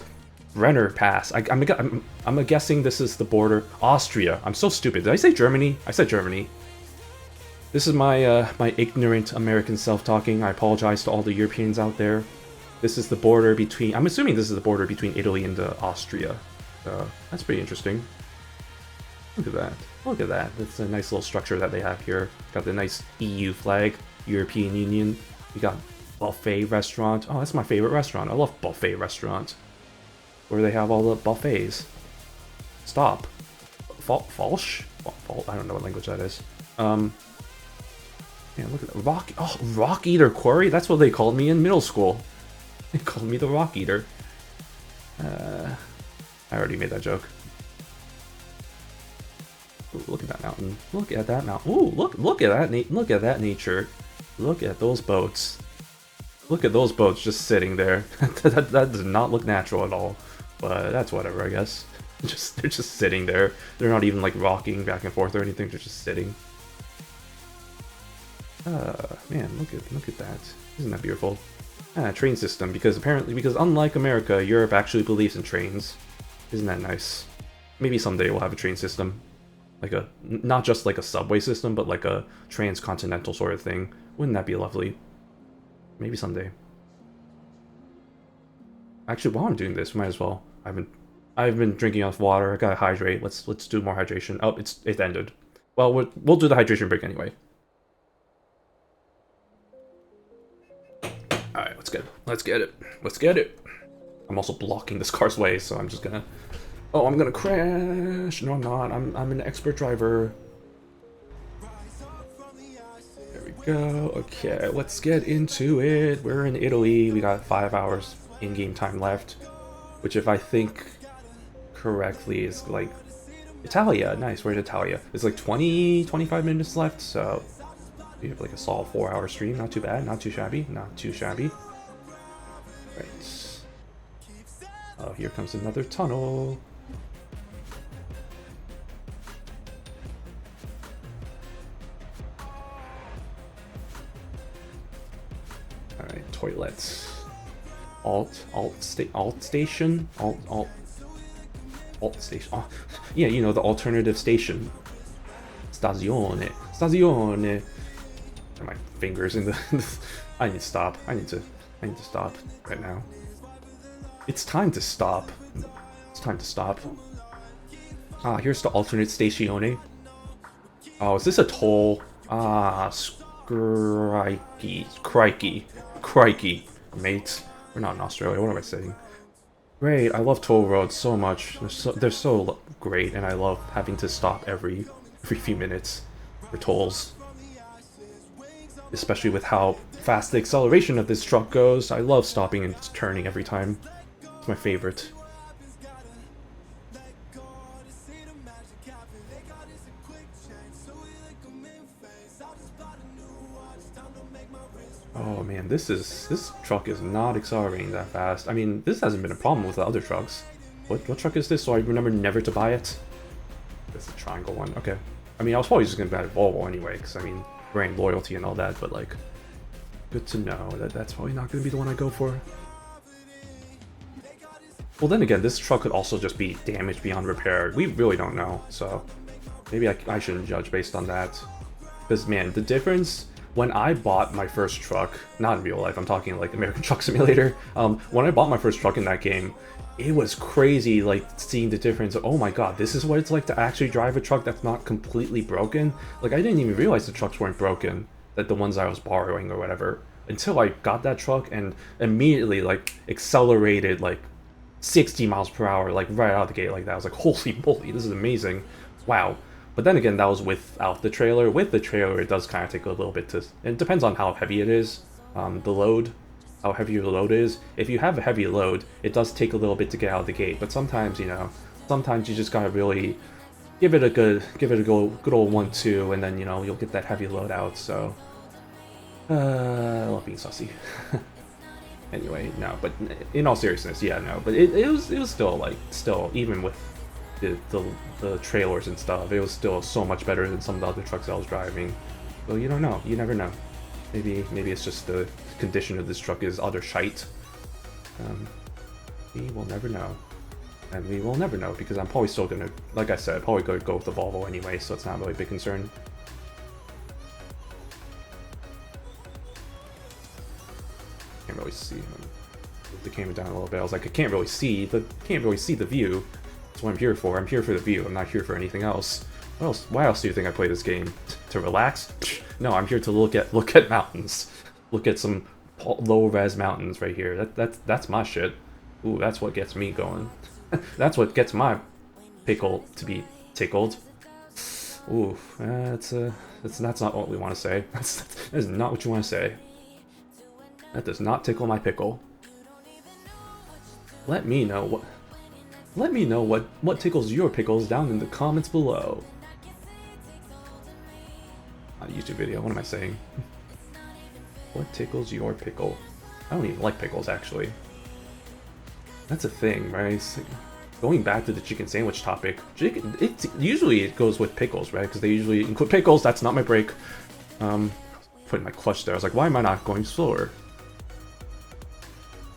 Brenner Pass. I'm guessing this is the border. Austria. I'm so stupid. Did I say Germany? I said Germany. This is my my ignorant American self-talking. I apologize to all the Europeans out there. This is the border between... I'm assuming this is the border between Italy and Austria. That's pretty interesting. Look at that. Look at that. That's a nice little structure that they have here. Got the nice EU flag, European Union. We got buffet restaurant. Oh, that's my favorite restaurant. I love buffet restaurant. Where they have all the buffets. Stop. Falsch? I don't know what language that is. Man, look at that. Rock Eater Quarry? That's what they called me in middle school. They called me the Rock Eater. I already made that joke. Ooh, look at that mountain. Look at that mountain. Ooh, look at that. Look at that nature. Look at those boats. Look at those boats just sitting there. that does not look natural at all. But that's whatever, I guess. They're just sitting there. They're not even like rocking back and forth or anything. They're just sitting. Man, look at that. Isn't that beautiful? Train system, because unlike America, Europe actually believes in trains. Isn't that nice? Maybe someday we'll have a train system. Like not just like a subway system, but like a transcontinental sort of thing. Wouldn't that be lovely? Maybe someday. Actually, while I'm doing this, might as well. I've been drinking enough water. I gotta hydrate. Let's do more hydration. Oh, it ended. Well, we'll do the hydration break anyway. All right, let's get it. I'm also blocking this car's way, so I'm just gonna... Oh, I'm gonna crash! No, I'm not. I'm an expert driver. There we go. Okay, let's get into it. We're in Italy. We got 5 hours in-game time left, which, if I think correctly, is like Italia. Nice. We're in Italia. It's like 25 minutes left, so we have like a solid 4-hour stream. Not too bad. Not too shabby. Not too shabby. Right. here comes another tunnel. Alright, toilets. Alt station? Alt station. Oh, yeah, you know, the alternative station. Stazione. Stazione. And my fingers in the I need to stop. I need to stop right now. It's time to stop. It's time to stop. Ah, here's the alternate stazione. Oh, is this a toll? Ah, crikey, mate. We're not in Australia. What am I saying? Great, I love toll roads so much. They're so great, and I love having to stop every few minutes for tolls. Especially with how fast the acceleration of this truck goes. I love stopping and turning every time. It's my favorite. Oh man, this truck is not accelerating that fast. I mean, this hasn't been a problem with the other trucks. What truck is this? So I remember never to buy it. This is the triangle one. Okay. I mean, I was probably just gonna buy a Volvo anyway, because I mean, brand loyalty and all that. But like, good to know that that's probably not gonna be the one I go for. Well, then again, this truck could also just be damaged beyond repair. We really don't know, so maybe I shouldn't judge based on that. Because man, the difference. When I bought my first truck, not in real life, I'm talking like American Truck Simulator, when I bought my first truck in that game, it was crazy, like, seeing the difference. Oh my god, this is what it's like to actually drive a truck that's not completely broken? Like, I didn't even realize the trucks weren't broken, that the ones I was borrowing or whatever, until I got that truck and immediately, like, accelerated, like, 60 miles per hour, like, right out of the gate like that. I was like, holy moly, this is amazing. Wow. But then again, that was without the trailer. With the trailer, it does kind of take a little bit to... It depends on how heavy it is, the load, how heavy your load is. If you have a heavy load, it does take a little bit to get out of the gate. But sometimes, you know, sometimes you just gotta really give it a good old 1-2, and then, you know, you'll get that heavy load out. So, I love being sussy. Anyway, no. But in all seriousness, yeah, no. But it was still like even with the trailers and stuff, it was still so much better than some of the other trucks I was driving. Well, you don't know. You never know. Maybe it's just the condition of this truck is utter shite. We will never know. And we will never know, because I'm probably still gonna, like I said, probably gonna go with the Volvo anyway, so it's not really a big concern. Can't really see. Move the camera down a little bit. I was like, I can't really see the view. That's what I'm here for. I'm here for the view. I'm not here for anything else. What else? Why else do you think I play this game? To relax? No, I'm here to look at mountains. Look at some low-res mountains right here. That's my shit. Ooh, that's what gets me going. That's what gets my pickle to be tickled. Ooh, that's not what we want to say. That is not what you want to say. That does not tickle my pickle. Let me know what tickles your pickles down in the comments below. Not a YouTube video, what am I saying? What tickles your pickle? I don't even like pickles, actually. That's a thing, right? Going back to the chicken sandwich topic, usually it goes with pickles, right? Because they usually include pickles. That's not my break. Putting my clutch there. I was like, why am I not going slower?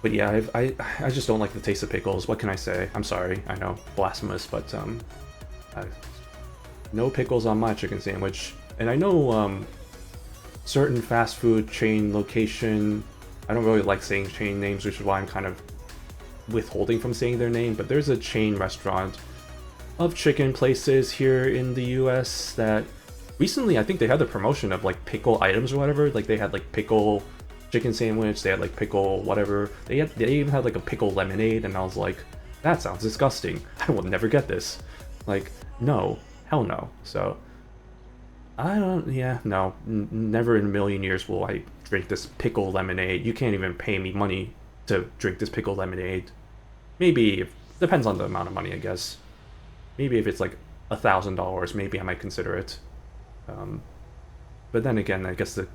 But yeah, I just don't like the taste of pickles. What can I say? I'm sorry. I know, blasphemous, but no pickles on my chicken sandwich. And I know certain fast food chain location. I don't really like saying chain names, which is why I'm kind of withholding from saying their name. But there's a chain restaurant of chicken places here in the U.S. that recently, I think they had the promotion of like pickle items or whatever. Like they had like pickle chicken sandwich, they had like pickle whatever, they even had like a pickle lemonade, and I was like, that sounds disgusting. I will never get this. Like, no, hell no. So no, never in a million years will I drink this pickle lemonade. You can't even pay me money to drink this pickle lemonade. Maybe, depends on the amount of money, I guess. Maybe if it's like $1,000, maybe I might consider it. But then again, I guess the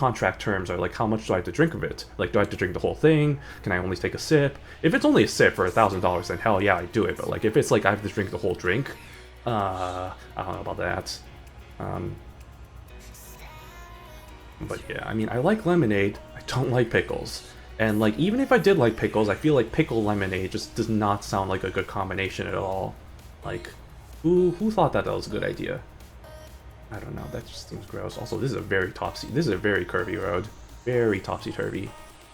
contract terms are like, how much do I have to drink of it? Like, do I have to drink the whole thing? Can I only take a sip? If it's only a sip for $1,000, then hell yeah, I do it. But like, if it's like I have to drink the whole drink, I don't know about that. But yeah, I mean, I like lemonade. I don't like pickles. And like, even if I did like pickles, I feel like pickle lemonade just does not sound like a good combination at all. Like, who thought that was a good idea? I don't know, that just seems gross. Also, this is a very this is a very curvy road. Very topsy-turvy.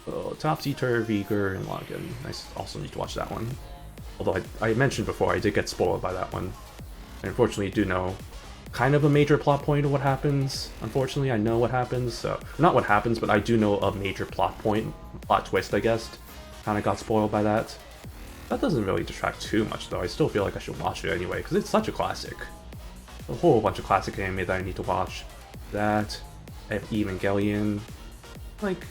Oh, topsy-turvy, Gurren Lagann. I also need to watch that one. Although I mentioned before, I did get spoiled by that one. And unfortunately, do know kind of a major plot point of what happens. Unfortunately, I know what happens, so... Not what happens, but I do know a major plot twist, I guess. Kind of got spoiled by that. That doesn't really detract too much, though. I still feel like I should watch it anyway, because it's such a classic. A whole bunch of classic anime that I need to watch. That, Evangelion, like,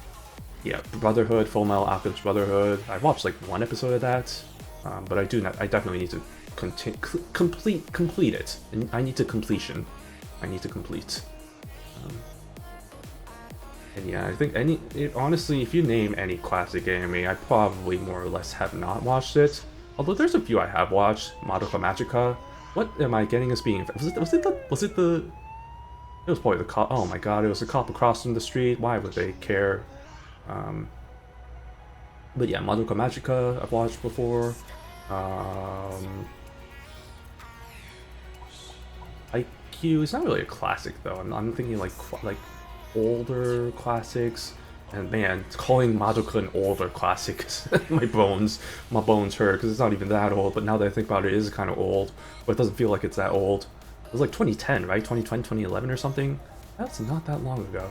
yeah, Brotherhood, Full Metal Alchemist Brotherhood. I watched like one episode of that, but I definitely need to complete it. And I need to completion. I need to complete. And yeah, I think honestly, if you name any classic anime, I probably more or less have not watched it. Although there's a few I have watched. Madoka Magica. What am I getting as being? Was it the? It was probably the cop. Oh my god! It was a cop across from the street. Why would they care? But yeah, Madoka Magica I've watched before. IQ is not really a classic though. I'm thinking like older classics. And man, calling Madoka an older classic, my bones hurt because it's not even that old. But now that I think about it, it is kind of old, but it doesn't feel like it's that old. It was like 2010, right? 2020, 2011 or something. That's not that long ago.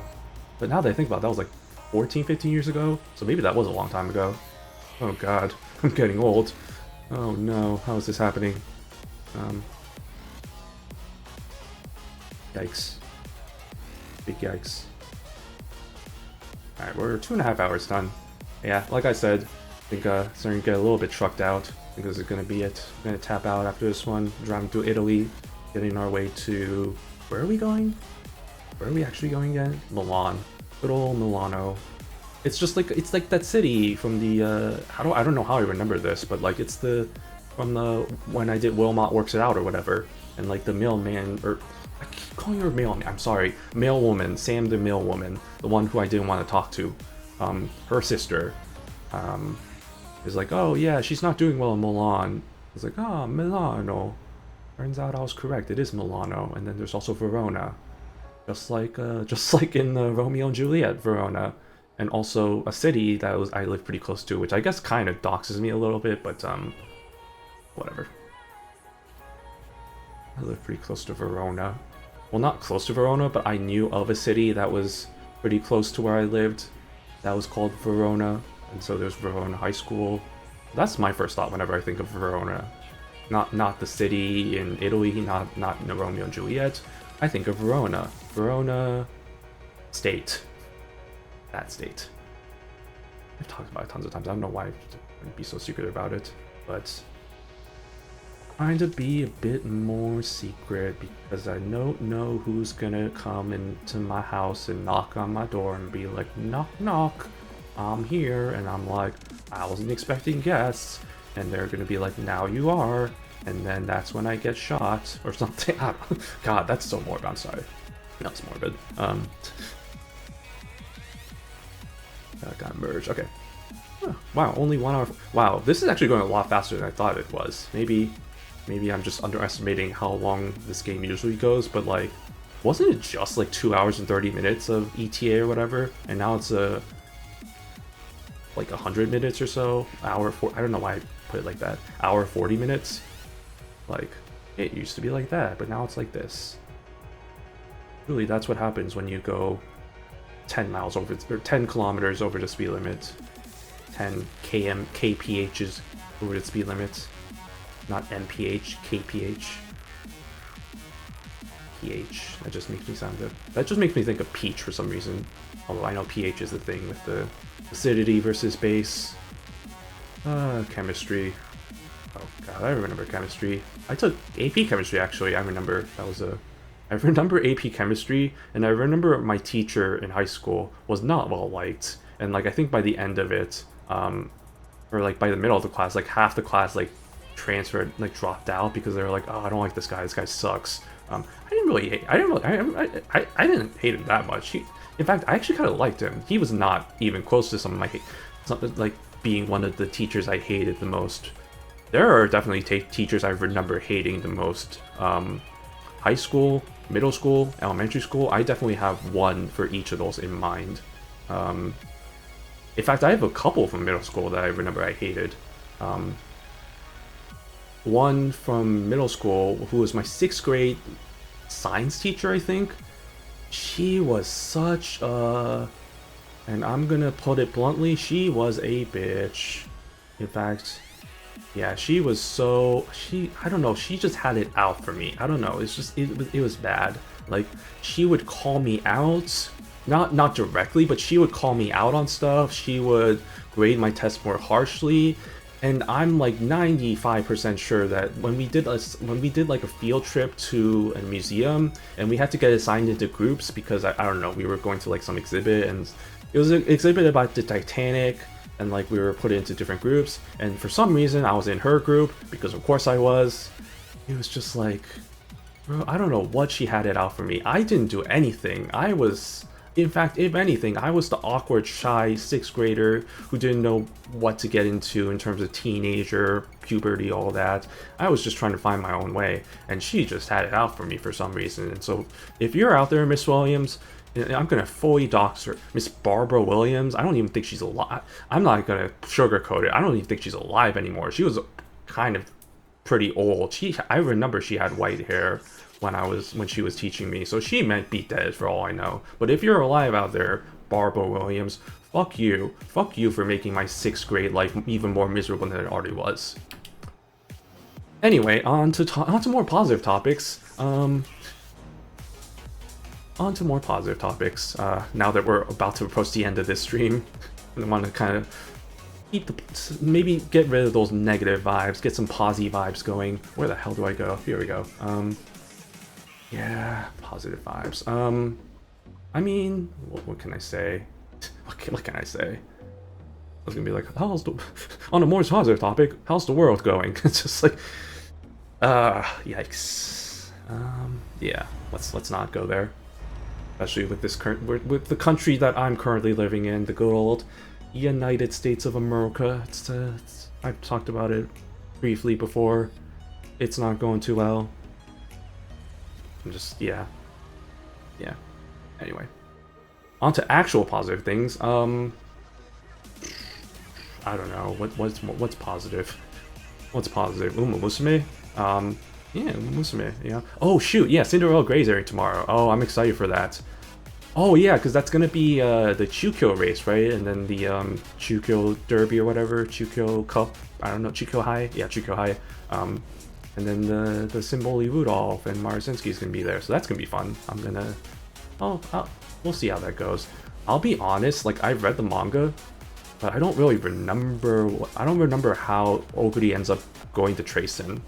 But now that I think about it, that was like 14, 15 years ago. So maybe that was a long time ago. Oh god, I'm getting old. Oh no, how is this happening? Yikes. Big yikes. Alright, we're 2.5 hours done. Yeah, like I said, I think it's starting to get a little bit trucked out. I think this is going to be it. We're going to tap out after this one, driving through Italy, getting our way to... Where are we going? Where are we actually going again? Milan. Good old Milano. It's just like, it's like that city from the, I don't know how I remember this, but like it's the, from the, when I did Wilmot Works It Out or whatever, and like the mailman, or I keep calling her mailman, I'm sorry, mail woman, Sam the mail woman, the one who I didn't want to talk to, her sister, is like, oh yeah, she's not doing well in Milan. I was like, ah, Milano. Turns out I was correct, it is Milano, and then there's also Verona. Just like in Romeo and Juliet, Verona. And also a city that I live pretty close to, which I guess kind of doxes me a little bit, but whatever. I live pretty close to Verona. Well, not close to Verona, but I knew of a city that was pretty close to where I lived that was called Verona, and so there's Verona High School. That's my first thought whenever I think of Verona. Not the city in Italy, not in Romeo and Juliet. I think of Verona. Verona State. That state. I've talked about it tons of times. I don't know why I'd be so secret about it, but trying to be a bit more secret because I don't know who's gonna come into my house and knock on my door and be like, knock knock, I'm here, and I'm like, I wasn't expecting guests, and they're gonna be like, now you are, and then that's when I get shot or something. I don't know. God, that's so morbid. I'm sorry. That's morbid. Got merged. Okay. Oh, wow, only 1 hour. Wow, this is actually going a lot faster than I thought it was. Maybe I'm just underestimating how long this game usually goes, but like, wasn't it just like 2 hours and 30 minutes of ETA or whatever? And now it's like 100 minutes or so. I don't know why I put it like that. Hour 40 minutes. Like, it used to be like that, but now it's like this. Really, that's what happens when you go 10 miles over, or 10 kilometers over the speed limit. 10 kph's over the speed limit. Not mph, kph. pH. That just makes me sound good. That just makes me think of peach for some reason. Although I know pH is the thing with the acidity versus base. Chemistry. Oh god, I remember chemistry. I took AP chemistry actually. I remember that was a I remember AP Chemistry, and I remember my teacher in high school was not well liked. And like I think by the end of it, or like by the middle of the class, like half the class like transferred, like dropped out because they were like, oh, I don't like this guy. This guy sucks. I didn't really hate. I didn't hate him that much. In fact, I actually kind of liked him. He was not even close to some of my something like being one of the teachers I hated the most. There are definitely teachers I remember hating the most. High school, middle school, elementary school. I definitely have one for each of those in mind. In fact, I have a couple from middle school that I remember I hated. One from middle school who was my 6th grade science teacher, I think. She was such a... And I'm gonna put it bluntly, she was a bitch. In fact, yeah, she was so... I don't know, she just had it out for me. I don't know, it's just, it was bad. Like, she would call me out, not directly, but she would call me out on stuff. She would grade my tests more harshly. And I'm like 95% sure that when we did like a field trip to a museum and we had to get assigned into groups because I don't know, we were going to like some exhibit, and it was an exhibit about the Titanic, and like we were put into different groups, and for some reason I was in her group because of course I was. It was just like, bro, I don't know what she had it out for me. I didn't do anything. In fact, if anything, I was the awkward, shy 6th grader who didn't know what to get into in terms of teenager, puberty, all that. I was just trying to find my own way, and she just had it out for me for some reason. And so, if you're out there, Miss Williams, I'm gonna fully dox her. Miss Barbara Williams, I don't even think she's alive. I'm not gonna sugarcoat it. I don't even think she's alive anymore. She was kind of pretty old. I remember she had white hair when she was teaching me, so she might be dead for all I know. But if you're alive out there, Barbara Williams, fuck you for making my 6th grade life even more miserable than it already was. Anyway, on to more positive topics. Now that we're about to approach the end of this stream, I want to kind of maybe get rid of those negative vibes, get some posy vibes going. Where the hell do I go? Here we go. Yeah, positive vibes. I mean, what can I say? What can I say? I was gonna be like, on a more positive topic, how's the world going? It's just like, yikes. Yeah, let's not go there. Especially with with the country that I'm currently living in, the good old United States of America. I've talked about it briefly before. It's not going too well. Yeah. Anyway, on to actual positive things. I don't know what's positive. What's positive? Uma Musume. Yeah, Musume. Yeah. Oh shoot, yeah, Cinderella Grey's airing tomorrow. Oh, I'm excited for that. Oh yeah, because that's gonna be the Chukyo race, right? And then the Chukyo Derby or whatever, Chukyo Cup. I don't know, Chukyo High. Yeah, Chukyo High. And then the Symboli Rudolph and Marazinski is gonna be there, so that's gonna be fun. We'll see how that goes. I'll be honest, like I've read the manga, but I don't really remember. I don't remember how Oguri ends up going to Tracen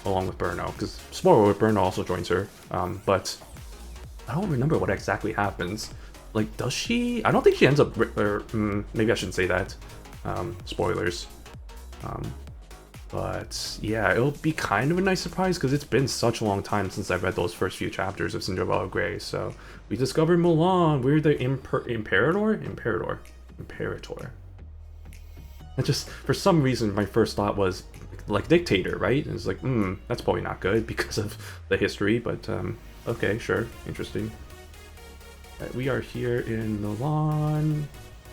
along with Burno, because spoiler, Burno also joins her. But I don't remember what exactly happens. Like, does she? I don't think she ends up. Maybe I shouldn't say that. Spoilers. But yeah, it'll be kind of a nice surprise because it's been such a long time since I've read those first few chapters of Cinderella Grey. So we discovered Mulan. We're the Imperator. And just for some reason, my first thought was like dictator, right? And it's like, that's probably not good because of the history. But okay, sure, interesting. We are here in Milan,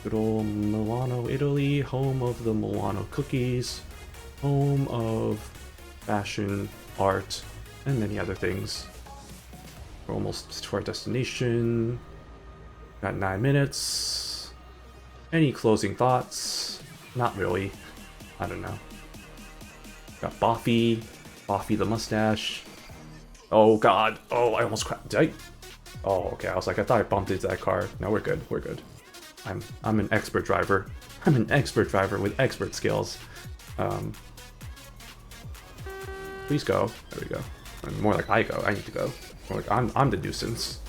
good old Milano, Italy, home of the Milano cookies. Home of fashion, art, and many other things. We're almost to our destination. Got 9 minutes. Any closing thoughts? Not really. I don't know. Got Boffy the mustache. Oh god. Oh, I almost crashed. Oh, okay. I was like, I thought I bumped into that car. No, we're good. We're good. I'm an expert driver. I'm an expert driver with expert skills. Please go. There we go. More like I go. I need to go. Like, I'm the nuisance.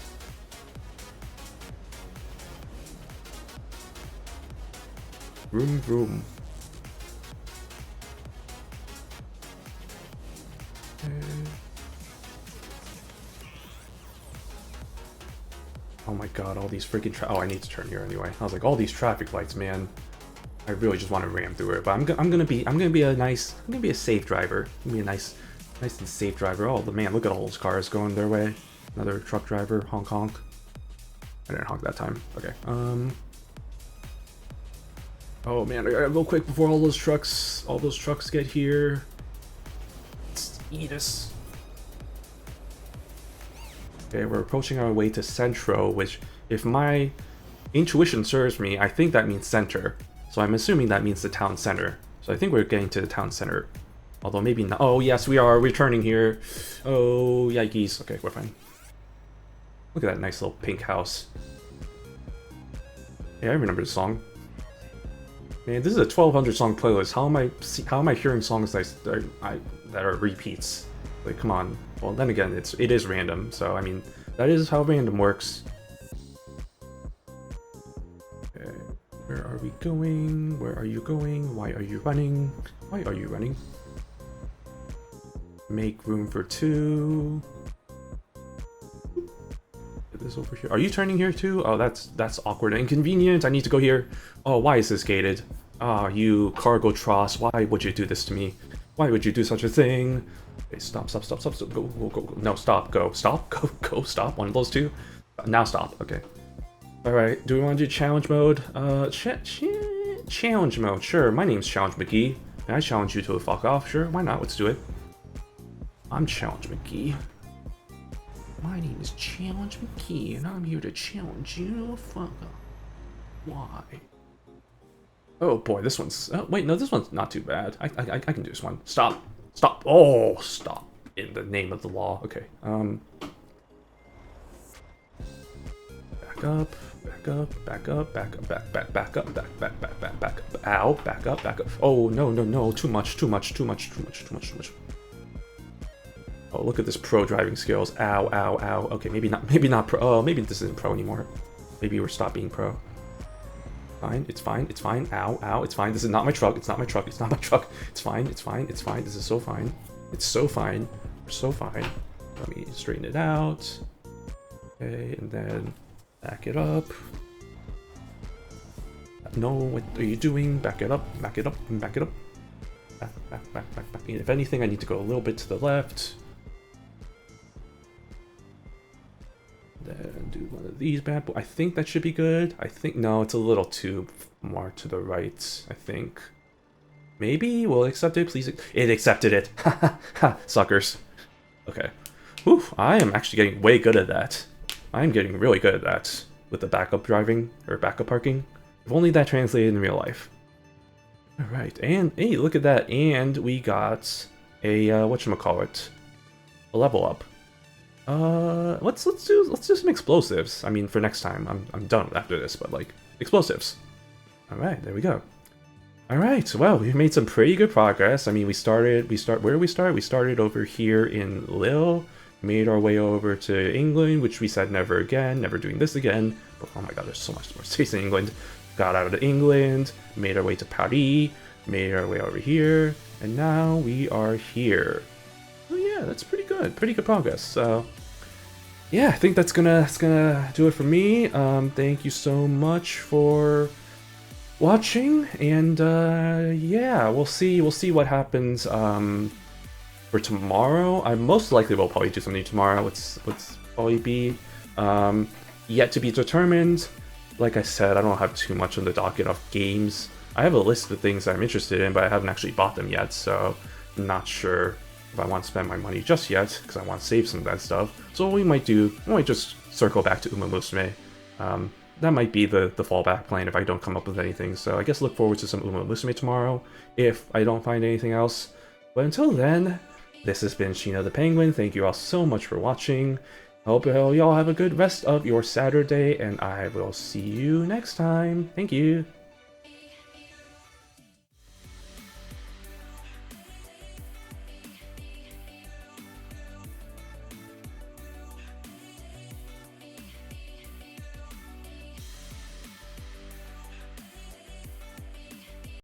Vroom vroom. Oh my god, all these freaking oh, I need to turn here anyway. I was like, all these traffic lights, man. I really just want to ram through it, but I'm gonna be a safe driver. I'm gonna be a nice and safe driver. Oh, the man, look at all those cars going their way. Another truck driver, honk honk. I didn't honk that time. Okay. Oh man, I gotta go quick before all those trucks get here. Let's eat us. Okay, we're approaching our way to Centro, which, if my intuition serves me, I think that means center. So I'm assuming that means the town center. So I think we're getting to the town center. Although maybe not. Oh, yes, we are. We're turning here. Oh, yikes. Okay, we're fine. Look at that nice little pink house. Yeah, I remember the song. Man, this is a 1200 song playlist. How am I hearing songs that are repeats? Like, come on. Well, then again, it is random. So I mean, that is how random works. Okay, where are we going? Where are you going? Why are you running? Why are you running? Make room for two. Get this over here. Are you turning here too? Oh, that's awkward and inconvenient. I need to go here. Oh, why is this gated? Ah, you cargo tross. Why would you do this to me? Why would you do such a thing? Okay, stop. Go. No, stop, go. Stop, go, stop. One of those two. Now stop, okay. Alright, do we want to do challenge mode? Challenge mode, sure. My name's Challenge McGee. And I challenge you to a fuck off, sure. Why not? Let's do it. I'm Challenge McGee. My name is Challenge McGee, and I'm here to challenge you to a fuck off. Why? Oh boy, this one's... wait, no, this one's not too bad. I can do this one. Stop. Stop. Oh, stop. In the name of the law. Okay. Back up. Ow. Back up. Oh, no. Too much. Oh, look at this pro driving skills. Ow. Okay, maybe not pro. Oh, maybe this isn't pro anymore. Maybe we're stop being pro. Fine, it's fine. Ow, it's fine. This is not my truck. It's not my truck. It's fine. This is so fine. It's so fine. We're so fine. Let me straighten it out. Okay, and then back it up. No, what are you doing? Back it up. Back. If anything, I need to go a little bit to the left. Then do one of these bad boys. I think that should be good. No, it's a little too more to the right, I think. Maybe we'll accept it, please. It accepted it. Ha, suckers. Okay. Whew, I am actually getting way good at that. I'm getting really good at that with the backup driving, or backup parking. If only that translated in real life. Alright, and hey, look at that. And we got a, whatchamacallit, a level up. Let's do some explosives. I mean, for next time. I'm done after this, but like explosives. All right, there we go. All right, well, we've made some pretty good progress. I mean, where did we start? We started over here in Lille, made our way over to England, which we said never again, never doing this again. But oh my god, there's so much more space in England. Got out of England, made our way to Paris, made our way over here, and now we are here. Oh yeah, that's pretty good progress. So yeah, I think that's gonna do it for me. Thank you so much for watching, and yeah, we'll see what happens for tomorrow. I most likely will probably do something tomorrow. Let's probably be yet to be determined. Like I said, I don't have too much on the docket of games. I have a list of things I'm interested in, but I haven't actually bought them yet, so I'm not sure if I want to spend my money just yet, because I want to save some of that stuff. So what we might just circle back to Uma Musume. That might be the fallback plan if I don't come up with anything. So I guess look forward to some Uma Musume tomorrow, if I don't find anything else. But until then, this has been Shino the Penguin. Thank you all so much for watching. I hope y'all have a good rest of your Saturday, and I will see you next time. Thank you.